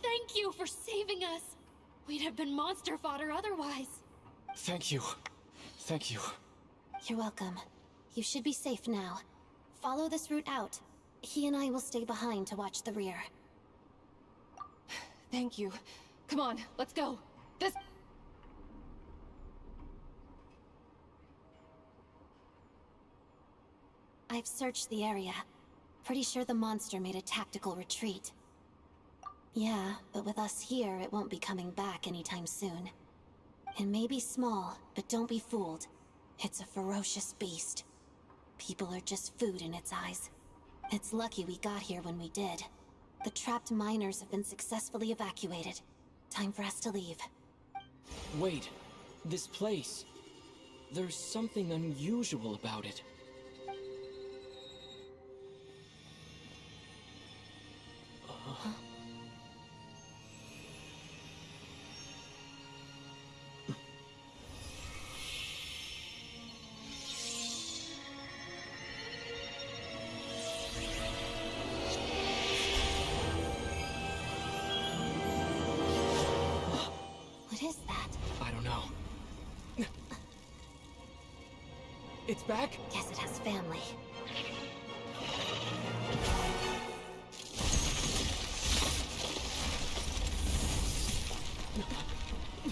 Thank you for saving us. We'd have been monster fodder otherwise. Thank you. Thank you. You're welcome. You should be safe now. Follow this route out. He and I will stay behind to watch the rear. Thank you. Come on, let's go. This... I've searched the area. Pretty sure the monster made a tactical retreat. Yeah, but with us here, it won't be coming back anytime soon. It may be small, but don't be fooled. It's a ferocious beast. People are just food in its eyes. It's lucky we got here when we did. The trapped miners have been successfully evacuated. Time for us to leave. Wait, this place. There's something unusual about it. What is that? I don't know. It's back? Guess it has family.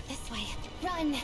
This way. Run!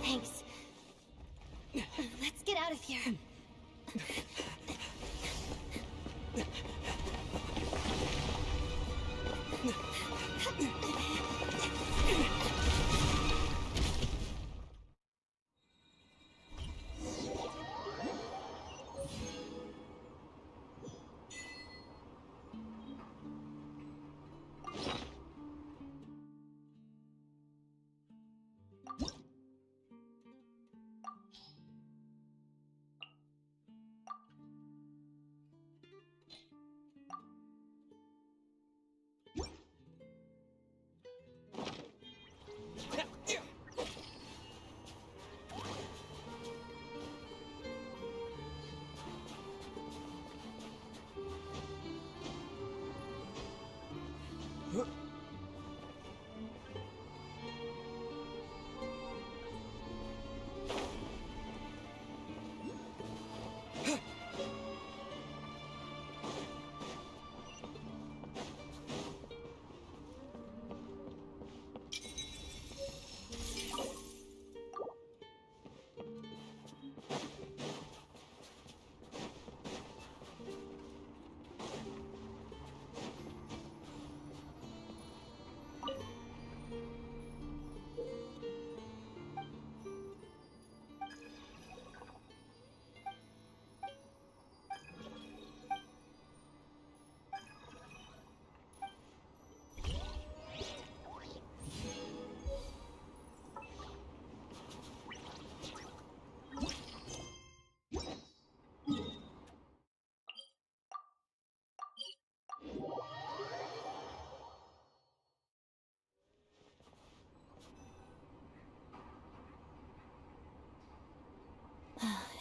Thanks. Let's get out of here.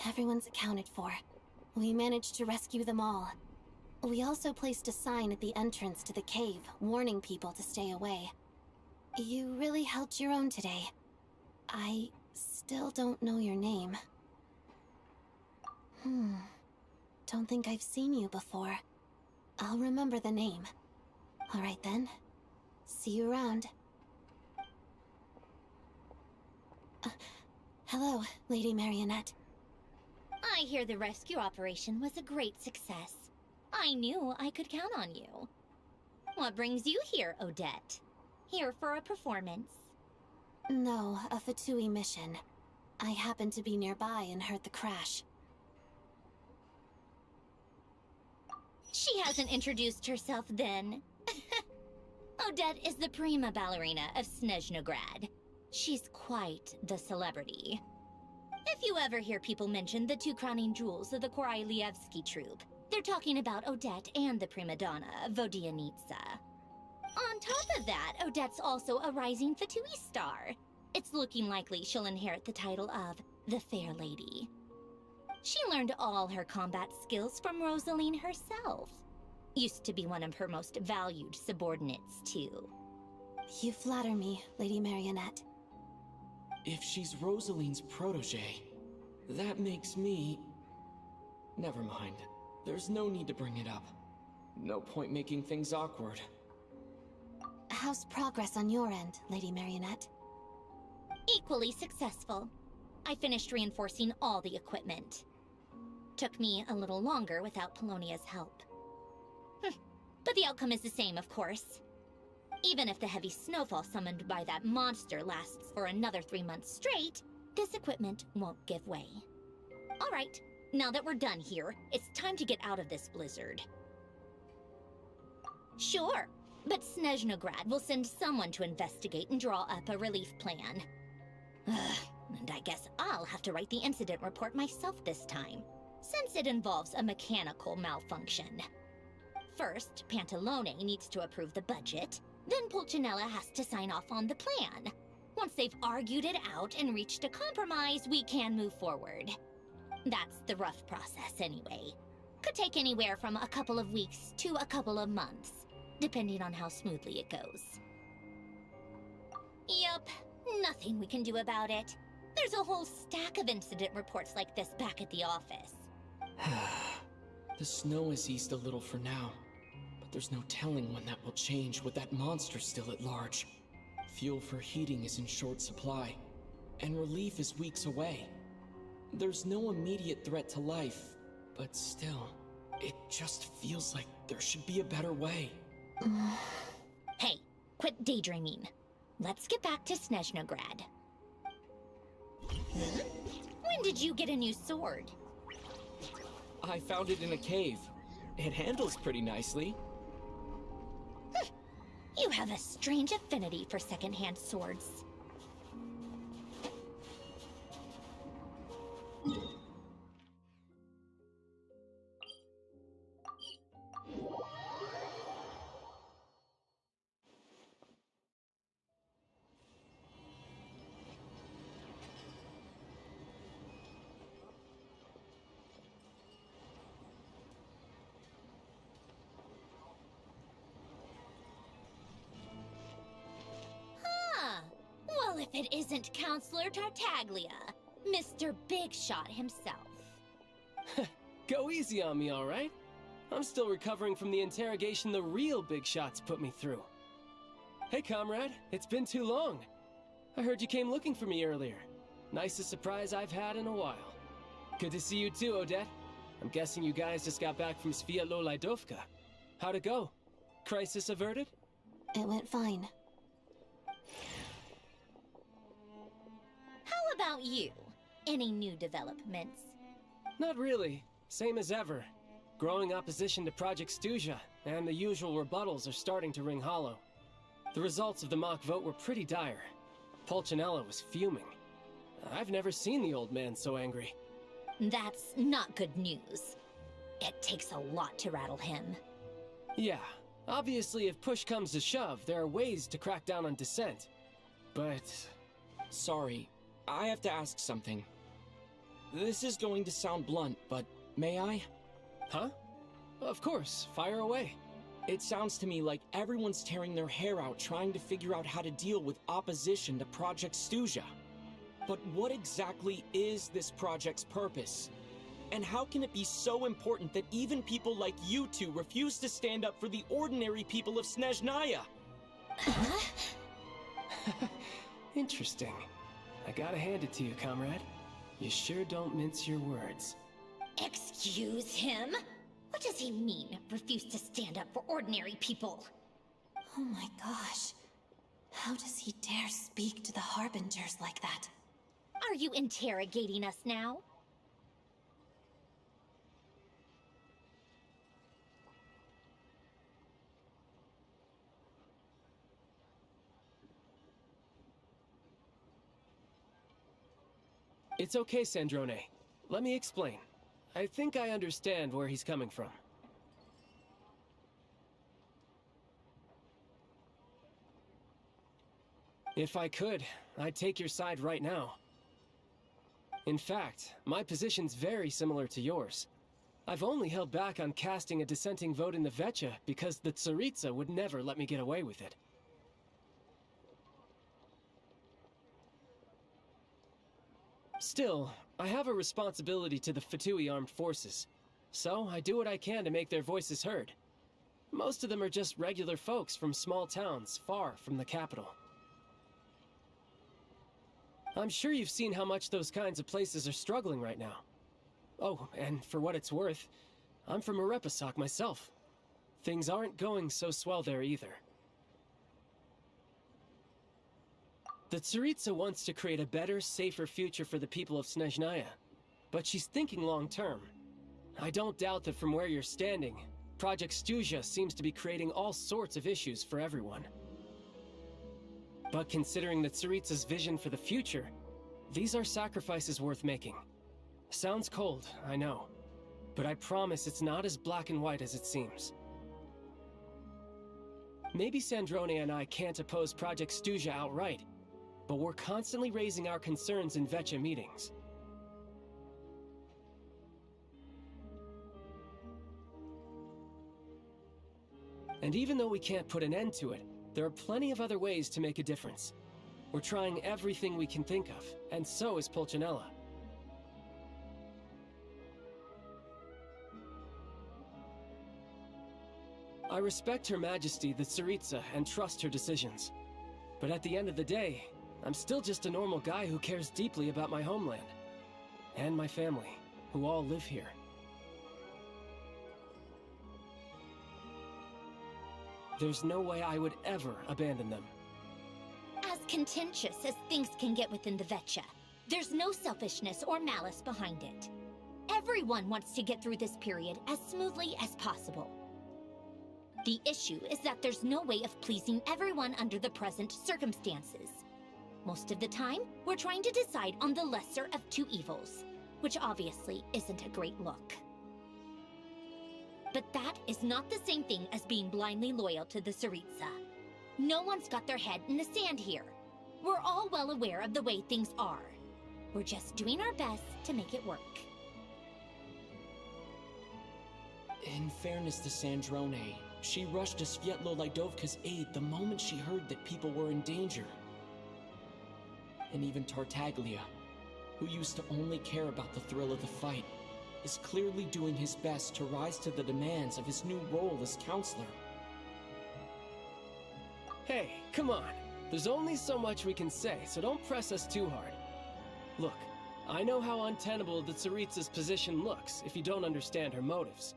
Everyone's accounted for. We managed to rescue them all. We also placed a sign at the entrance to the cave, warning people to stay away. You really held your own today. I still don't know your name. Don't think I've seen you before. I'll remember the name. Alright then. See you around. Hello, Lady Marionette. I hear the rescue operation was a great success. I knew I could count on you. What brings you here, Odette? Here for a performance? No, a Fatui mission. I happened to be nearby and heard the crash. She hasn't introduced herself then. Odette is the prima ballerina of Snezhnograd. She's quite the celebrity. If you ever hear people mention the two crowning jewels of the Korailievsky troupe, they're talking about Odette and the prima donna, Vodianitsa. On top of that, Odette's also a rising Fatui star. It's looking likely she'll inherit the title of the Fair Lady. She learned all her combat skills from Rosaline herself. Used to be one of her most valued subordinates, too. You flatter me, Lady Marionette. If she's Rosaline's protege, that makes me... Never mind. There's no need to bring it up. No point making things awkward. How's progress on your end, Lady Marionette? Equally successful. I finished reinforcing all the equipment. Took me a little longer without Polonia's help. But the outcome is the same, of course. Even if the heavy snowfall summoned by that monster lasts for another 3 months straight, this equipment won't give way. All right, now that we're done here, it's time to get out of this blizzard. Sure, but Snezhnograd will send someone to investigate and draw up a relief plan. And I guess I'll have to write the incident report myself this time, since it involves a mechanical malfunction. First, Pantalone needs to approve the budget, then Pulcinella has to sign off on the plan. Once they've argued it out and reached a compromise, we can move forward. That's the rough process anyway. Could take anywhere from a couple of weeks to a couple of months, depending on how smoothly it goes. Yup, nothing we can do about it. There's a whole stack of incident reports like this back at the office. The snow has eased a little for now, but there's no telling when that will change with that monster still at large. Fuel for heating is in short supply, and relief is weeks away. There's no immediate threat to life, but still, it just feels like there should be a better way. Hey, quit daydreaming. Let's get back to Snezhnograd. When did you get a new sword? I found it in a cave. It handles pretty nicely. You have a strange affinity for second-hand swords. Well, if it isn't Counselor Tartaglia, Mr. Big Shot himself. Go easy on me, all right? I'm still recovering from the interrogation the real Big Shots put me through. Hey, comrade, it's been too long. I heard you came looking for me earlier. Nicest surprise I've had in a while. Good to see you too, Odette. I'm guessing you guys just got back from Sviatlo-Lydovka. How'd it go? Crisis averted? It went fine. How about you? Any new developments? Not really. Same as ever. Growing opposition to Project Stuja, and the usual rebuttals are starting to ring hollow. The results of the mock vote were pretty dire. Pulcinella was fuming. I've never seen the old man so angry. That's not good news. It takes a lot to rattle him. Yeah, obviously if push comes to shove, there are ways to crack down on dissent. But... Sorry, I have to ask something. this is going to sound blunt, but may I? Huh? Of course, fire away. It sounds to me like everyone's tearing their hair out trying to figure out how to deal with opposition to Project Stuja. But what exactly is this project's purpose? And how can it be so important that even people like you two refuse to stand up for the ordinary people of Snezhnaya? Interesting. I gotta hand it to you, comrade. You sure don't mince your words. Excuse him? What does he mean, refuse to stand up for ordinary people? Oh my gosh. How does he dare speak to the Harbingers like that? Are you interrogating us now? It's okay, Sandrone. Let me explain. I think I understand where he's coming from. If I could, I'd take your side right now. In fact, my position's very similar to yours. I've only held back on casting a dissenting vote in the VII because the Tsaritsa would never let me get away with it. Still, I have a responsibility to the Fatui armed forces, so I do what I can to make their voices heard. Most of them are just regular folks from small towns far from the capital. I'm sure you've seen how much those kinds of places are struggling right now. Oh, and for what it's worth, I'm from Arepasak myself. Things aren't going so swell there either. The Tsaritsa wants to create a better, safer future for the people of Snezhnaya, but she's thinking long-term. I don't doubt that from where you're standing, Project Stuja seems to be creating all sorts of issues for everyone. But considering the Tsaritsa's vision for the future, these are sacrifices worth making. Sounds cold, I know, but I promise it's not as black and white as it seems. Maybe Sandrone and I can't oppose Project Stuja outright, but we're constantly raising our concerns in VII meetings. And even though we can't put an end to it, there are plenty of other ways to make a difference. We're trying everything we can think of, and so is Pulcinella. I respect Her Majesty the Tsaritsa and trust her decisions. But at the end of the day, I'm still just a normal guy who cares deeply about my homeland. And my family, who all live here. There's no way I would ever abandon them. As contentious as things can get within the VII, there's no selfishness or malice behind it. Everyone wants to get through this period as smoothly as possible. The issue is that there's no way of pleasing everyone under the present circumstances. Most of the time, we're trying to decide on the lesser of two evils, which obviously isn't a great look. But that is not the same thing as being blindly loyal to the Tsaritsa. No one's got their head in the sand here. We're all well aware of the way things are. We're just doing our best to make it work. In fairness to Sandrone, she rushed to Svietlo Lidovka's aid the moment she heard that people were in danger. And even Tartaglia, who used to only care about the thrill of the fight, is clearly doing his best to rise to the demands of his new role as counselor. Hey, come on. There's only so much we can say, so don't press us too hard. Look, I know how untenable the Tsaritsa's position looks if you don't understand her motives.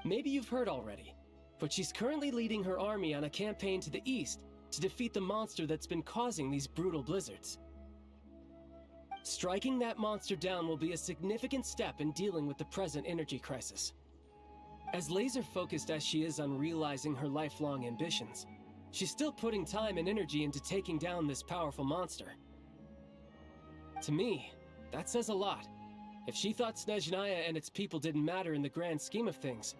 Maybe you've heard already, but she's currently leading her army on a campaign to the east to defeat the monster that's been causing these brutal blizzards. Striking that monster down will be a significant step in dealing with the present energy crisis. As laser-focused as she is on realizing her lifelong ambitions, she's still putting time and energy into taking down this powerful monster. To me, that says a lot. If she thought Snezhnaya and its people didn't matter in the grand scheme of things,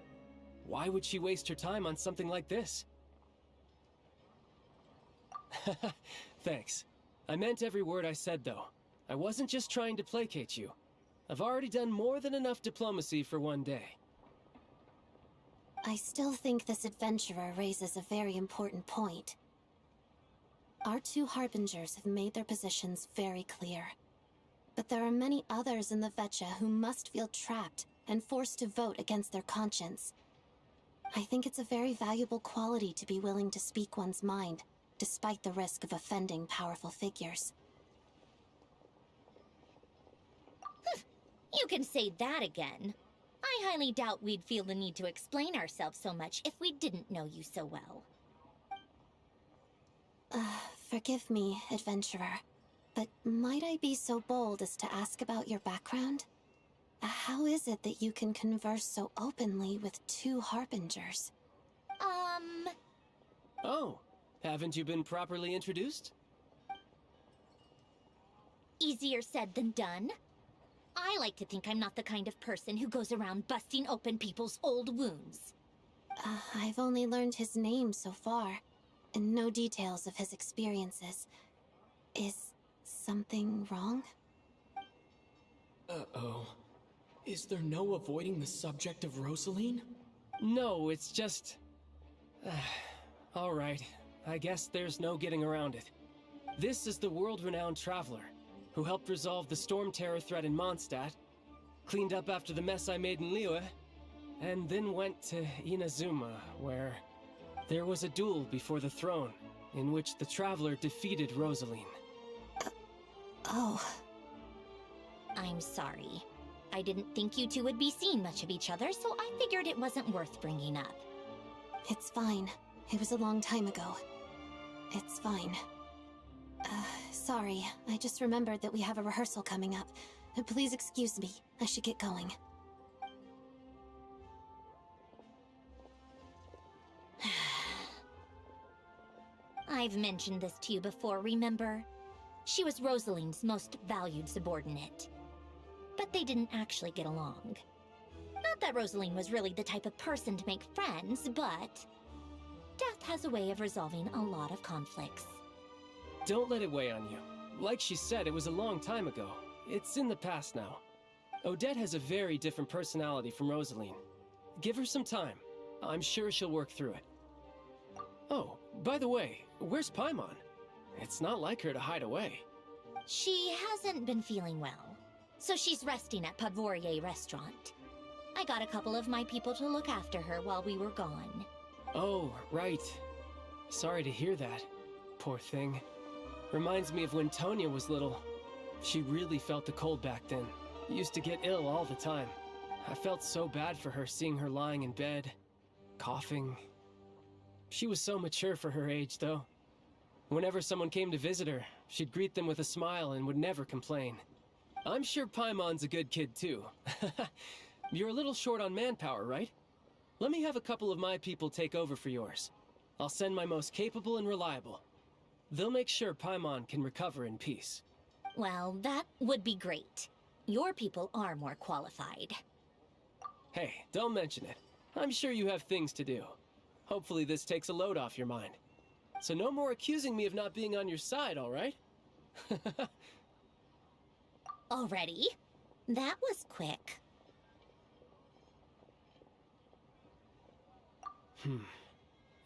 why would she waste her time on something like this? Thanks. I meant every word I said, though. I wasn't just trying to placate you. I've already done more than enough diplomacy for one day. I still think this adventurer raises a very important point. Our two harbingers have made their positions very clear. But there are many others in the VII who must feel trapped and forced to vote against their conscience. I think it's a very valuable quality to be willing to speak one's mind, despite the risk of offending powerful figures. You can say that again. I highly doubt we'd feel the need to explain ourselves so much if we didn't know you so well. Forgive me, adventurer, but might I be so bold as to ask about your background? How is it that you can converse so openly with two harbingers? Oh, haven't you been properly introduced? Easier said than done. I like to think I'm not the kind of person who goes around busting open people's old wounds. I've only learned his name so far, and no details of his experiences. Is something wrong? Uh-oh. Is there no avoiding the subject of Rosaline? No, it's just... Alright, I guess there's no getting around it. This is the world-renowned traveler, who helped resolve the storm terror threat in Mondstadt, cleaned up after the mess I made in Liyue, and then went to Inazuma, where there was a duel before the throne, in which the traveler defeated Rosaline. Oh. I'm sorry. I didn't think you two would be seeing much of each other, so I figured it wasn't worth bringing up. It's fine. It was a long time ago. It's fine. Sorry, I just remembered that we have a rehearsal coming up. Please excuse me. I should get going. I've mentioned this to you before, remember? She was Rosaline's most valued subordinate. But they didn't actually get along. Not that Rosaline was really the type of person to make friends, but death has a way of resolving a lot of conflicts. Don't let it weigh on you. Like she said, it was a long time ago. It's in the past now. Odette has a very different personality from Rosaline. Give her some time. I'm sure she'll work through it. Oh, by the way, where's Paimon? It's not like her to hide away. She hasn't been feeling well, so she's resting at Padvorier restaurant. I got a couple of my people to look after her while we were gone. Oh, right. Sorry to hear that. Poor thing. Reminds me of when Tonya was little. She really felt the cold back then. Used to get ill all the time. I felt so bad for her seeing her lying in bed, coughing. She was so mature for her age, though. Whenever someone came to visit her, she'd greet them with a smile and would never complain. I'm sure Paimon's a good kid, too. You're a little short on manpower, right? Let me have a couple of my people take over for yours. I'll send my most capable and reliable. They'll make sure Paimon can recover in peace. Well, that would be great. Your people are more qualified. Hey, don't mention it. I'm sure you have things to do. Hopefully this takes a load off your mind. So no more accusing me of not being on your side, all right? Already? That was quick.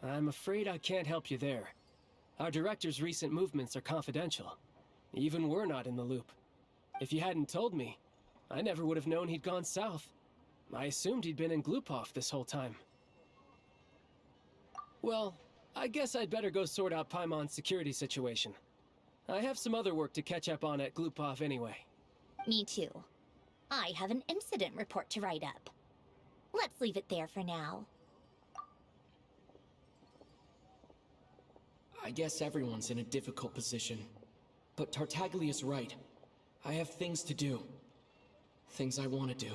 I'm afraid I can't help you there. Our director's recent movements are confidential. Even we're not in the loop. If you hadn't told me, I never would have known he'd gone south. I assumed he'd been in Glupov this whole time. Well, I guess I'd better go sort out Paimon's security situation. I have some other work to catch up on at Glupov anyway. Me too. I have an incident report to write up. Let's leave it there for now. I guess everyone's in a difficult position. But Tartaglia's right. I have things to do. Things I want to do.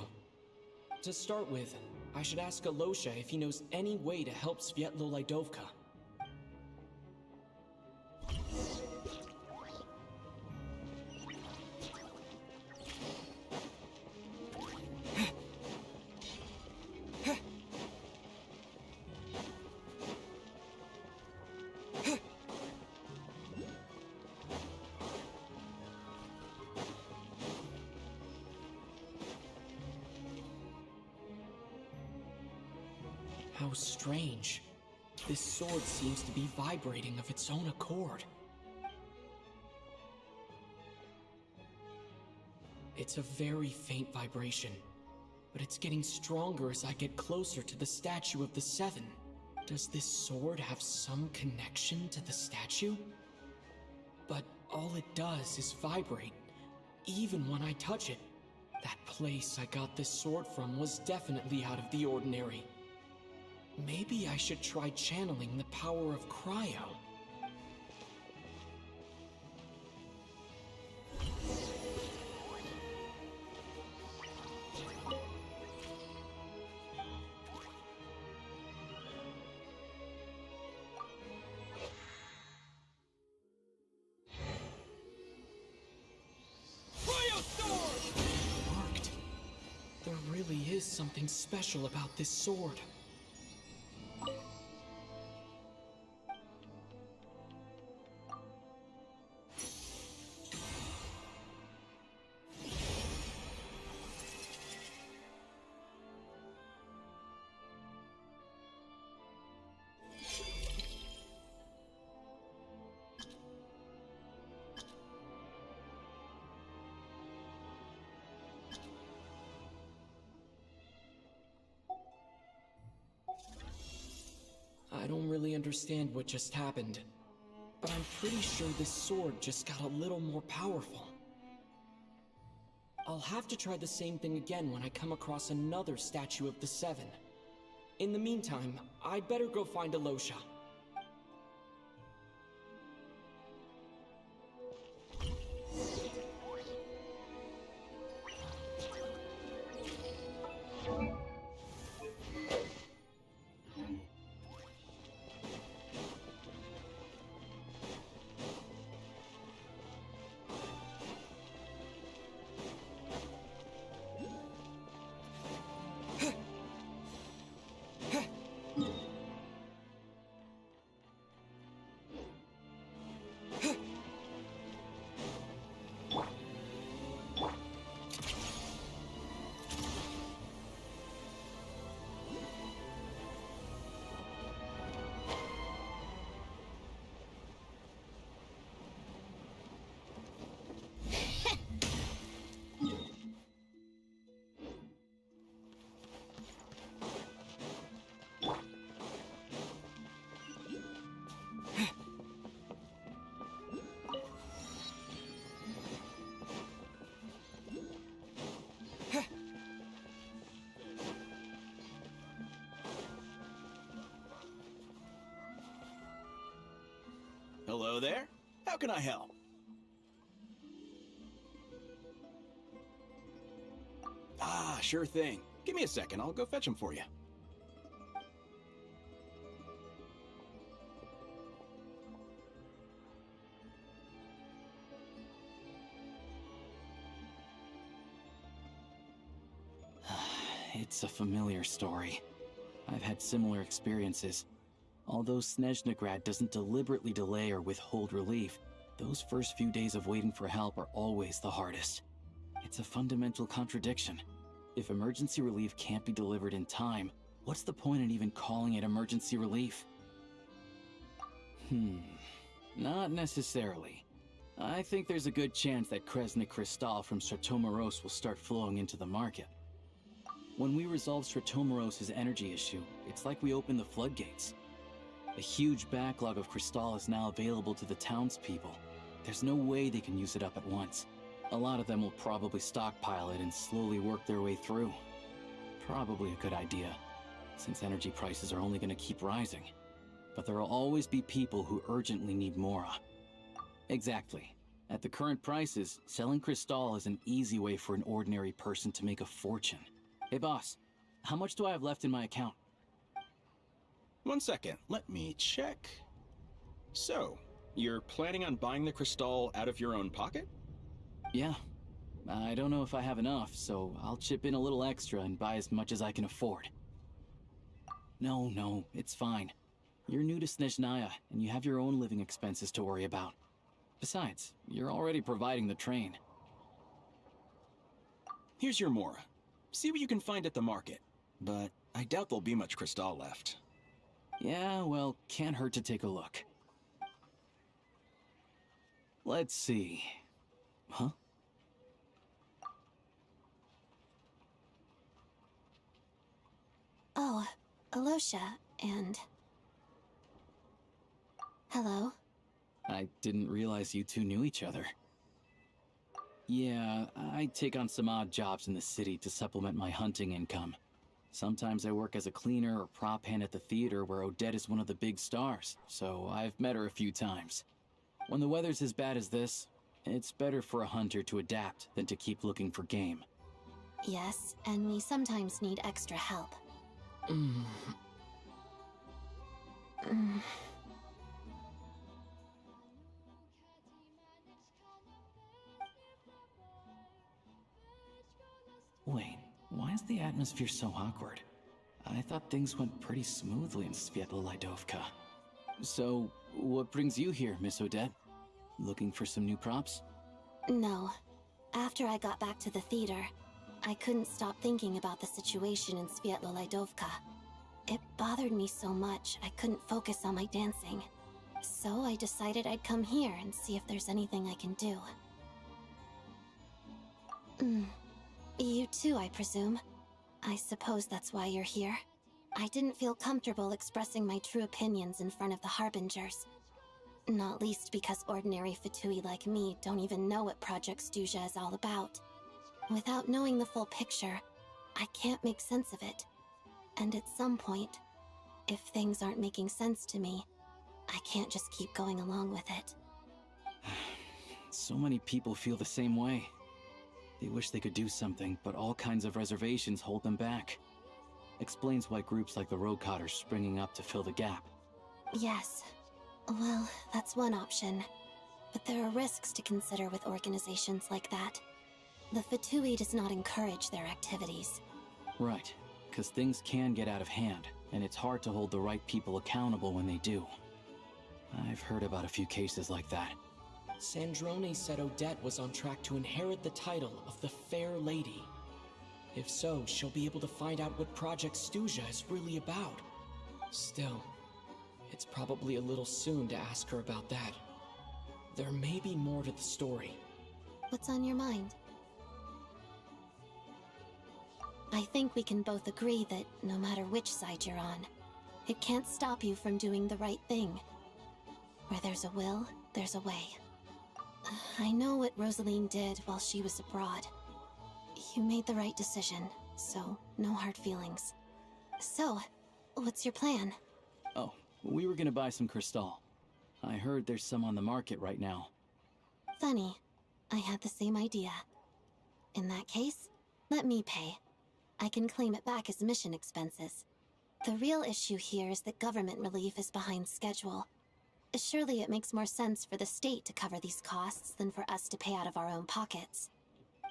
To start with, I should ask Alosha if he knows any way to help Svietlo Lidovka. How strange. This sword seems to be vibrating of its own accord. It's a very faint vibration, but it's getting stronger as I get closer to the statue of the Seven. Does this sword have some connection to the statue? But all it does is vibrate, even when I touch it. That place I got this sword from was definitely out of the ordinary. Maybe I should try channeling the power of cryo. Worked. There really is something special about this sword. I don't really understand what just happened, but I'm pretty sure this sword just got a little more powerful. I'll have to try the same thing again when I come across another statue of the Seven. In the meantime, I'd better go find Alosha. Hello there. How can I help? Ah, sure thing. Give me a second. I'll go fetch him for you. It's a familiar story. I've had similar experiences. Although Snezhnegrad doesn't deliberately delay or withhold relief, those first few days of waiting for help are always the hardest. It's a fundamental contradiction. If emergency relief can't be delivered in time, what's the point in even calling it emergency relief? Not necessarily. I think there's a good chance that Kresnik Crystal from Stratomoros will start flowing into the market. When we resolve Stratomoros' energy issue, it's like we open the floodgates. A huge backlog of Crystal is now available to the townspeople. There's no way they can use it up at once. A lot of them will probably stockpile it and slowly work their way through. Probably a good idea, since energy prices are only going to keep rising. But there will always be people who urgently need Mora. Exactly. At the current prices, selling Crystal is an easy way for an ordinary person to make a fortune. Hey boss, how much do I have left in my account? 1 second, let me check. So, you're planning on buying the Crystal out of your own pocket? Yeah. I don't know if I have enough, so I'll chip in a little extra and buy as much as I can afford. No, it's fine. You're new to Snezhnaya, and you have your own living expenses to worry about. Besides, you're already providing the train. Here's your Mora. See what you can find at the market. But I doubt there'll be much Cristal left. Yeah, well, can't hurt to take a look. Let's see. Huh? Oh, Alosha, and... Hello? I didn't realize you two knew each other. Yeah, I take on some odd jobs in the city to supplement my hunting income. Sometimes I work as a cleaner or prop hand at the theater where Odette is one of the big stars, so I've met her a few times. When the weather's as bad as this, it's better for a hunter to adapt than to keep looking for game. Yes, and we sometimes need extra help. Wait, why is the atmosphere so awkward? I thought things went pretty smoothly in Sviatlo-Lydovka. So, what brings you here, Miss Odette? Looking for some new props? No. After I got back to the theater, I couldn't stop thinking about the situation in Sviatlo-Lydovka. It bothered me so much, I couldn't focus on my dancing. So I decided I'd come here and see if there's anything I can do. You too, I presume. I suppose that's why you're here. I didn't feel comfortable expressing my true opinions in front of the Harbingers. Not least because ordinary Fatui like me don't even know what Project Stuja is all about. Without knowing the full picture, I can't make sense of it. And at some point, if things aren't making sense to me, I can't just keep going along with it. So many people feel the same way. They wish they could do something, but all kinds of reservations hold them back. Explains why groups like the Roadcott are springing up to fill the gap. Yes. Well, that's one option. But there are risks to consider with organizations like that. The Fatui does not encourage their activities. Right, because things can get out of hand, and it's hard to hold the right people accountable when they do. I've heard about a few cases like that. Sandrone said Odette was on track to inherit the title of the Fair Lady. If so, she'll be able to find out what Project Stuja is really about. Still, it's probably a little soon to ask her about that. There may be more to the story. What's on your mind? I think we can both agree that no matter which side you're on, it can't stop you from doing the right thing. Where there's a will, there's a way. I know what Rosaline did while she was abroad. You made the right decision, so no hard feelings. So, what's your plan? Oh, we were gonna buy some Cristal. I heard there's some on the market right now. Funny. I had the same idea. In that case, let me pay. I can claim it back as mission expenses. The real issue here is that government relief is behind schedule. Surely it makes more sense for the state to cover these costs than for us to pay out of our own pockets.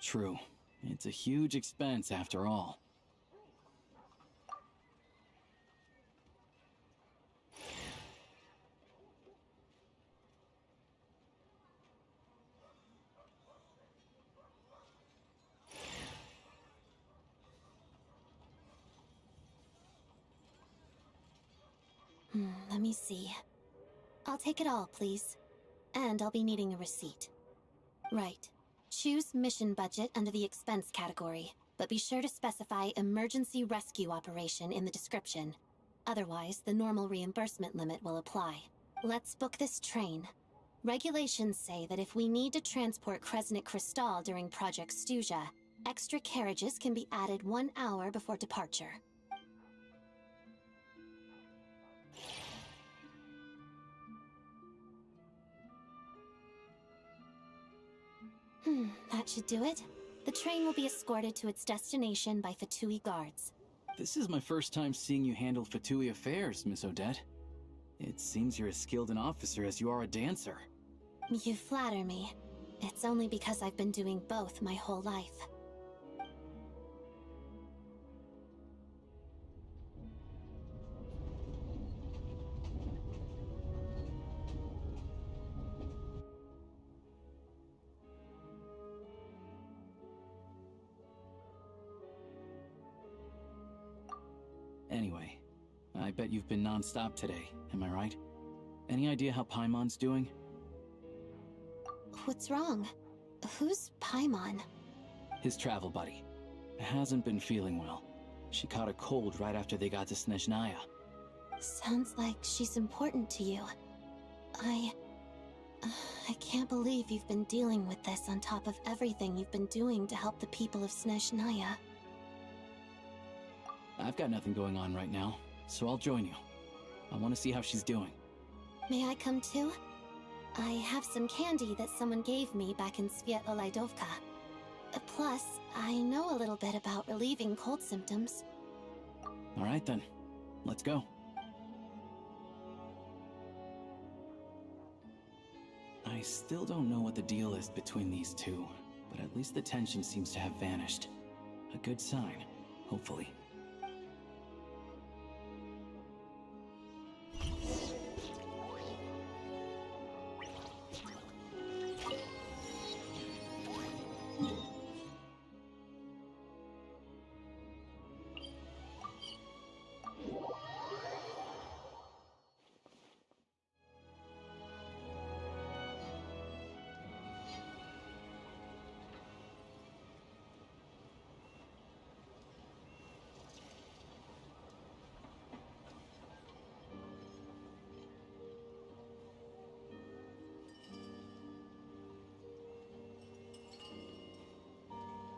True. It's a huge expense after all. Let me see. I'll take it all, please. And I'll be needing a receipt. Right. Choose mission budget under the expense category, but be sure to specify emergency rescue operation in the description. Otherwise, the normal reimbursement limit will apply. Let's book this train. Regulations say that if we need to transport Kresnik Cristal during Project Stuja, extra carriages can be added 1 hour before departure. That should do it. The train will be escorted to its destination by Fatui guards. This is my first time seeing you handle Fatui affairs, Miss Odette. It seems you're as skilled an officer as you are a dancer. You flatter me. It's only because I've been doing both my whole life. Anyway, I bet you've been non-stop today, am I right? Any idea how Paimon's doing? What's wrong? Who's Paimon? His travel buddy. Hasn't been feeling well. She caught a cold right after they got to Snezhnaya. Sounds like she's important to you. I can't believe you've been dealing with this on top of everything you've been doing to help the people of Snezhnaya. I've got nothing going on right now, so I'll join you. I want to see how she's doing. May I come too? I have some candy that someone gave me back in Svietla Laidovka. Plus, I know a little bit about relieving cold symptoms. All right then, let's go. I still don't know what the deal is between these two, but at least the tension seems to have vanished. A good sign, hopefully.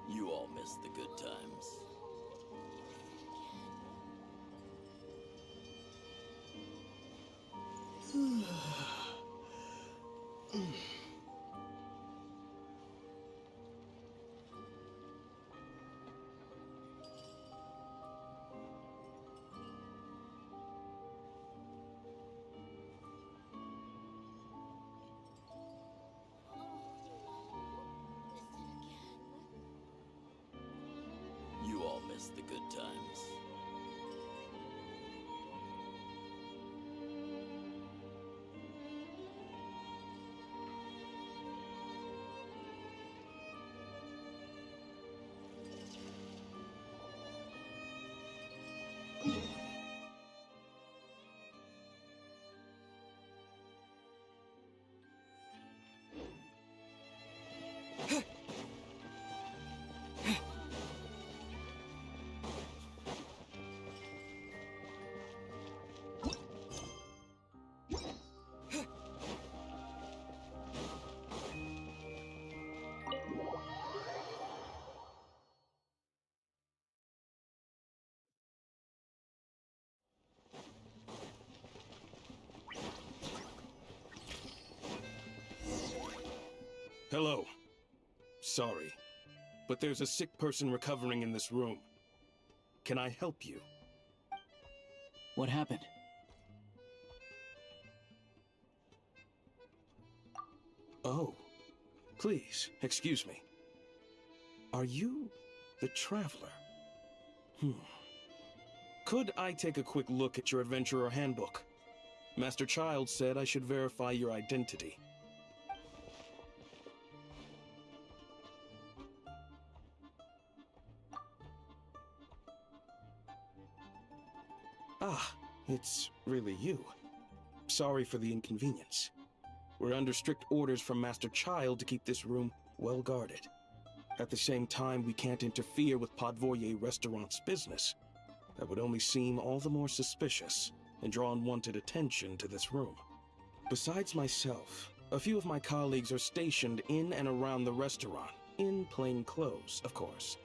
You all miss the good times. You all miss the good times. Hello. Sorry, but there's a sick person recovering in this room. Can I help you? What happened? Oh, please, excuse me. Are you the Traveler? Could I take a quick look at your Adventurer Handbook? Master Child said I should verify your identity. Ah, it's really you. Sorry for the inconvenience. We're under strict orders from Master Child to keep this room well guarded. At the same time, we can't interfere with Podvoye Restaurant's business. That would only seem all the more suspicious and draw unwanted attention to this room. Besides myself, a few of my colleagues are stationed in and around the restaurant, in plain clothes, of course.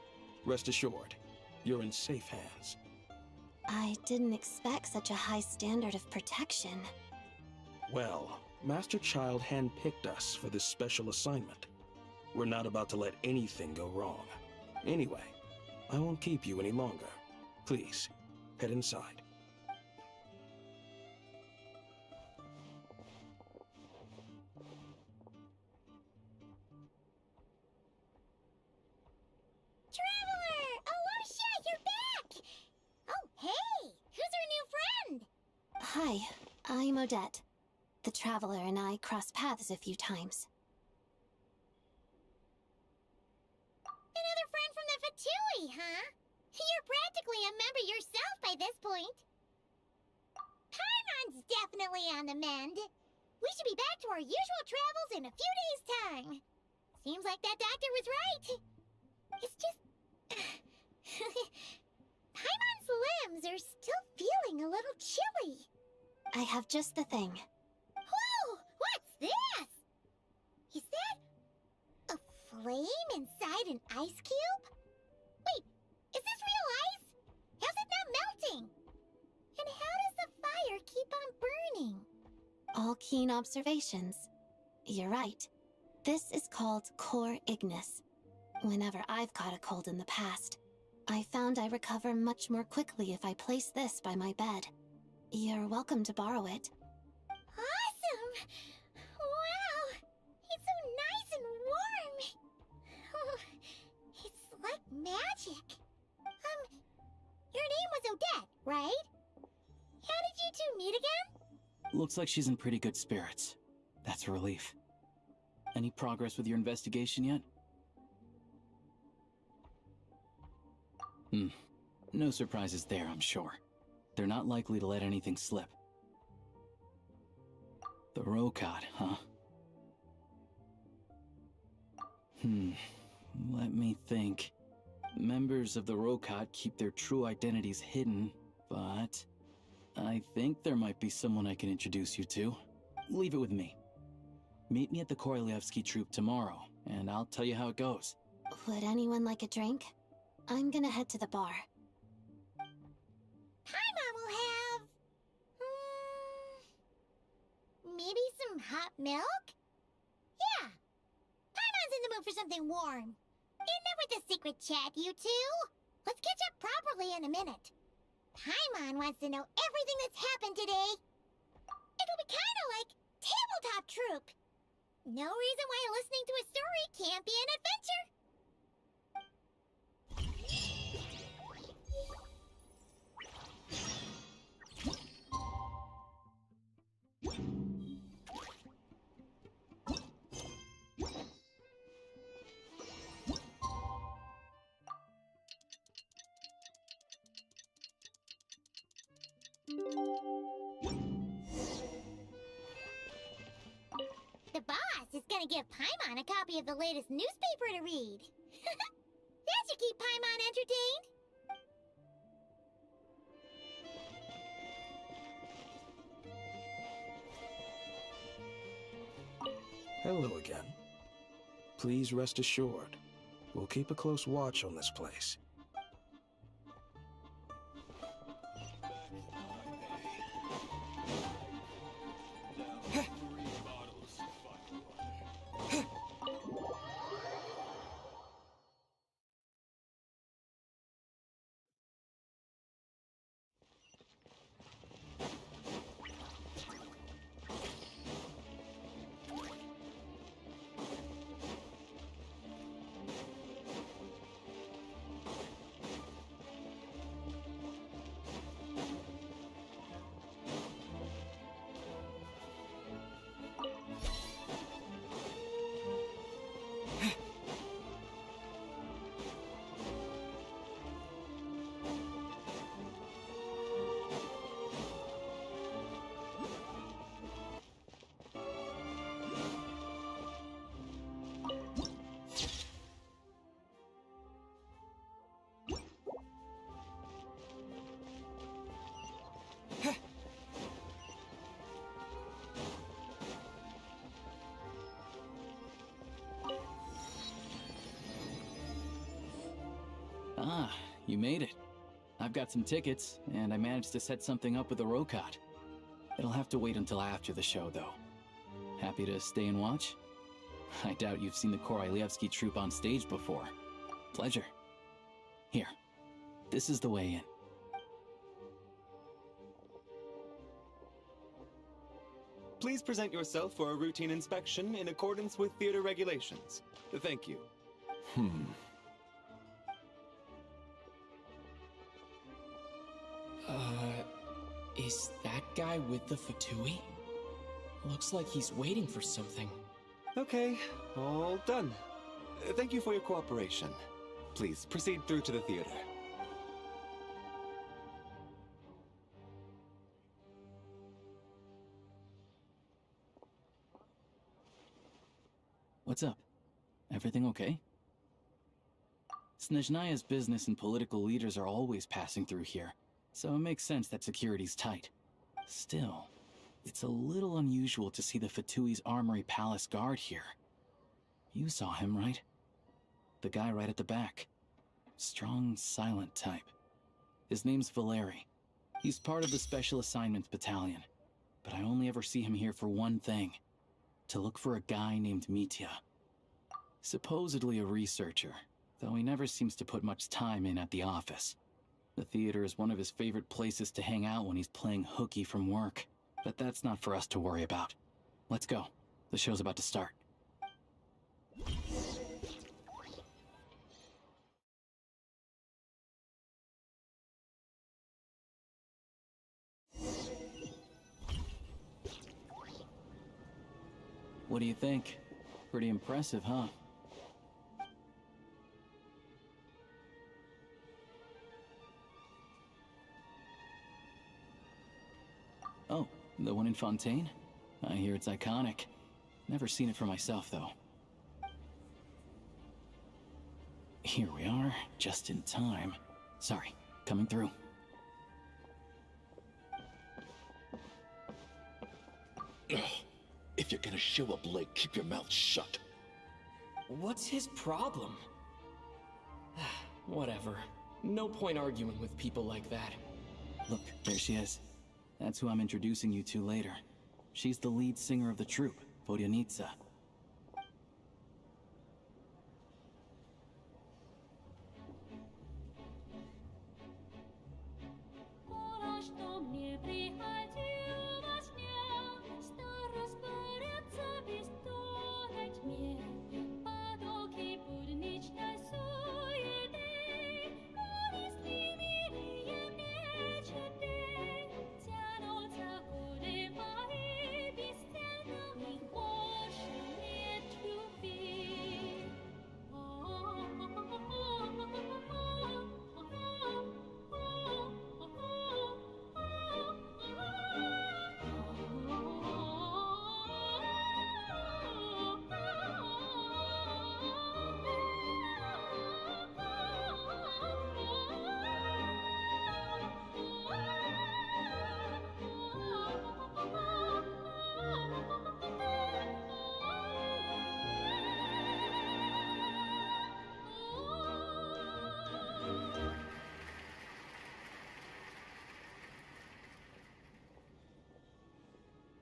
Rest assured, you're in safe hands. I didn't expect such a high standard of protection. Well, Master Child handpicked us for this special assignment. We're not about to let anything go wrong. Anyway, I won't keep you any longer. Please, head inside. Traveler! Aloysia, you're back! Oh, hey! Who's our new friend? Hi, I'm Odette. The Traveler and I crossed paths a few times. Another friend from the Fatui, huh? You're practically a member yourself by by this point. Paimon's definitely on the mend. We should be back to our usual travels in a few days' time. Seems like that doctor was right. It's just... Paimon's limbs are still feeling a little chilly. I have just the thing. Whoa! What's this? Is that a flame inside an ice cube? Wait, is this real ice? How's it not melting? And how does the fire keep on burning? All keen observations. You're right. This is called core ignis. Whenever I've caught a cold in the past, I found I recover much more quickly if I place this by my bed. You're welcome to borrow it. Awesome! Wow! It's so nice and warm! Oh, it's like magic. Your name was Odette, right? How did you two meet again? Looks like she's in pretty good spirits. That's a relief. Any progress with your investigation yet? No surprises there, I'm sure. They're not likely to let anything slip. The Rokot, huh? Let me think. Members of the Rokot keep their true identities hidden, but... I think there might be someone I can introduce you to. Leave it with me. Meet me at the Korolyevsky troop tomorrow, and I'll tell you how it goes. Would anyone like a drink? I'm gonna head to the bar. Paimon will have... maybe some hot milk? Yeah. Paimon's in the mood for something warm. Enough with the secret chat, you two. Let's catch up properly in a minute. Paimon wants to know everything that's happened today. It'll be kind of like tabletop troop. No reason why listening to a story can't be an adventure. The boss is gonna give Paimon a copy of the latest newspaper to read. That should keep Paimon entertained. Hello again. Please rest assured, we'll keep a close watch on this place. Ah, you made it. I've got some tickets, and I managed to set something up with the Rokot. It'll have to wait until after the show, though. Happy to stay and watch? I doubt you've seen the Korolyevsky troupe on stage before. Pleasure. Here, this is the way in. Please present yourself for a routine inspection in accordance with theater regulations. Thank you. Is that guy with the Fatui? Looks like he's waiting for something. Okay, all done. Thank you for your cooperation. Please proceed through to the theater. What's up? Everything okay? Snezhnaya's business and political leaders are always passing through here, so it makes sense that security's tight. Still, it's a little unusual to see the Fatui's Armory Palace guard here. You saw him, right? The guy right at the back. Strong, silent type. His name's Valeri. He's part of the Special Assignments Battalion, but I only ever see him here for one thing. To look for a guy named Mitya. Supposedly a researcher, though he never seems to put much time in at the office. The theater is one of his favorite places to hang out when he's playing hooky from work. But that's not for us to worry about. Let's go. The show's about to start. What do you think? Pretty impressive, huh? Oh, the one in Fontaine? I hear it's iconic. Never seen it for myself, though. Here we are, just in time. Sorry, coming through. If you're gonna show up late, keep your mouth shut. What's his problem? Whatever. No point arguing with people like that. Look, there she is. That's who I'm introducing you to later. She's the lead singer of the troupe, Vodyanitsa.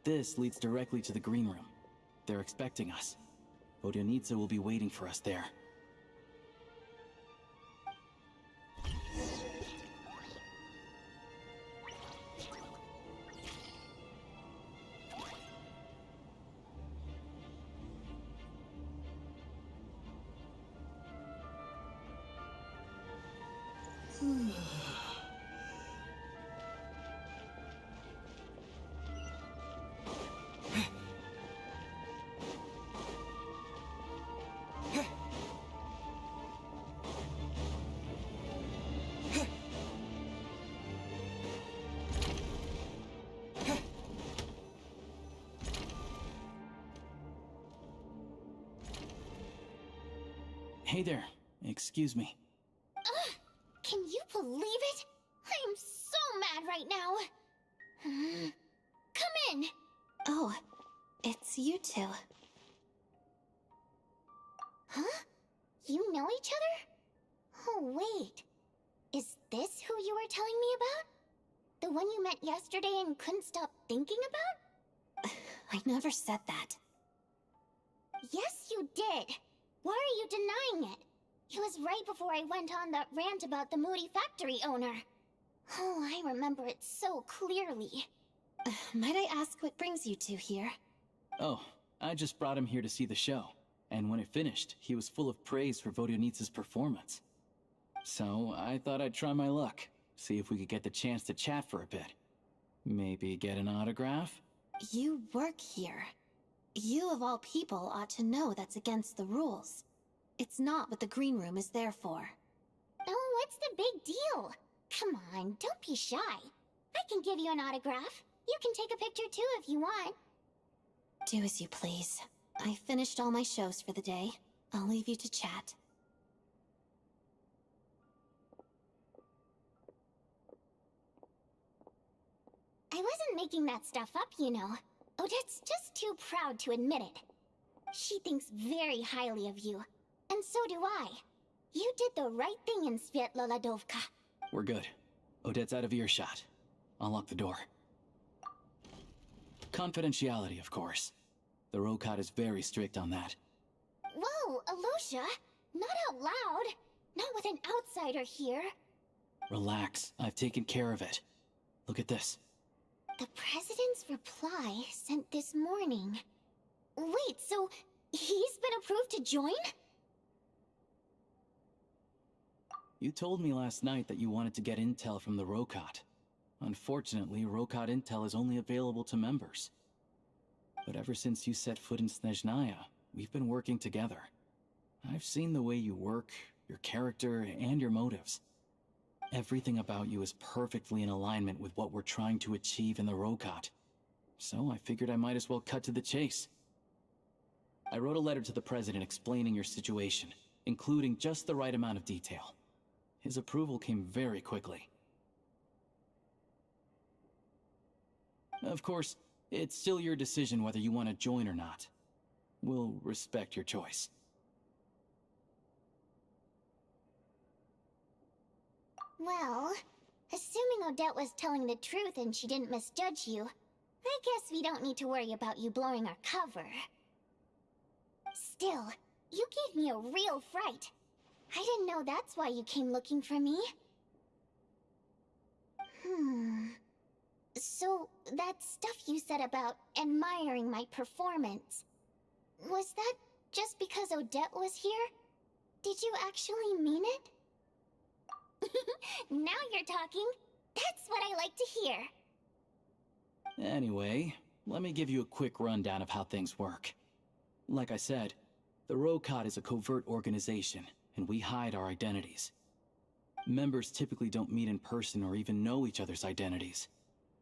This leads directly to the green room. They're expecting us. Vodyanitsa will be waiting for us there. Hey there. Excuse me. Can you believe it? I am so mad right now. Come in. Oh, it's you two. Huh? You know each other? Oh, wait. Is this who you were telling me about? The one you met yesterday and couldn't stop thinking about? I never said that. Yes, you did. Why are you denying it? It was right before I went on that rant about the moody factory owner. Oh, I remember it so clearly. Might I ask what brings you two here? Oh, I just brought him here to see the show. And when it finished, he was full of praise for Vodyanitsa's performance. So I thought I'd try my luck, see if we could get the chance to chat for a bit. Maybe get an autograph? You work here. You of all people ought to know that's against the rules. It's not what the green room is there for. Oh, what's the big deal? Come on, don't be shy. I can give you an autograph. You can take a picture too if you want. Do as you please. I finished all my shows for the day. I'll leave you to chat. I wasn't making that stuff up, you know. Odette's just too proud to admit it. She thinks very highly of you, and so do I. You did the right thing in Svietloladovka. We're good. Odette's out of earshot. I'll lock the door. Confidentiality, of course. The Rokot is very strict on that. Whoa, Alosha! Not out loud! Not with an outsider here! Relax, I've taken care of it. Look at this. The President's reply sent this morning. Wait, so he's been approved to join? You told me last night that you wanted to get intel from the Rokot. Unfortunately, Rokot intel is only available to members. But ever since you set foot in Snezhnaya, we've been working together. I've seen the way you work, your character, and your motives. Everything about you is perfectly in alignment with what we're trying to achieve in the Rokot. So I figured I might as well cut to the chase. I wrote a letter to the President explaining your situation, including just the right amount of detail. His approval came very quickly. Of course, it's still your decision whether you want to join or not. We'll respect your choice. Well, assuming Odette was telling the truth and she didn't misjudge you, I guess we don't need to worry about you blowing our cover. Still, you gave me a real fright. I didn't know that's why you came looking for me. So, that stuff you said about admiring my performance, was that just because Odette was here? Did you actually mean it? Now you're talking. That's what I like to hear. Anyway, let me give you a quick rundown of how things work. Like I said, the Rokot is a covert organization, and we hide our identities. Members typically don't meet in person or even know each other's identities.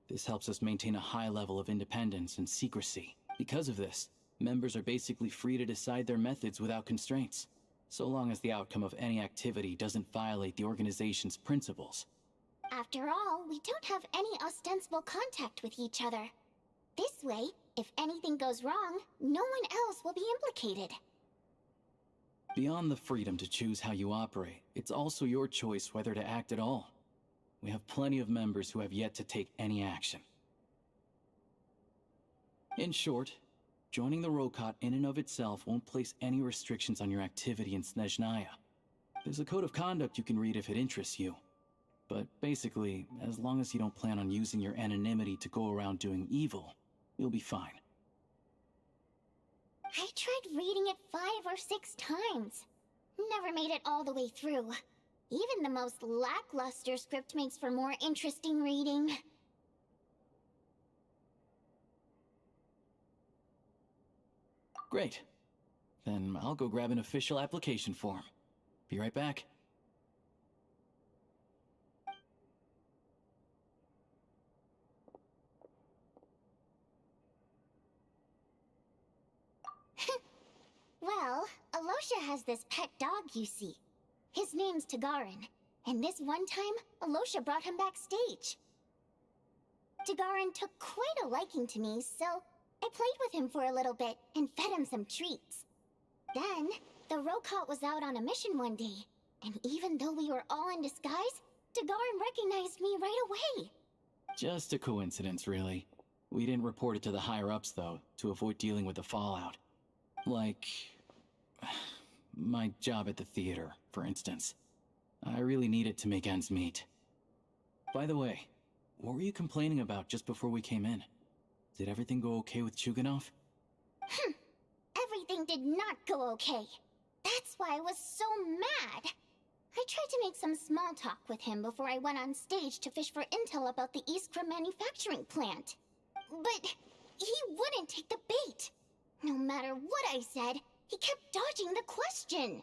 This helps us maintain a high level of independence and secrecy. Because of this, members are basically free to decide their methods without constraints, so long as the outcome of any activity doesn't violate the organization's principles. After all, we don't have any ostensible contact with each other. This way, if anything goes wrong, no one else will be implicated. Beyond the freedom to choose how you operate, it's also your choice whether to act at all. We have plenty of members who have yet to take any action. In short, joining the Rokot in and of itself won't place any restrictions on your activity in Snezhnaya. There's a code of conduct you can read if it interests you. But basically, as long as you don't plan on using your anonymity to go around doing evil, you'll be fine. I tried reading it 5 or 6 times. Never made it all the way through. Even the most lackluster script makes for more interesting reading. Great. Then I'll go grab an official application form. Be right back. Well, Alosha has this pet dog, you see. His name's Tagarin, and this one time, Alosha brought him backstage. Tagarin took quite a liking to me, so I played with him for a little bit and fed him some treats. Then, the Rokot was out on a mission one day, and even though we were all in disguise, Tagarin recognized me right away. Just a coincidence, really. We didn't report it to the higher-ups, though, to avoid dealing with the fallout. Like my job at the theater, for instance. I really need it to make ends meet. By the way, what were you complaining about just before we came in? Did everything go okay with Chuganov? Everything did not go okay. That's why I was so mad. I tried to make some small talk with him before I went on stage to fish for intel about the Iskra manufacturing plant. But he wouldn't take the bait. No matter what I said, he kept dodging the question.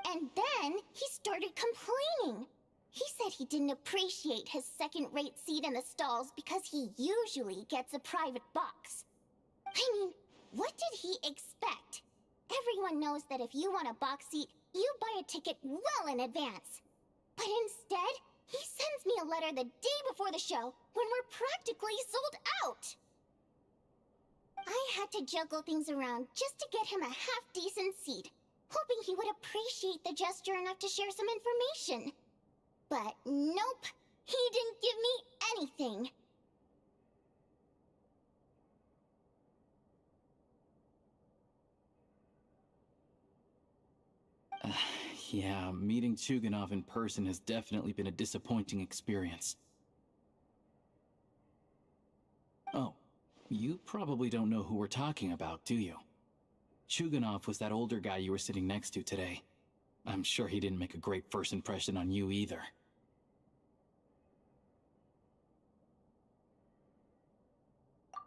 And then he started complaining. He said he didn't appreciate his second-rate seat in the stalls because he usually gets a private box. I mean, What did he expect? Everyone knows that if you want a box seat, you buy a ticket well in advance. But instead, he sends me a letter the day before the show, when we're practically sold out. I had to juggle things around just to get him a half-decent seat, hoping he would appreciate the gesture enough to share some information. But nope, he didn't give me anything. Yeah, meeting Chuganov in person has definitely been a disappointing experience. Oh, you probably don't know who we're talking about, do you? Chuganov was that older guy you were sitting next to today. I'm sure he didn't make a great first impression on you either.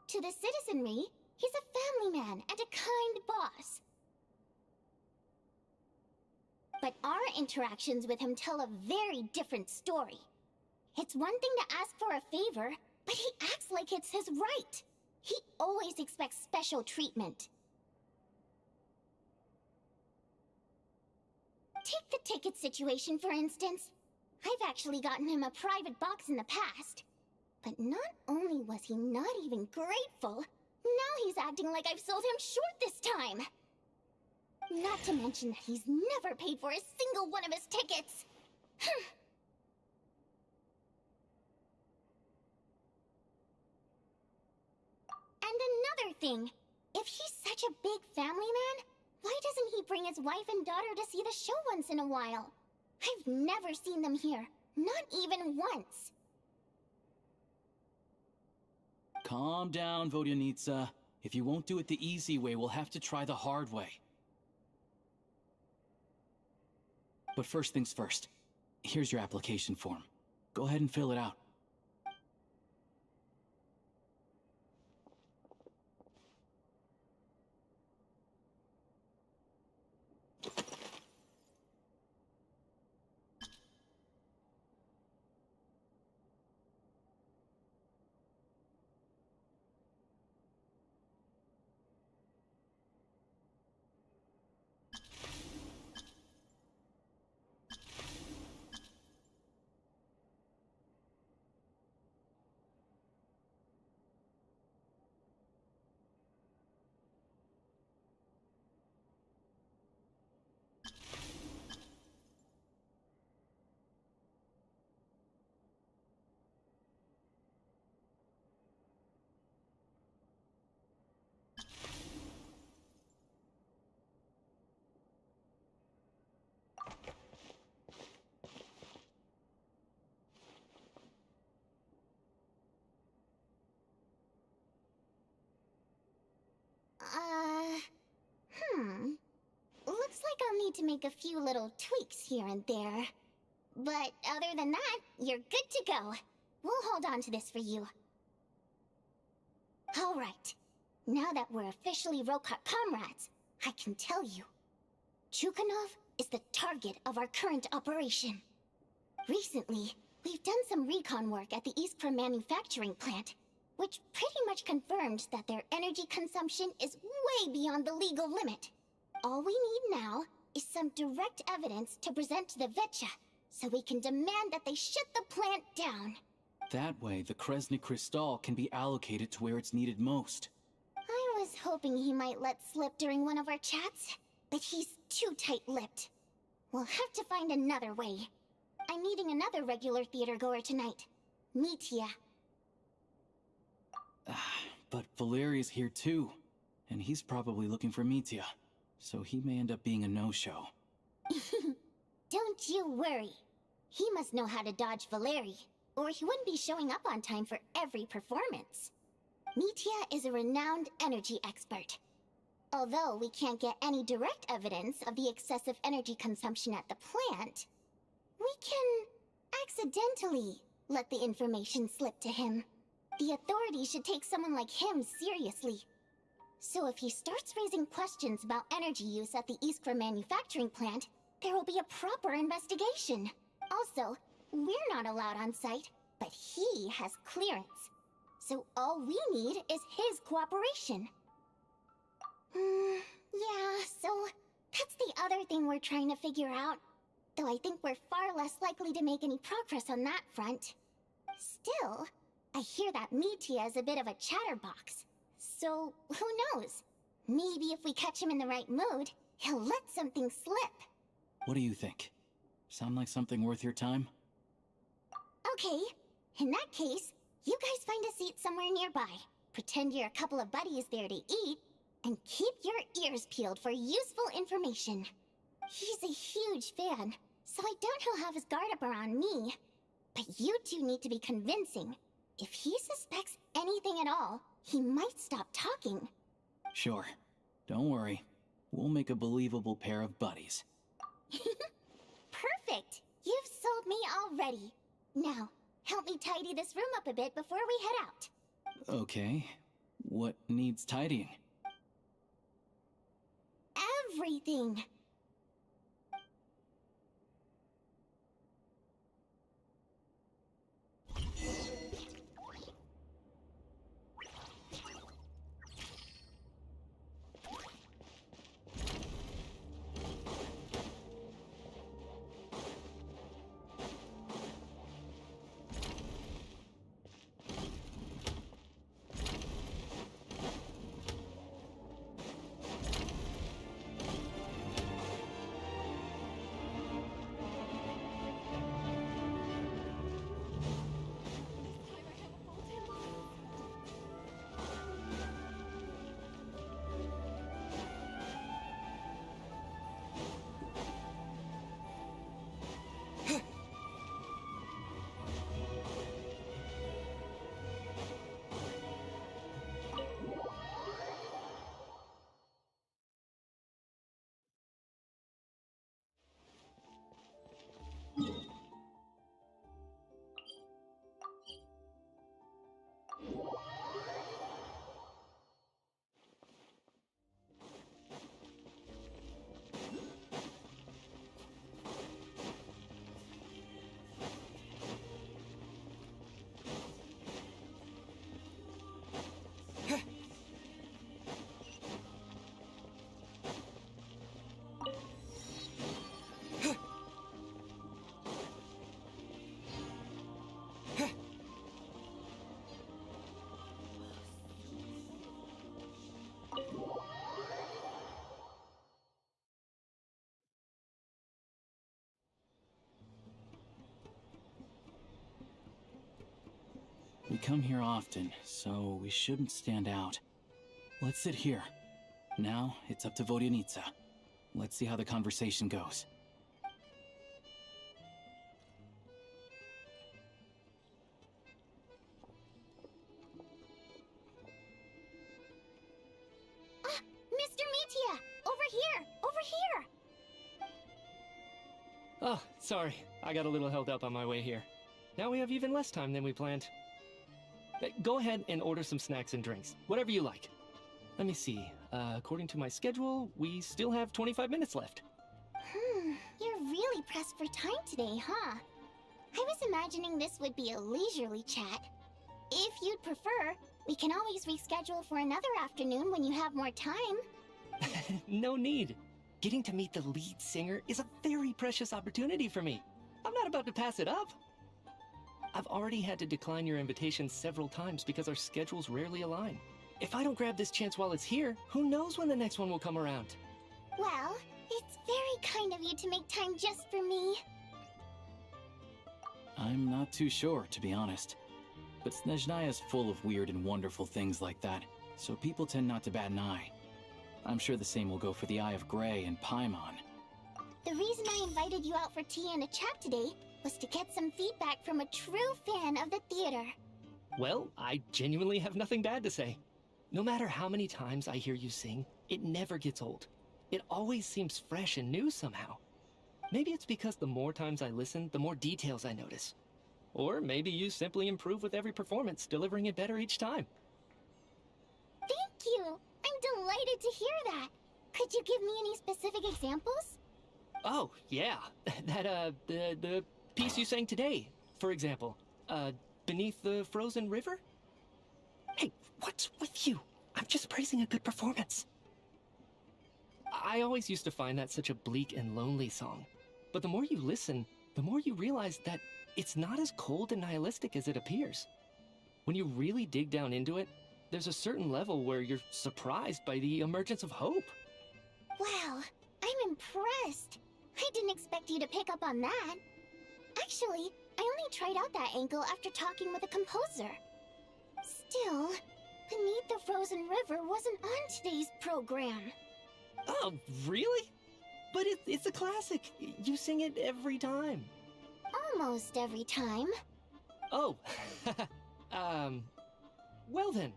To the citizenry, he's a family man and a kind boss. But our interactions with him tell a very different story. It's one thing to ask for a favor, but he acts like it's his right. He always expects special treatment. Take the ticket situation, for instance. I've actually gotten him a private box in the past. But not only was he not even grateful, now he's acting like I've sold him short this time. Not to mention that he's never paid for a single one of his tickets. And another thing, if he's such a big family man, why doesn't he bring his wife and daughter to see the show once in a while? I've never seen them here, not even once. Calm down, Vodyanitsa. If you won't do it the easy way, we'll have to try the hard way. But first things first. Here's your application form. Go ahead and fill it out. Looks like I'll need to make a few little tweaks here and there. But other than that, you're good to go. We'll hold on to this for you. Alright. Now that we're officially Rokat comrades, I can tell you. Chuganov is the target of our current operation. Recently, we've done some recon work at the Iskra manufacturing plant, which pretty much confirmed that their energy consumption is way beyond the legal limit. All we need now is some direct evidence to present to the VII, so we can demand that they shut the plant down. That way, the Kresnik Crystal can be allocated to where it's needed most. I was hoping he might let slip during one of our chats, but he's too tight-lipped. We'll have to find another way. I'm meeting another regular theater goer tonight, Mitya. But Valeria's here too, and he's probably looking for Mitya, so he may end up being a no-show. Don't you worry. He must know how to dodge Valeri, or he wouldn't be showing up on time for every performance. Mitya is a renowned energy expert. Although we can't get any direct evidence of the excessive energy consumption at the plant, we can accidentally let the information slip to him. The authorities should take someone like him seriously. So if he starts raising questions about energy use at the Iskra manufacturing plant, there will be a proper investigation. Also, we're not allowed on site, but he has clearance. So all we need is his cooperation. Yeah, so that's the other thing we're trying to figure out. Though I think we're far less likely to make any progress on that front. Still, I hear that Metia is a bit of a chatterbox. So, who knows? Maybe if we catch him in the right mood, he'll let something slip. What do you think? Sound like something worth your time? Okay, in that case, you guys find a seat somewhere nearby. Pretend you're a couple of buddies there to eat, and keep your ears peeled for useful information. He's a huge fan, so I doubt he'll have his guard up around me. But you two need to be convincing. If he suspects anything at all, he might stop talking. Sure. Don't worry. We'll make a believable pair of buddies. Perfect! You've sold me already. Now, help me tidy this room up a bit before we head out. Okay. What needs tidying? Everything! We come here often, so we shouldn't stand out. Let's sit here. Now, it's up to Vodyanitsa. Let's see how the conversation goes. Mr. Metia! Over here! Over here! Oh, sorry. I got a little held up on my way here. Now we have even less time than we planned. Go ahead and order some snacks and drinks. Whatever you like. Let me see. According to my schedule, we still have 25 minutes left. You're really pressed for time today, huh? I was imagining this would be a leisurely chat. If you'd prefer, we can always reschedule for another afternoon when you have more time. No need. Getting to meet the lead singer is a very precious opportunity for me. I'm not about to pass it up. I've already had to decline your invitation several times because our schedules rarely align. If I don't grab this chance while it's here, who knows when the next one will come around? Well, it's very kind of you to make time just for me. I'm not too sure, to be honest. But Snezhnaya's full of weird and wonderful things like that, so people tend not to bat an eye. I'm sure the same will go for the Eye of Grey and Paimon. The reason I invited you out for tea and a chat today was to get some feedback from a true fan of the theater. Well, I genuinely have nothing bad to say. No matter how many times I hear you sing, it never gets old. It always seems fresh and new somehow. Maybe it's because the more times I listen, the more details I notice. Or maybe you simply improve with every performance, delivering it better each time. Thank you! I'm delighted to hear that! Could you give me any specific examples? Oh, yeah. The piece you sang today, for example. Beneath the Frozen River? Hey, what's with you? I'm just praising a good performance. I always used to find that such a bleak and lonely song. But the more you listen, the more you realize that it's not as cold and nihilistic as it appears. When you really dig down into it, there's a certain level where you're surprised by the emergence of hope. Wow, I'm impressed. I didn't expect you to pick up on that. Actually, I only tried out that angle after talking with a composer. Still, Beneath the Frozen River wasn't on today's program. Oh, really? But it's a classic. You sing it every time. Almost every time. Oh, well then.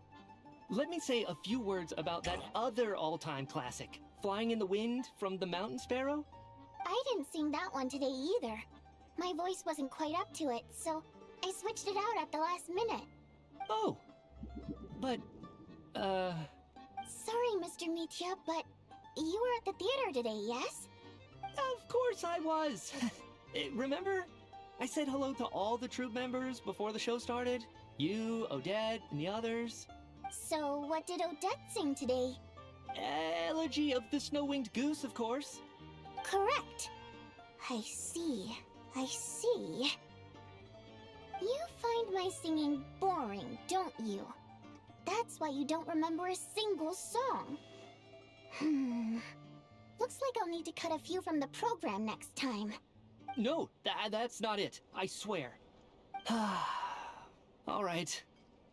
Let me say a few words about that other all-time classic, Flying in the Wind from the Mountain Sparrow. I didn't sing that one today either. My voice wasn't quite up to it, so I switched it out at the last minute. Oh, but, Sorry, Mr. Mitya, but you were at the theater today, yes? Of course I was. Remember? I said hello to all the troupe members before the show started. You, Odette, and the others. So what did Odette sing today? Elegy of the Snow-Winged Goose, of course. Correct. I see. I see. You find my singing boring, don't you? That's why you don't remember a single song. Looks like I'll need to cut a few from the program next time. No, that's not it. I swear. All right.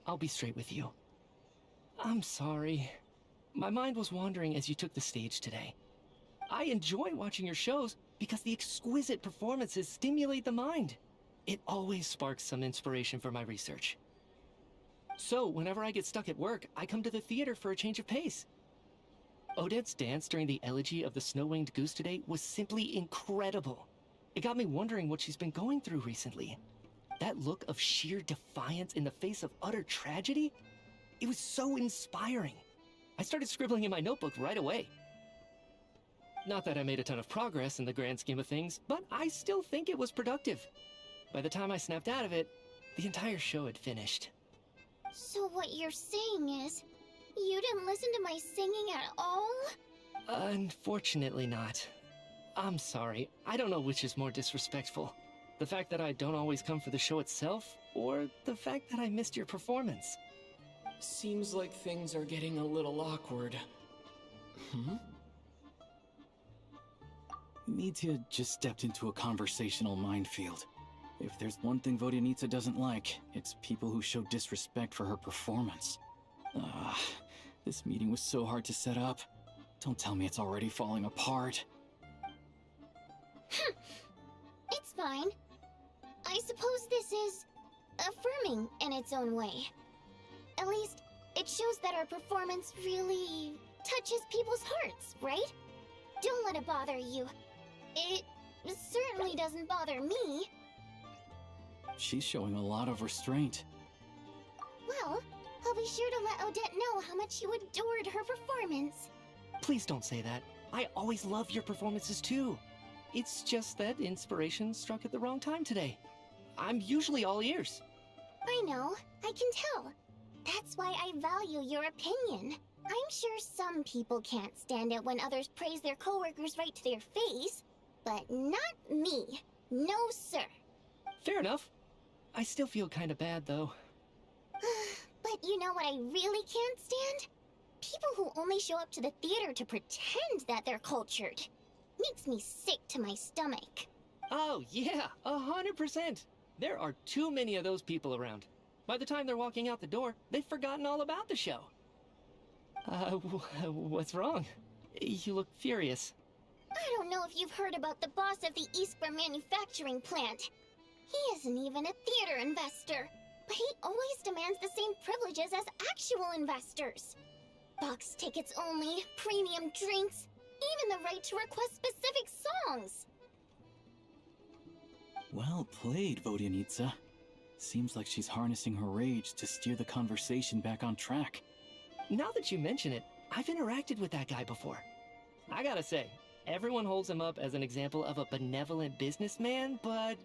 I'll be straight with you. I'm sorry. My mind was wandering as you took the stage today. I enjoy watching your shows because the exquisite performances stimulate the mind. It always sparks some inspiration for my research. So, whenever I get stuck at work, I come to the theater for a change of pace. Odette's dance during the Elegy of the Snow-Winged Goose today was simply incredible. It got me wondering what she's been going through recently. That look of sheer defiance in the face of utter tragedy? It was so inspiring. I started scribbling in my notebook right away. Not that I made a ton of progress in the grand scheme of things, but I still think it was productive. By the time I snapped out of it, the entire show had finished. So what you're saying is, you didn't listen to my singing at all? Unfortunately not. I'm sorry. I don't know which is more disrespectful. The fact that I don't always come for the show itself, or the fact that I missed your performance. Seems like things are getting a little awkward. Mitya just stepped into a conversational minefield. If there's one thing Vodyanitsa doesn't like, it's people who show disrespect for her performance. This meeting was so hard to set up. Don't tell me it's already falling apart. It's fine. I suppose this is affirming in its own way. At least, it shows that our performance really touches people's hearts, right? Don't let it bother you. It certainly doesn't bother me. She's showing a lot of restraint. Well, I'll be sure to let Odette know how much you adored her performance. Please don't say that. I always love your performances too. It's just that inspiration struck at the wrong time today. I'm usually all ears. I know, I can tell. That's why I value your opinion. I'm sure some people can't stand it when others praise their coworkers right to their face, but not me. No, sir. Fair enough. I still feel kinda bad, though. But you know what I really can't stand? People who only show up to the theater to pretend that they're cultured. Makes me sick to my stomach. Oh, yeah, 100%. There are too many of those people around. By the time they're walking out the door, they've forgotten all about the show. What's wrong? You look furious. I don't know if you've heard about the boss of the Iskra manufacturing plant. He isn't even a theater investor, but he always demands the same privileges as actual investors. Box tickets only, premium drinks, even the right to request specific songs. Well played, Vodyanitsa. Seems like she's harnessing her rage to steer the conversation back on track. Now that you mention it, I've interacted with that guy before. I gotta say, everyone holds him up as an example of a benevolent businessman, but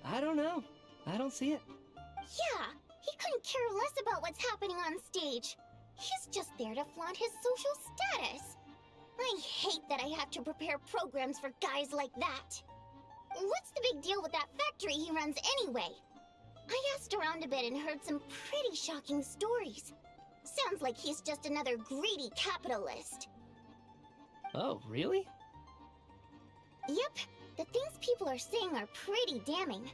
I don't know. I don't see it. Yeah, he couldn't care less about what's happening on stage. He's just there to flaunt his social status. I hate that I have to prepare programs for guys like that. What's the big deal with that factory he runs anyway? I asked around a bit and heard some pretty shocking stories. Sounds like he's just another greedy capitalist. Oh, really? Yep, the things people are saying are pretty damning.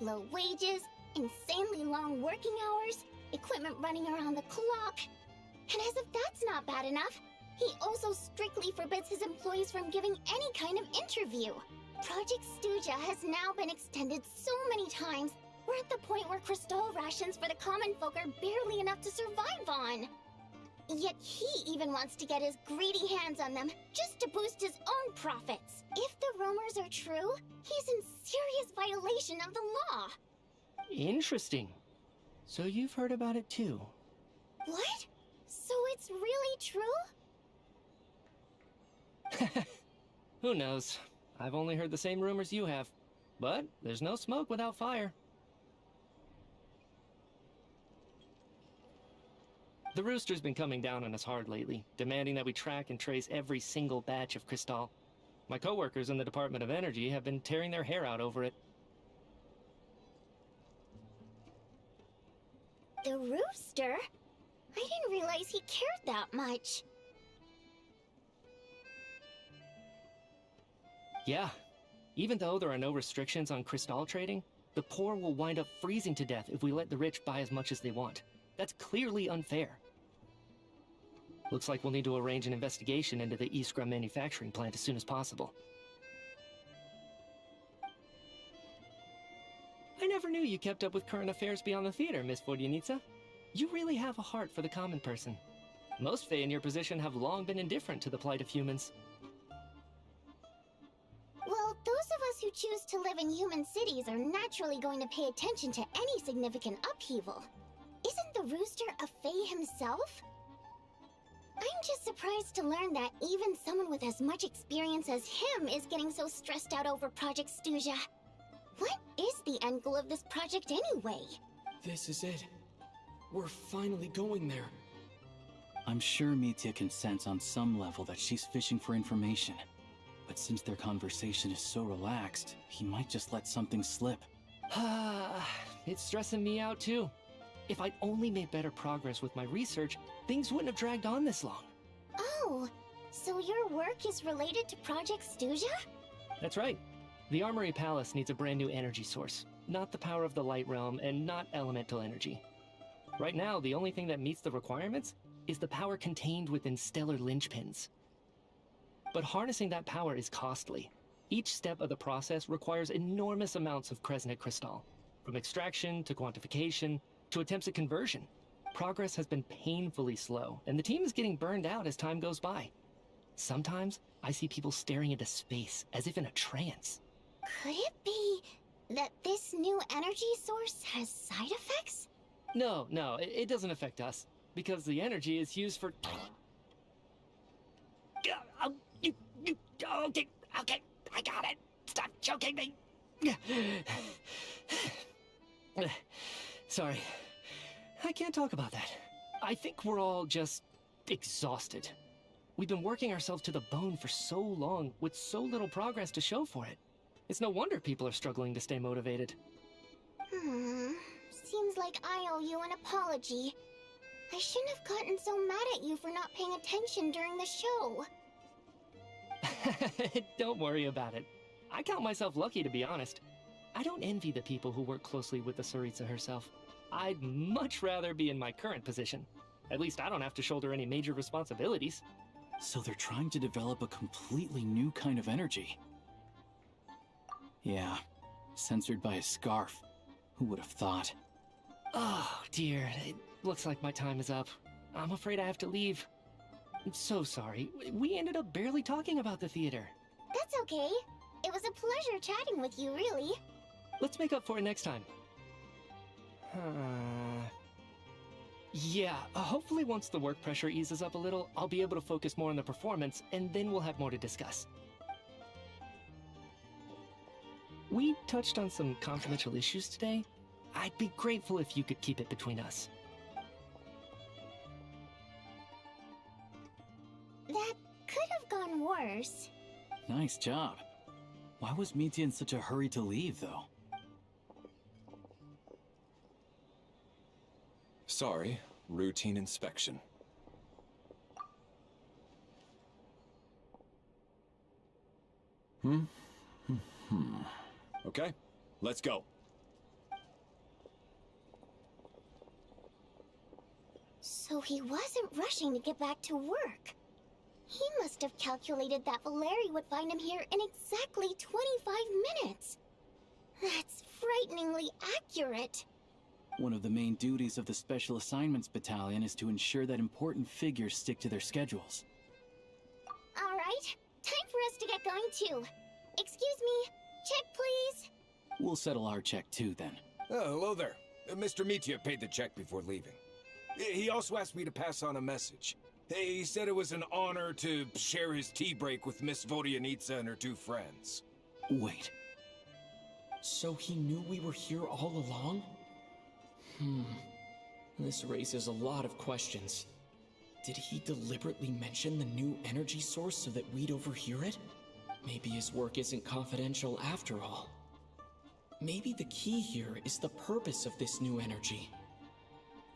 Low wages, insanely long working hours, equipment running around the clock. And as if that's not bad enough, he also strictly forbids his employees from giving any kind of interview. Project Stuja has now been extended so many times, we're at the point where crystal rations for the common folk are barely enough to survive on. Yet he even wants to get his greedy hands on them just to boost his own profits. If the rumors are true, he's in serious violation of the law. Interesting. So you've heard about it too. What? So it's really true? Who knows? I've only heard the same rumors you have. But there's no smoke without fire. The Rooster's been coming down on us hard lately, demanding that we track and trace every single batch of Crystal. My coworkers in the Department of Energy have been tearing their hair out over it. The Rooster? I didn't realize he cared that much. Yeah. Even though there are no restrictions on Crystal trading, the poor will wind up freezing to death if we let the rich buy as much as they want. That's clearly unfair. Looks like we'll need to arrange an investigation into the Iskra manufacturing plant as soon as possible. I never knew you kept up with current affairs beyond the theater, Miss Vodyanica. You really have a heart for the common person. Most Fae in your position have long been indifferent to the plight of humans. Well, those of us who choose to live in human cities are naturally going to pay attention to any significant upheaval. Isn't the Rooster a Fae himself? I'm just surprised to learn that even someone with as much experience as him is getting so stressed out over Project Stuja. What is the end goal of this project anyway? This is it. We're finally going there. I'm sure Mitya can sense on some level that she's fishing for information. But since their conversation is so relaxed, he might just let something slip. It's stressing me out too. If I'd only made better progress with my research, things wouldn't have dragged on this long. Oh, so your work is related to Project Stuja? That's right. The Armory Palace needs a brand new energy source. Not the power of the Light Realm, and not elemental energy. Right now, the only thing that meets the requirements is the power contained within stellar linchpins. But harnessing that power is costly. Each step of the process requires enormous amounts of Kresnik crystal. From extraction to quantification to attempts at conversion. Progress has been painfully slow, and the team is getting burned out as time goes by. Sometimes, I see people staring into space as if in a trance. Could it be that this new energy source has side effects? No, it doesn't affect us, because the energy is used for... Okay, I got it. Stop choking me. Sorry, I can't talk about that. I think we're all just exhausted. We've been working ourselves to the bone for so long, with so little progress to show for it. It's no wonder people are struggling to stay motivated. Seems like I owe you an apology. I shouldn't have gotten so mad at you for not paying attention during the show. Don't worry about it. I count myself lucky, to be honest. I don't envy the people who work closely with the Tsaritsa herself. I'd much rather be in my current position. At least I don't have to shoulder any major responsibilities. So they're trying to develop a completely new kind of energy. Yeah, censored by a scarf. Who would have thought? Oh, dear. It looks like my time is up. I'm afraid I have to leave. I'm so sorry. We ended up barely talking about the theater. That's okay. It was a pleasure chatting with you, really. Let's make up for it next time. Yeah, hopefully once the work pressure eases up a little, I'll be able to focus more on the performance, and then we'll have more to discuss. We touched on some confidential issues today. I'd be grateful if you could keep it between us. That could have gone course. Nice job. Why was Mitya in such a hurry to leave, though? Sorry, routine inspection. Okay, let's go. So he wasn't rushing to get back to work. He must have calculated that Valeri would find him here in exactly 25 minutes. That's frighteningly accurate. One of the main duties of the Special Assignments Battalion is to ensure that important figures stick to their schedules. All right, time for us to get going too. Excuse me, check please. We'll settle our check too, then. Oh, hello there. Mr. Mitya paid the check before leaving. He also asked me to pass on a message. He said it was an honor to share his tea break with Miss Vodyanitsa and her two friends. Wait. So he knew we were here all along? This raises a lot of questions. Did he deliberately mention the new energy source so that we'd overhear it? Maybe his work isn't confidential after all. Maybe the key here is the purpose of this new energy.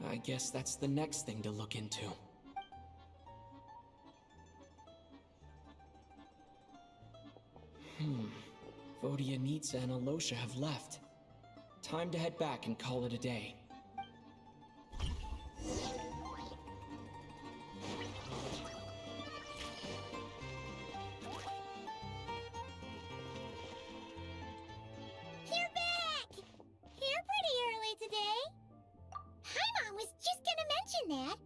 I guess that's the next thing to look into. Vodyanitsa and Alosha have left. Time to head back and call it a day. You're back! Here pretty early today. Paimon was just gonna mention that.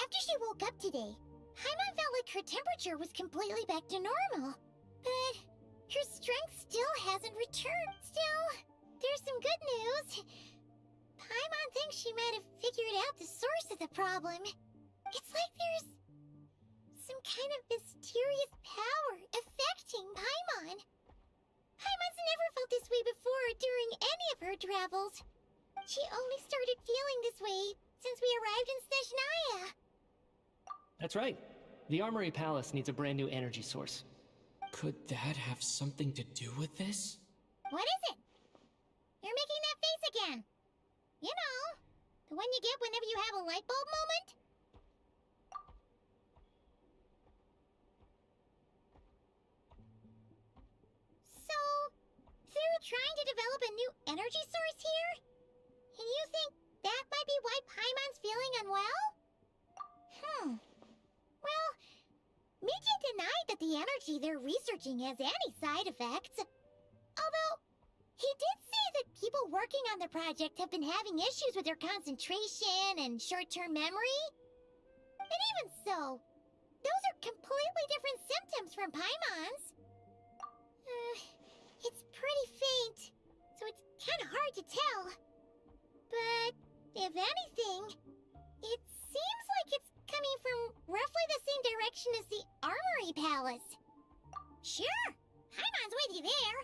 After she woke up today, Paimon felt like her temperature was completely back to normal. But her strength still hasn't returned. Still, there's some good news. Paimon thinks she might have figured out the source of the problem. It's like there's some kind of mysterious power affecting Paimon. Paimon's never felt this way before during any of her travels. She only started feeling this way since we arrived in Snezhnaya. That's right. The Armory Palace needs a brand new energy source. Could that have something to do with this? What is it? You're making that face again. You know, the one you get whenever you have a light bulb moment? So, they're trying to develop a new energy source here? And you think that might be why Paimon's feeling unwell? Well, Mitya denied that the energy they're researching has any side effects. Although, he did say that people working on the project have been having issues with their concentration and short-term memory. And even so, those are completely different symptoms from Paimon's. It's pretty faint, so it's kind of hard to tell. But, if anything, it seems like it's coming from roughly the same direction as the Armory Palace. Sure, Paimon's with you there.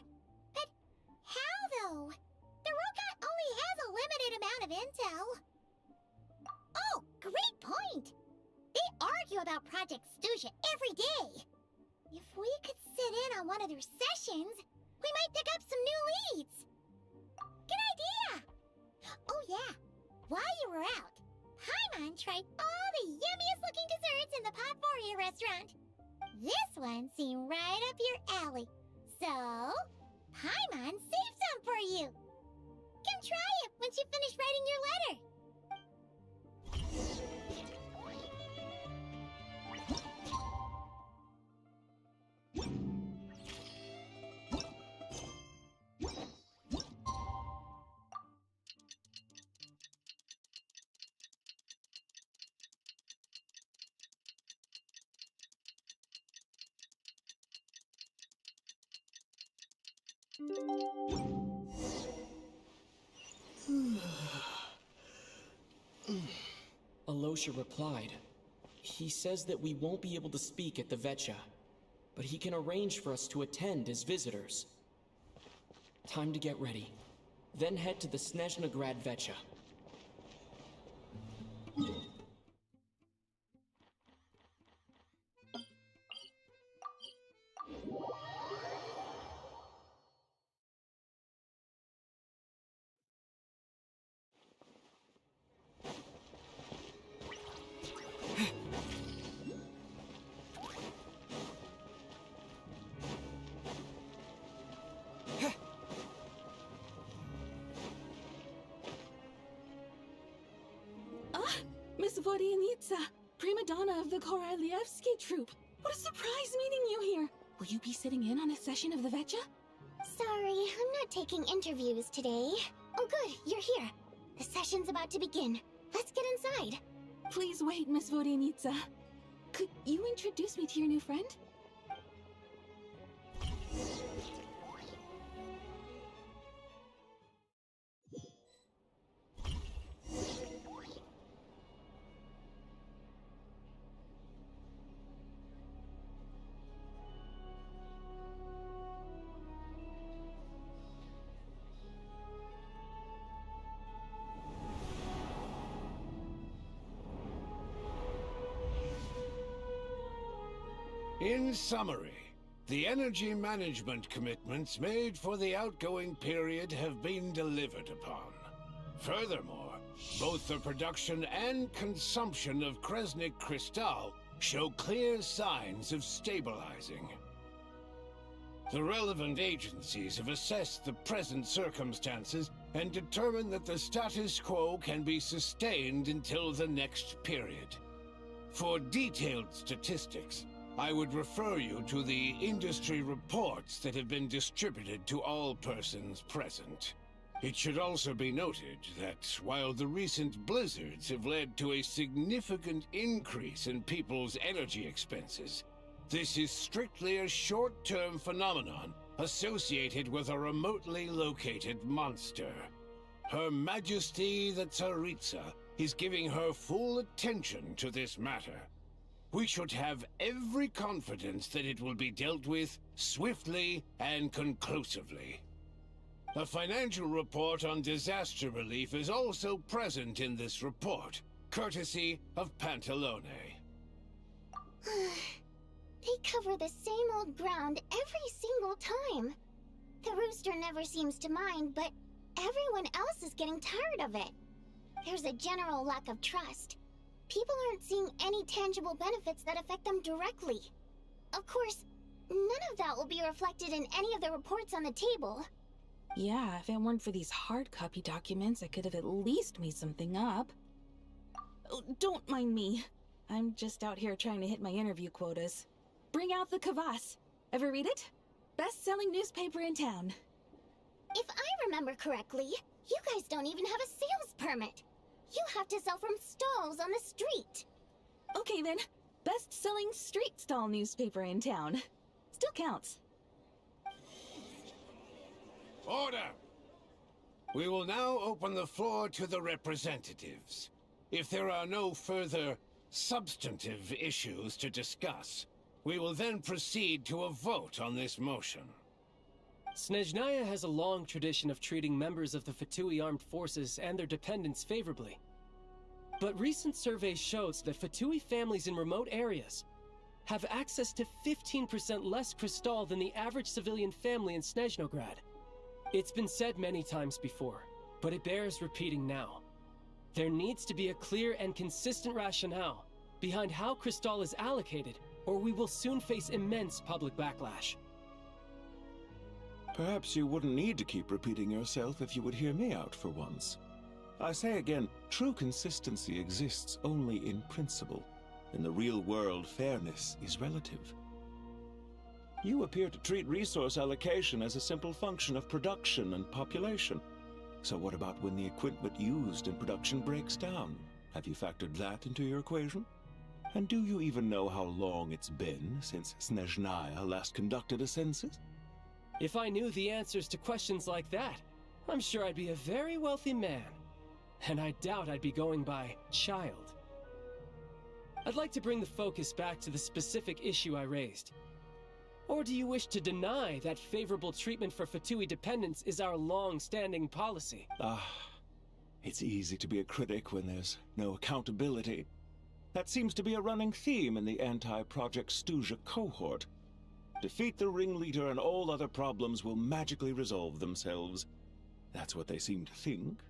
But how, though? The Rokat only has a limited amount of intel. Oh, great point! They argue about Project Stuja every day. If we could sit in on one of their sessions, we might pick up some new leads. Good idea! Oh yeah, while you were out, Paimon tried all the yummiest looking desserts in the Potvoria restaurant. This one seemed right up your alley. So, Paimon saved some for you. Come try it once you finish writing your letter. Alosha replied. He says that we won't be able to speak at the Vetcha, but he can arrange for us to attend as visitors. Time to get ready. Then head to the Snezhnagrad Vetcha. Miss Vodianitsa, prima donna of the Korolievsky troupe. What a surprise meeting you here. Will you be sitting in on a session of the Vetcha? Sorry, I'm not taking interviews today. Oh good, you're here. The session's about to begin. Let's get inside. Please wait, Miss Vodianitsa. Could you introduce me to your new friend? In summary, the energy management commitments made for the outgoing period have been delivered upon. Furthermore, both the production and consumption of Kresnik Crystal show clear signs of stabilizing. The relevant agencies have assessed the present circumstances and determined that the status quo can be sustained until the next period. For detailed statistics, I would refer you to the industry reports that have been distributed to all persons present. It should also be noted that while the recent blizzards have led to a significant increase in people's energy expenses, this is strictly a short-term phenomenon associated with a remotely located monster. Her Majesty the Tsaritsa is giving her full attention to this matter. We should have every confidence that it will be dealt with swiftly and conclusively. A financial report on disaster relief is also present in this report, courtesy of Pantalone. They cover the same old ground every single time. The rooster never seems to mind, but everyone else is getting tired of it. There's a general lack of trust. People aren't seeing any tangible benefits that affect them directly. Of course, none of that will be reflected in any of the reports on the table. Yeah, if it weren't for these hard copy documents, I could have at least made something up. Oh, don't mind me. I'm just out here trying to hit my interview quotas. Bring out the kvass. Ever read it? Best-selling newspaper in town. If I remember correctly, you guys don't even have a sales permit. You have to sell from stalls on the street. Okay then, best-selling street stall newspaper in town. Still counts. Order! We will now open the floor to the representatives. If there are no further substantive issues to discuss, we will then proceed to a vote on this motion. Snezhnaya has a long tradition of treating members of the Fatui armed forces and their dependents favorably. But recent surveys shows that Fatui families in remote areas have access to 15% less crystal than the average civilian family in Snezhnograd. It's been said many times before, but it bears repeating now. There needs to be a clear and consistent rationale behind how crystal is allocated, or we will soon face immense public backlash. Perhaps you wouldn't need to keep repeating yourself if you would hear me out for once. I say again, true consistency exists only in principle. In the real world, fairness is relative. You appear to treat resource allocation as a simple function of production and population. So what about when the equipment used in production breaks down? Have you factored that into your equation? And do you even know how long it's been since Snezhnaya last conducted a census? If I knew the answers to questions like that, I'm sure I'd be a very wealthy man. And I doubt I'd be going by child. I'd like to bring the focus back to the specific issue I raised. Or do you wish to deny that favorable treatment for Fatui dependents is our long-standing policy? It's easy to be a critic when there's no accountability. That seems to be a running theme in the anti-Project Stuja cohort. Defeat the ringleader and all other problems will magically resolve themselves. That's what they seem to think.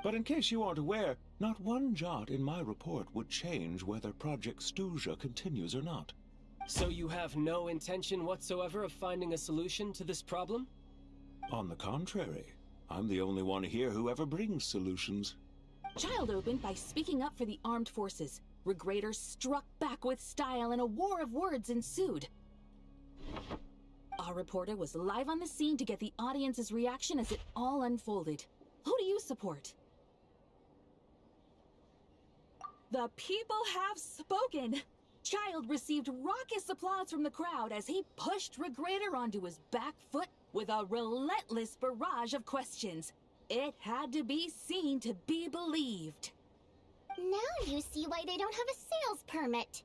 But in case you aren't aware, not one jot in my report would change whether Project Stuja continues or not. So you have no intention whatsoever of finding a solution to this problem? On the contrary, I'm the only one here who ever brings solutions. Child opened by speaking up for the armed forces. Regrator struck back with style and a war of words ensued. Our reporter was live on the scene to get the audience's reaction as it all unfolded. Who do you support? The people have spoken! Child received raucous applause from the crowd as he pushed Regrator onto his back foot with a relentless barrage of questions. It had to be seen to be believed. Now you see why they don't have a sales permit.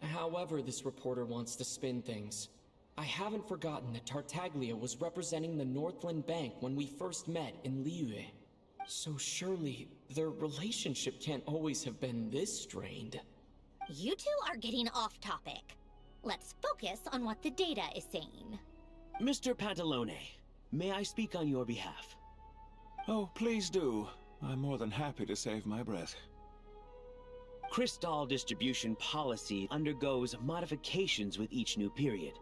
However this reporter wants to spin things, I haven't forgotten that Tartaglia was representing the Northland Bank when we first met in Liyue. So surely, their relationship can't always have been this strained. You two are getting off topic. Let's focus on what the data is saying. Mr. Pantalone, may I speak on your behalf? Oh, please do. I'm more than happy to save my breath. Crystal distribution policy undergoes modifications with each new period.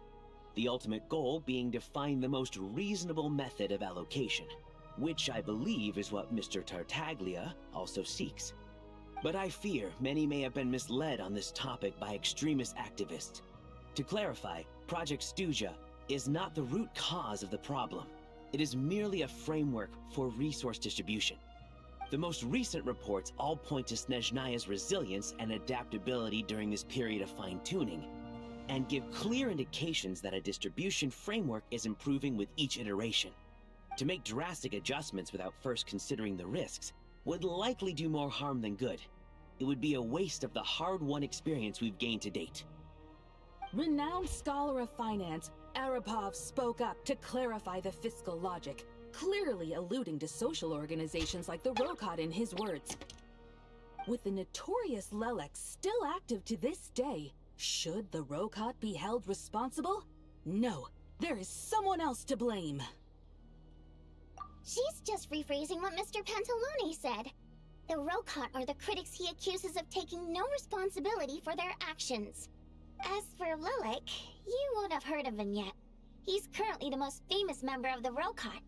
The ultimate goal being to find the most reasonable method of allocation, which I believe is what Mr. Tartaglia also seeks. But I fear many may have been misled on this topic by extremist activists. To clarify, Project Stuja is not the root cause of the problem. It is merely a framework for resource distribution. The most recent reports all point to Snezhnaya's resilience and adaptability during this period of fine-tuning, and give clear indications that a distribution framework is improving with each iteration. To make drastic adjustments without first considering the risks would likely do more harm than good. It would be a waste of the hard-won experience we've gained to date. Renowned scholar of finance, Arapov spoke up to clarify the fiscal logic, clearly alluding to social organizations like the Rokot in his words. With the notorious Lelek still active to this day, should the Rokot be held responsible? No, there is someone else to blame. She's just rephrasing what Mr. Pantalone said. The Rokot are the critics he accuses of taking no responsibility for their actions. As for Lelek, you won't have heard of him yet. He's currently the most famous member of the Rokot.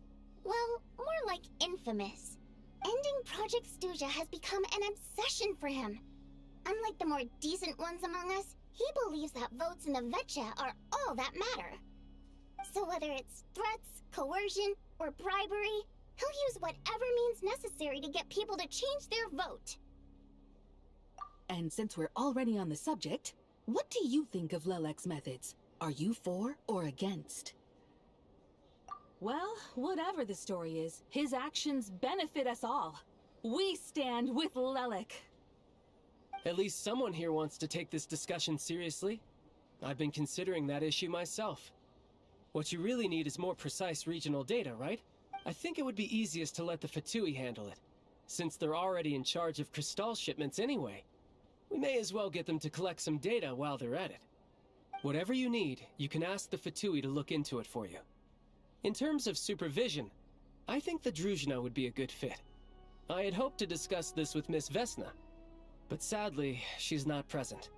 Well, more like infamous. Ending Project Stuja has become an obsession for him. Unlike the more decent ones among us, he believes that votes in the Vetcha are all that matter. So whether it's threats, coercion, or bribery, he'll use whatever means necessary to get people to change their vote. And since we're already on the subject, what do you think of Lelek's methods? Are you for or against? Well, whatever the story is, his actions benefit us all. We stand with Lelek. At least someone here wants to take this discussion seriously. I've been considering that issue myself. What you really need is more precise regional data, right? I think it would be easiest to let the Fatui handle it, since they're already in charge of Crystal shipments anyway. We may as well get them to collect some data while they're at it. Whatever you need, you can ask the Fatui to look into it for you. In terms of supervision, I think the Druzhna would be a good fit. I had hoped to discuss this with Miss Vesna, but sadly, she's not present.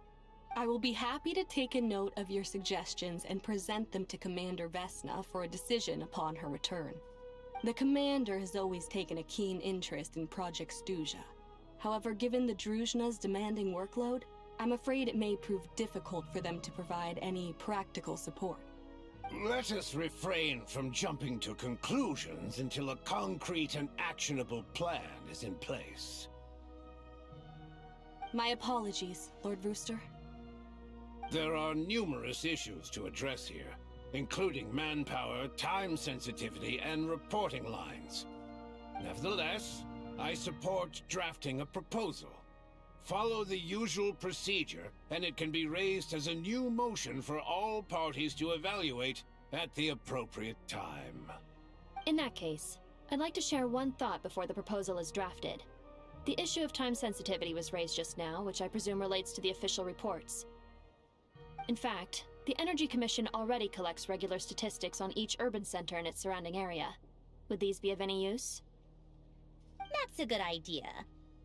I will be happy to take a note of your suggestions and present them to Commander Vesna for a decision upon her return. The Commander has always taken a keen interest in Project Stuja. However, given the Druzhna's demanding workload, I'm afraid it may prove difficult for them to provide any practical support. Let us refrain from jumping to conclusions until a concrete and actionable plan is in place. My apologies, Lord Rooster. There are numerous issues to address here, including manpower, time sensitivity, and reporting lines. Nevertheless, I support drafting a proposal. Follow the usual procedure, and it can be raised as a new motion for all parties to evaluate at the appropriate time. In that case, I'd like to share one thought before the proposal is drafted. The issue of time sensitivity was raised just now, which I presume relates to the official reports. In fact, the Energy Commission already collects regular statistics on each urban center and its surrounding area. Would these be of any use? That's a good idea.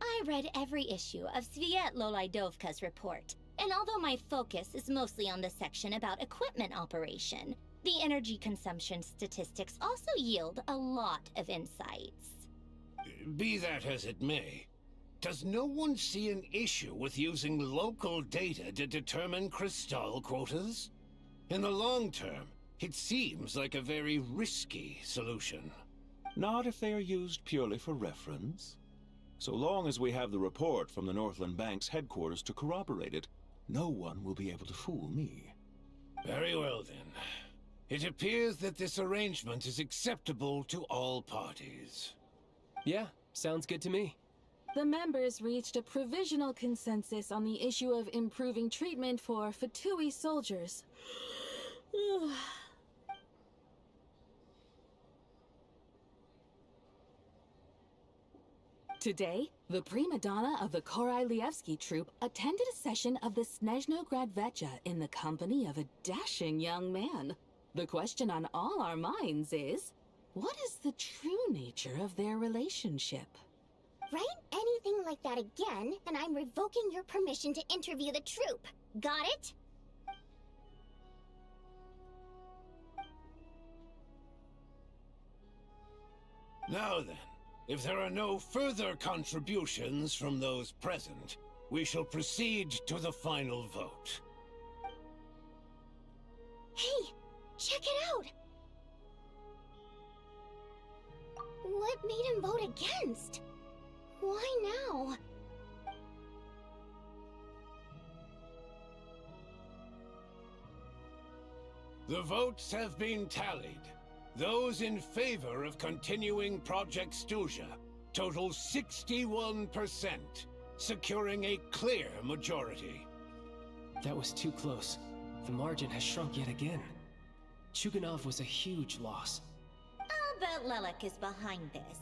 I read every issue of Sviet Lolaidovka's report, and although my focus is mostly on the section about equipment operation, the energy consumption statistics also yield a lot of insights. Be that as it may, does no one see an issue with using local data to determine crystal quotas? In the long term, it seems like a very risky solution. Not if they are used purely for reference. So long as we have the report from the Northland Bank's headquarters to corroborate it, no one will be able to fool me. Very well, then. It appears that this arrangement is acceptable to all parties. Yeah, sounds good to me. The members reached a provisional consensus on the issue of improving treatment for Fatui soldiers. Today, the prima donna of the Korailievsky troupe attended a session of the Snezhnograd Vecha in the company of a dashing young man. The question on all our minds is, what is the true nature of their relationship? Write anything like that again, and I'm revoking your permission to interview the troupe. Got it? Now then, if there are no further contributions from those present, we shall proceed to the final vote. Hey, check it out! What made him vote against? Why now? The votes have been tallied. Those in favor of continuing Project Stuja total 61%, securing a clear majority. That was too close. The margin has shrunk yet again. Chuganov was a huge loss. I'll bet Lelek is behind this.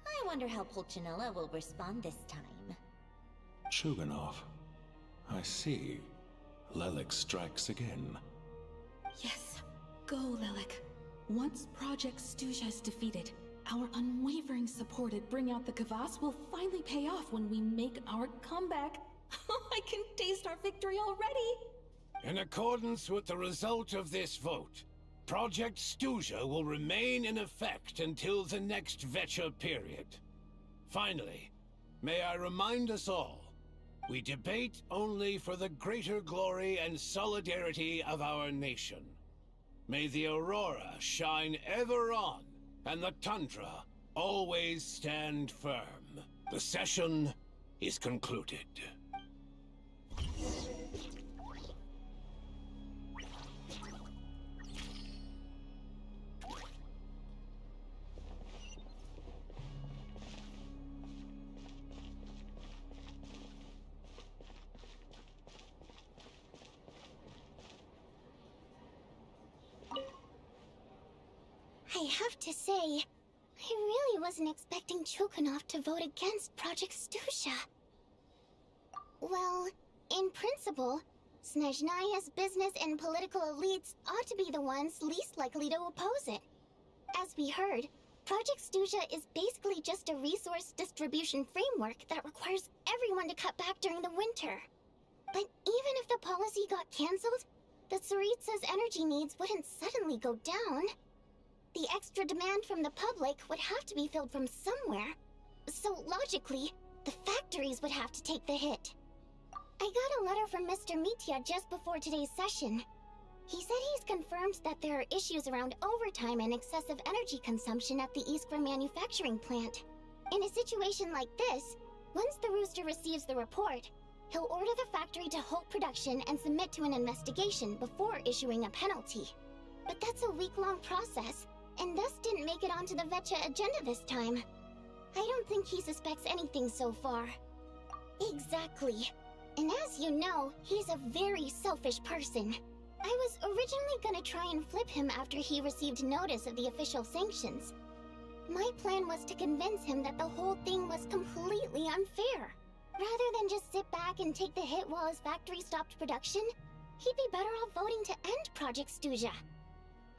I wonder how Pulcinella will respond this time. Chuganov. I see. Lelek strikes again. Yes, go, Lelek. Once Project Stuja is defeated, our unwavering support at Bring Out the Kvass will finally pay off when we make our comeback. I can taste our victory already! In accordance with the result of this vote, Project Stuja will remain in effect until the next Vecha period. Finally, may I remind us all, we debate only for the greater glory and solidarity of our nation. May the aurora shine ever on, and the tundra always stand firm. The session is concluded. I have to say, I really wasn't expecting Chukanov to vote against Project Stuja. Well, in principle, Snezhnaya's business and political elites ought to be the ones least likely to oppose it. As we heard, Project Stuja is basically just a resource distribution framework that requires everyone to cut back during the winter. But even if the policy got cancelled, the Tsaritsa's energy needs wouldn't suddenly go down. The extra demand from the public would have to be filled from somewhere. So logically, the factories would have to take the hit. I got a letter from Mr. Mitya just before today's session. He said he's confirmed that there are issues around overtime and excessive energy consumption at the Iskra manufacturing plant. In a situation like this, once the Rooster receives the report, he'll order the factory to halt production and submit to an investigation before issuing a penalty. But that's a week-long process, and thus didn't make it onto the Vecha agenda this time. I don't think he suspects anything so far. Exactly. And as you know, he's a very selfish person. I was originally gonna try and flip him after he received notice of the official sanctions. My plan was to convince him that the whole thing was completely unfair. Rather than just sit back and take the hit while his factory stopped production, he'd be better off voting to end Project Stuja.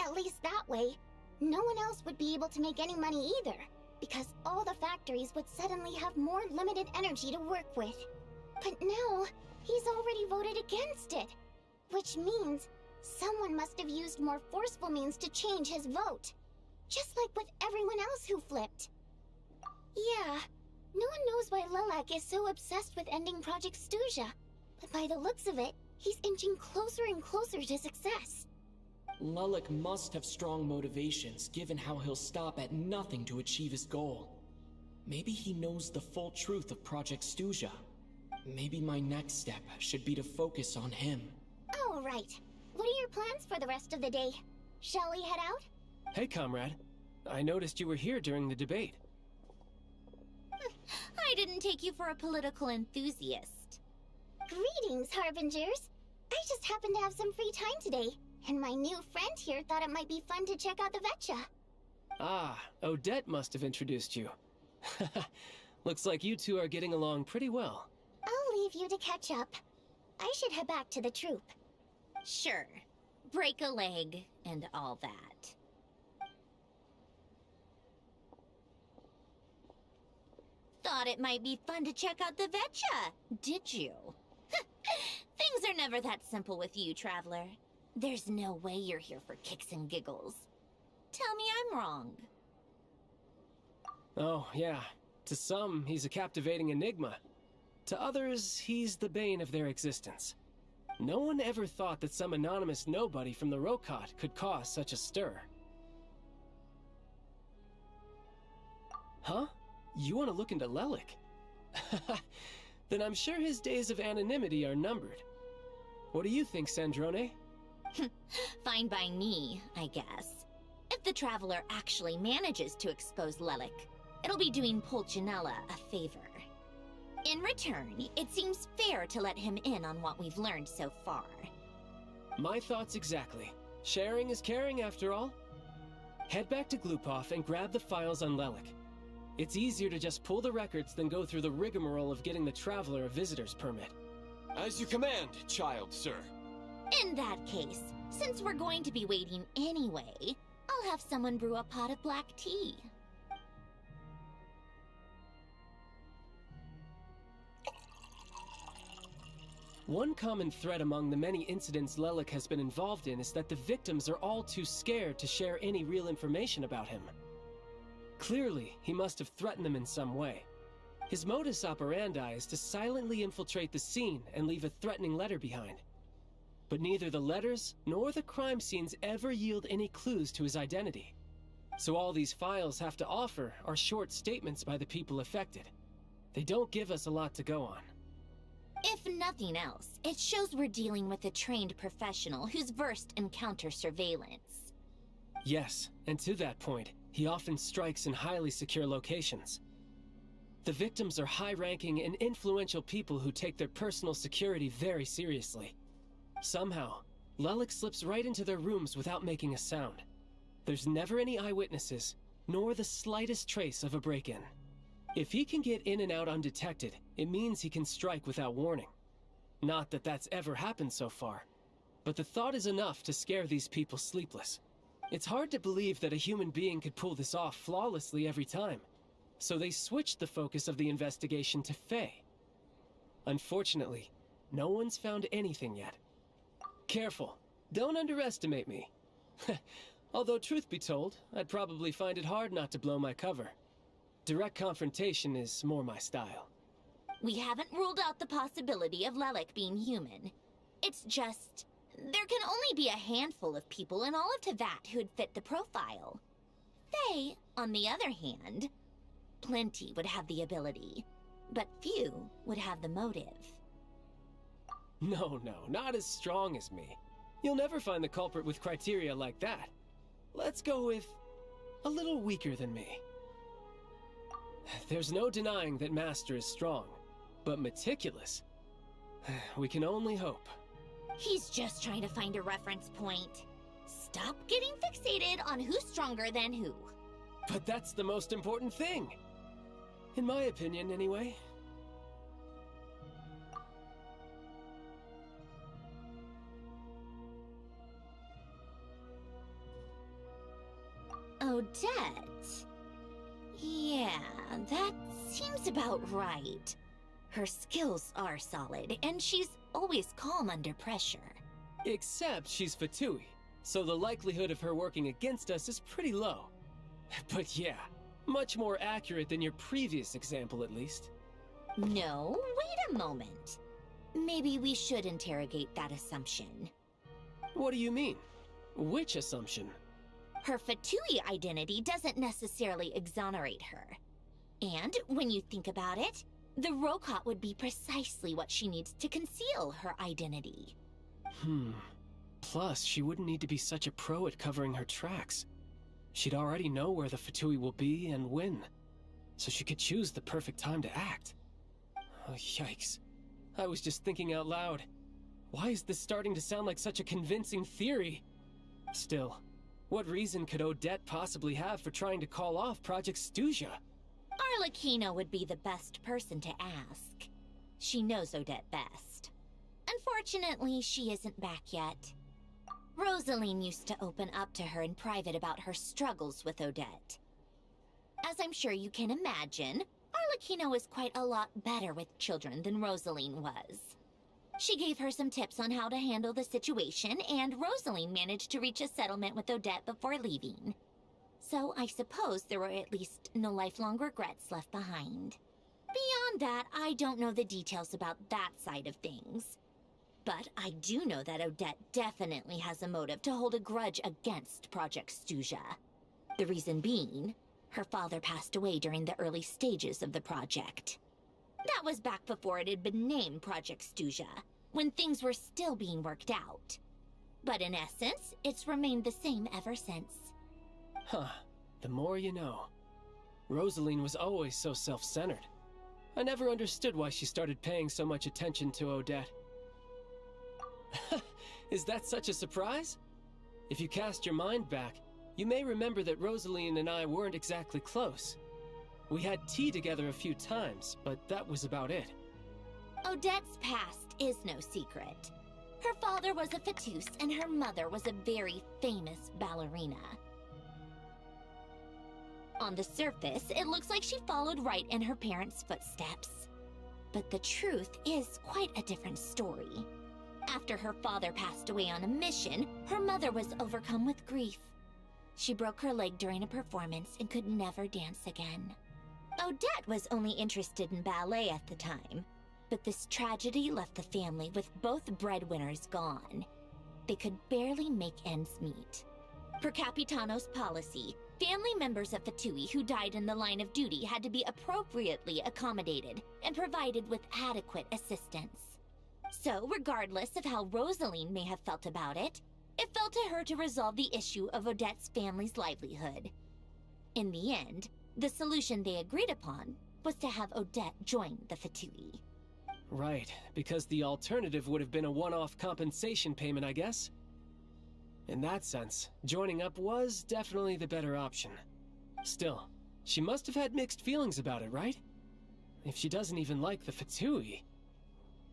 At least that way, no one else would be able to make any money either, because all the factories would suddenly have more limited energy to work with. But now, he's already voted against it, which means someone must have used more forceful means to change his vote. Just like with everyone else who flipped. Yeah. No one knows why Lilac is so obsessed with ending Project Stuja. But by the looks of it, he's inching closer and closer to success. Lilac must have strong motivations, given how he'll stop at nothing to achieve his goal. Maybe he knows the full truth of Project Stuja. Maybe my next step should be to focus on him. Oh, right. What are your plans for the rest of the day? Shall we head out? Hey, comrade. I noticed you were here during the debate. I didn't take you for a political enthusiast. Greetings, Harbingers. I just happened to have some free time today, and my new friend here thought it might be fun to check out the Vetcha. Ah, Odette must have introduced you. Looks like you two are getting along pretty well. I'll leave you to catch up. I should head back to the troop. Sure. Break a leg and all that. Thought it might be fun to check out the Vetcha, did you? Things are never that simple with you, Traveler. There's no way you're here for kicks and giggles. Tell me I'm wrong. Oh, yeah. To some, he's a captivating enigma. To others, he's the bane of their existence. No one ever thought that some anonymous nobody from the Rokot could cause such a stir. Huh? You want to look into Lelik? Then I'm sure his days of anonymity are numbered. What do you think, Sandrone? Fine by me, I guess. If the Traveler actually manages to expose Lelik, it'll be doing Pulcinella a favor. In return, it seems fair to let him in on what we've learned so far. My thoughts exactly. Sharing is caring, after all. Head back to Glupov and grab the files on Lelik. It's easier to just pull the records than go through the rigmarole of getting the Traveler a visitor's permit. As you command, child, sir. In that case, since we're going to be waiting anyway, I'll have someone brew a pot of black tea. One common thread among the many incidents Lelik has been involved in is that the victims are all too scared to share any real information about him. Clearly, he must have threatened them in some way. His modus operandi is to silently infiltrate the scene and leave a threatening letter behind. But neither the letters nor the crime scenes ever yield any clues to his identity. So all these files have to offer are short statements by the people affected. They don't give us a lot to go on. If nothing else, it shows we're dealing with a trained professional who's versed in counter-surveillance. Yes, and to that point, he often strikes in highly secure locations. The victims are high-ranking and influential people who take their personal security very seriously. Somehow, Lelik slips right into their rooms without making a sound. There's never any eyewitnesses, nor the slightest trace of a break-in. If he can get in and out undetected, it means he can strike without warning. Not that that's ever happened so far, but the thought is enough to scare these people sleepless. It's hard to believe that a human being could pull this off flawlessly every time, so they switched the focus of the investigation to Faye. Unfortunately, no one's found anything yet. Careful, don't underestimate me. Although truth be told, I'd probably find it hard not to blow my cover. Direct confrontation is more my style. We haven't ruled out the possibility of Lelik being human. It's just, there can only be a handful of people in all of Teyvat who'd fit the profile. Faye, on the other hand, plenty would have the ability, but few would have the motive. No, not as strong as me. You'll never find the culprit with criteria like that. Let's go with a little weaker than me. There's no denying that Master is strong, but meticulous. We can only hope. He's just trying to find a reference point. Stop getting fixated on who's stronger than who. But that's the most important thing. In my opinion, anyway. Odette? Yeah, that seems about right. Her skills are solid, and she's always calm under pressure. Except she's Fatui, so the likelihood of her working against us is pretty low. But yeah, Much more accurate than your previous example, at least. No, wait a moment. Maybe we should interrogate that assumption. What do you mean? Which assumption? Her Fatui identity doesn't necessarily exonerate her. And when you think about it, the Rokot would be precisely what she needs to conceal her identity. Plus, she wouldn't need to be such a pro at covering her tracks. She'd already know where the Fatui will be and when, so she could choose the perfect time to act. Oh, yikes. I was just thinking out loud. Why is this starting to sound like such a convincing theory? Still, what reason could Odette possibly have for trying to call off Project Stuja? Arlecchino would be the best person to ask. She knows Odette best. Unfortunately, she isn't back yet. Rosaline used to open up to her in private about her struggles with Odette. As I'm sure you can imagine, Arlecchino is quite a lot better with children than Rosaline was. She gave her some tips on how to handle the situation, and Rosaline managed to reach a settlement with Odette before leaving. So I suppose there were at least no lifelong regrets left behind. Beyond that, I don't know the details about that side of things. But I do know that Odette definitely has a motive to hold a grudge against Project Stuja. The reason being, her father passed away during the early stages of the project. That was back before it had been named Project Stuja, when things were still being worked out. But in essence, it's remained the same ever since. Huh. The more you know. Rosaline was always so self-centered. I never understood why she started paying so much attention to Odette. Is that such a surprise? If you cast your mind back, you may remember that Rosaline and I weren't exactly close. We had tea together a few times, but that was about it. Odette's past is no secret. Her father was a Fatus and her mother was a very famous ballerina. On the surface, it looks like she followed right in her parents' footsteps. But the truth is quite a different story. After her father passed away on a mission, her mother was overcome with grief. She broke her leg during a performance and could never dance again. Odette was only interested in ballet at the time, but this tragedy left the family with both breadwinners gone. They could barely make ends meet. Per Capitano's policy, family members of Fatui who died in the line of duty had to be appropriately accommodated and provided with adequate assistance. So, regardless of how Rosaline may have felt about it, it fell to her to resolve the issue of Odette's family's livelihood. In the end, the solution they agreed upon was to have Odette join the Fatui. Right, because the alternative would have been a one-off compensation payment, I guess. In that sense, joining up was definitely the better option. Still, she must have had mixed feelings about it, right? If she doesn't even like the Fatui.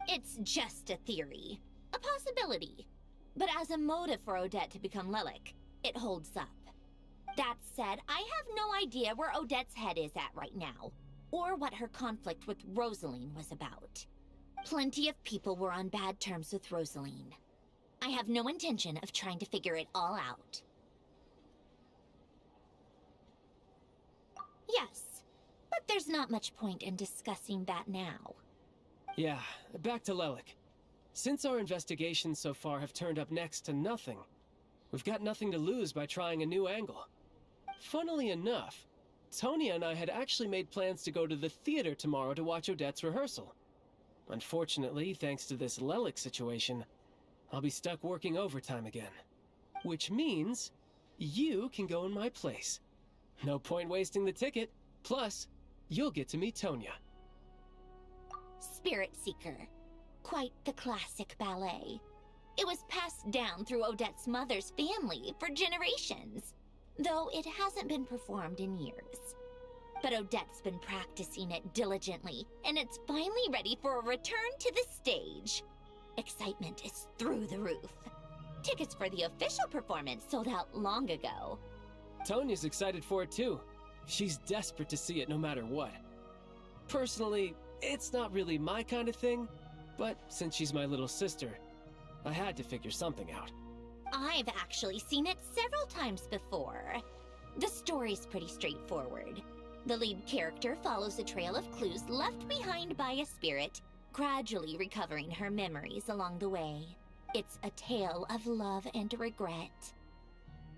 It's just a theory. A possibility. But as a motive for Odette to become Lelik, it holds up. That said, I have no idea where Odette's head is at right now, or what her conflict with Rosaline was about. Plenty of people were on bad terms with Rosaline. I have no intention of trying to figure it all out. Yes, but there's not much point in discussing that now. Yeah, back to Lelik. Since our investigations so far have turned up next to nothing, we've got nothing to lose by trying a new angle. Funnily enough, Tonya and I had actually made plans to go to the theater tomorrow to watch Odette's rehearsal. Unfortunately, thanks to this Lelik situation, I'll be stuck working overtime again. Which means you can go in my place. No point wasting the ticket. Plus, you'll get to meet Tonya. Spirit Seeker. Quite the classic ballet. It was passed down through Odette's mother's family for generations, though it hasn't been performed in years. But Odette's been practicing it diligently, and it's finally ready for a return to the stage. Excitement is through the roof. Tickets for the official performance sold out long ago. Tonya's excited for it too. She's desperate to see it no matter what. Personally, it's not really my kind of thing, but since she's my little sister, I had to figure something out. I've actually seen it several times before. The story's pretty straightforward. The lead character follows a trail of clues left behind by a spirit, gradually recovering her memories along the way. It's a tale of love and regret.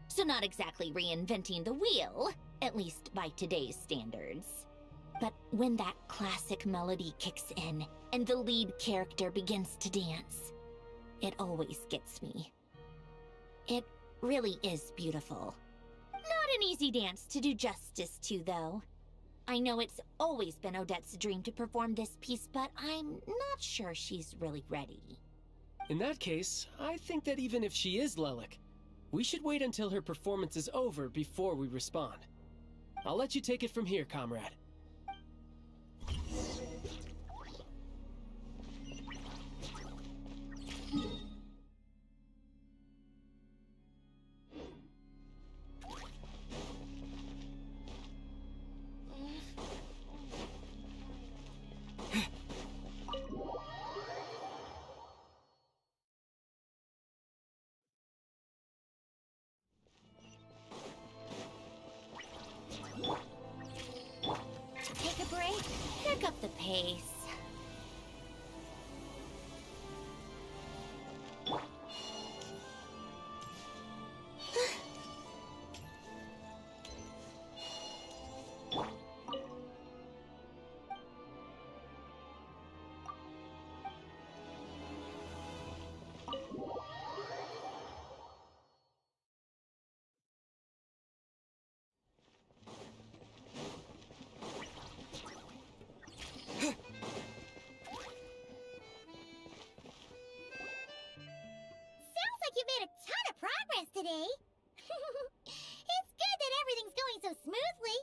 So not exactly reinventing the wheel, at least by today's standards. But when that classic melody kicks in and the lead character begins to dance, it always gets me. It really is beautiful. Not an easy dance to do justice to, though. I know it's always been Odette's dream to perform this piece, but I'm not sure she's really ready. In that case, I think that even if she is Lelik, we should wait until her performance is over before we respond. I'll let you take it from here, comrade. Take a break, pick up the pace. Sounds like you've made a ton of progress today. It's good that everything's going so smoothly.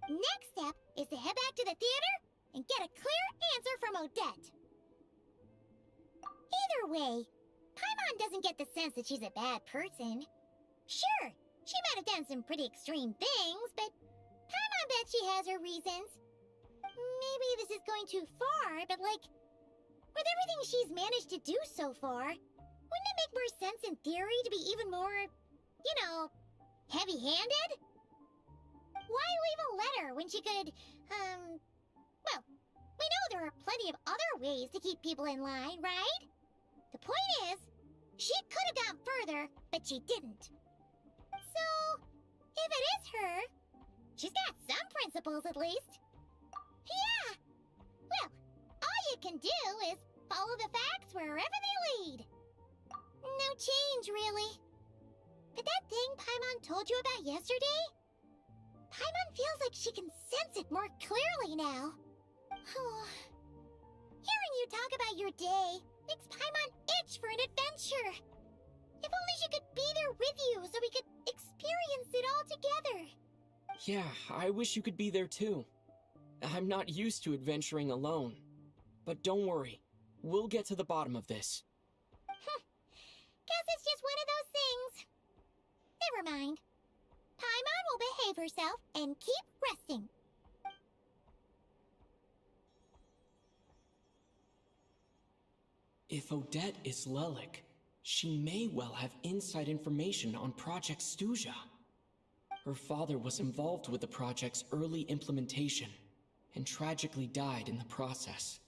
Next step is to head back to the theater and get a clear answer from Odette. Either way, Paimon doesn't get the sense that she's a bad person. Sure, she might have done some pretty extreme things, but Paimon bet she has her reasons. Maybe this is going too far, but like, with everything she's managed to do so far, wouldn't it make more sense in theory to be even more, you know, heavy-handed? Why leave a letter when she could, well, we know there are plenty of other ways to keep people in line, right? The point is, she could have gone further, but she didn't. So, if it is her, she's got some principles at least. Yeah! Well, all you can do is follow the facts wherever they lead. No change, really. But that thing Paimon told you about yesterday? Paimon feels like she can sense it more clearly now. Hearing you talk about your day makes Paimon itch for an adventure. If only she could be there with you so we could experience it all together. Yeah, I wish you could be there too. I'm not used to adventuring alone. But don't worry, we'll get to the bottom of this. Guess it's just one of those things. Never mind. Paimon will behave herself and keep resting. If Odette is Lelik, she may well have inside information on Project Stuja. Her father was involved with the project's early implementation and tragically died in the process.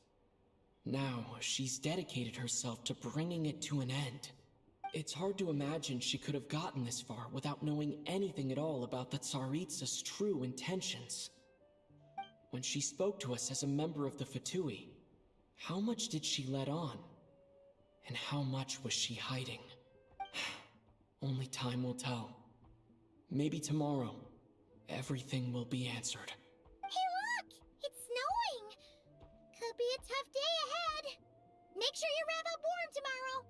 Now, she's dedicated herself to bringing it to an end. It's hard to imagine she could have gotten this far without knowing anything at all about the Tsaritsa's true intentions. When she spoke to us as a member of the Fatui, how much did she let on? And how much was she hiding? Only time will tell. Maybe tomorrow, everything will be answered. Hey look! It's snowing! Could be a tough day ahead. Make sure you wrap up warm tomorrow.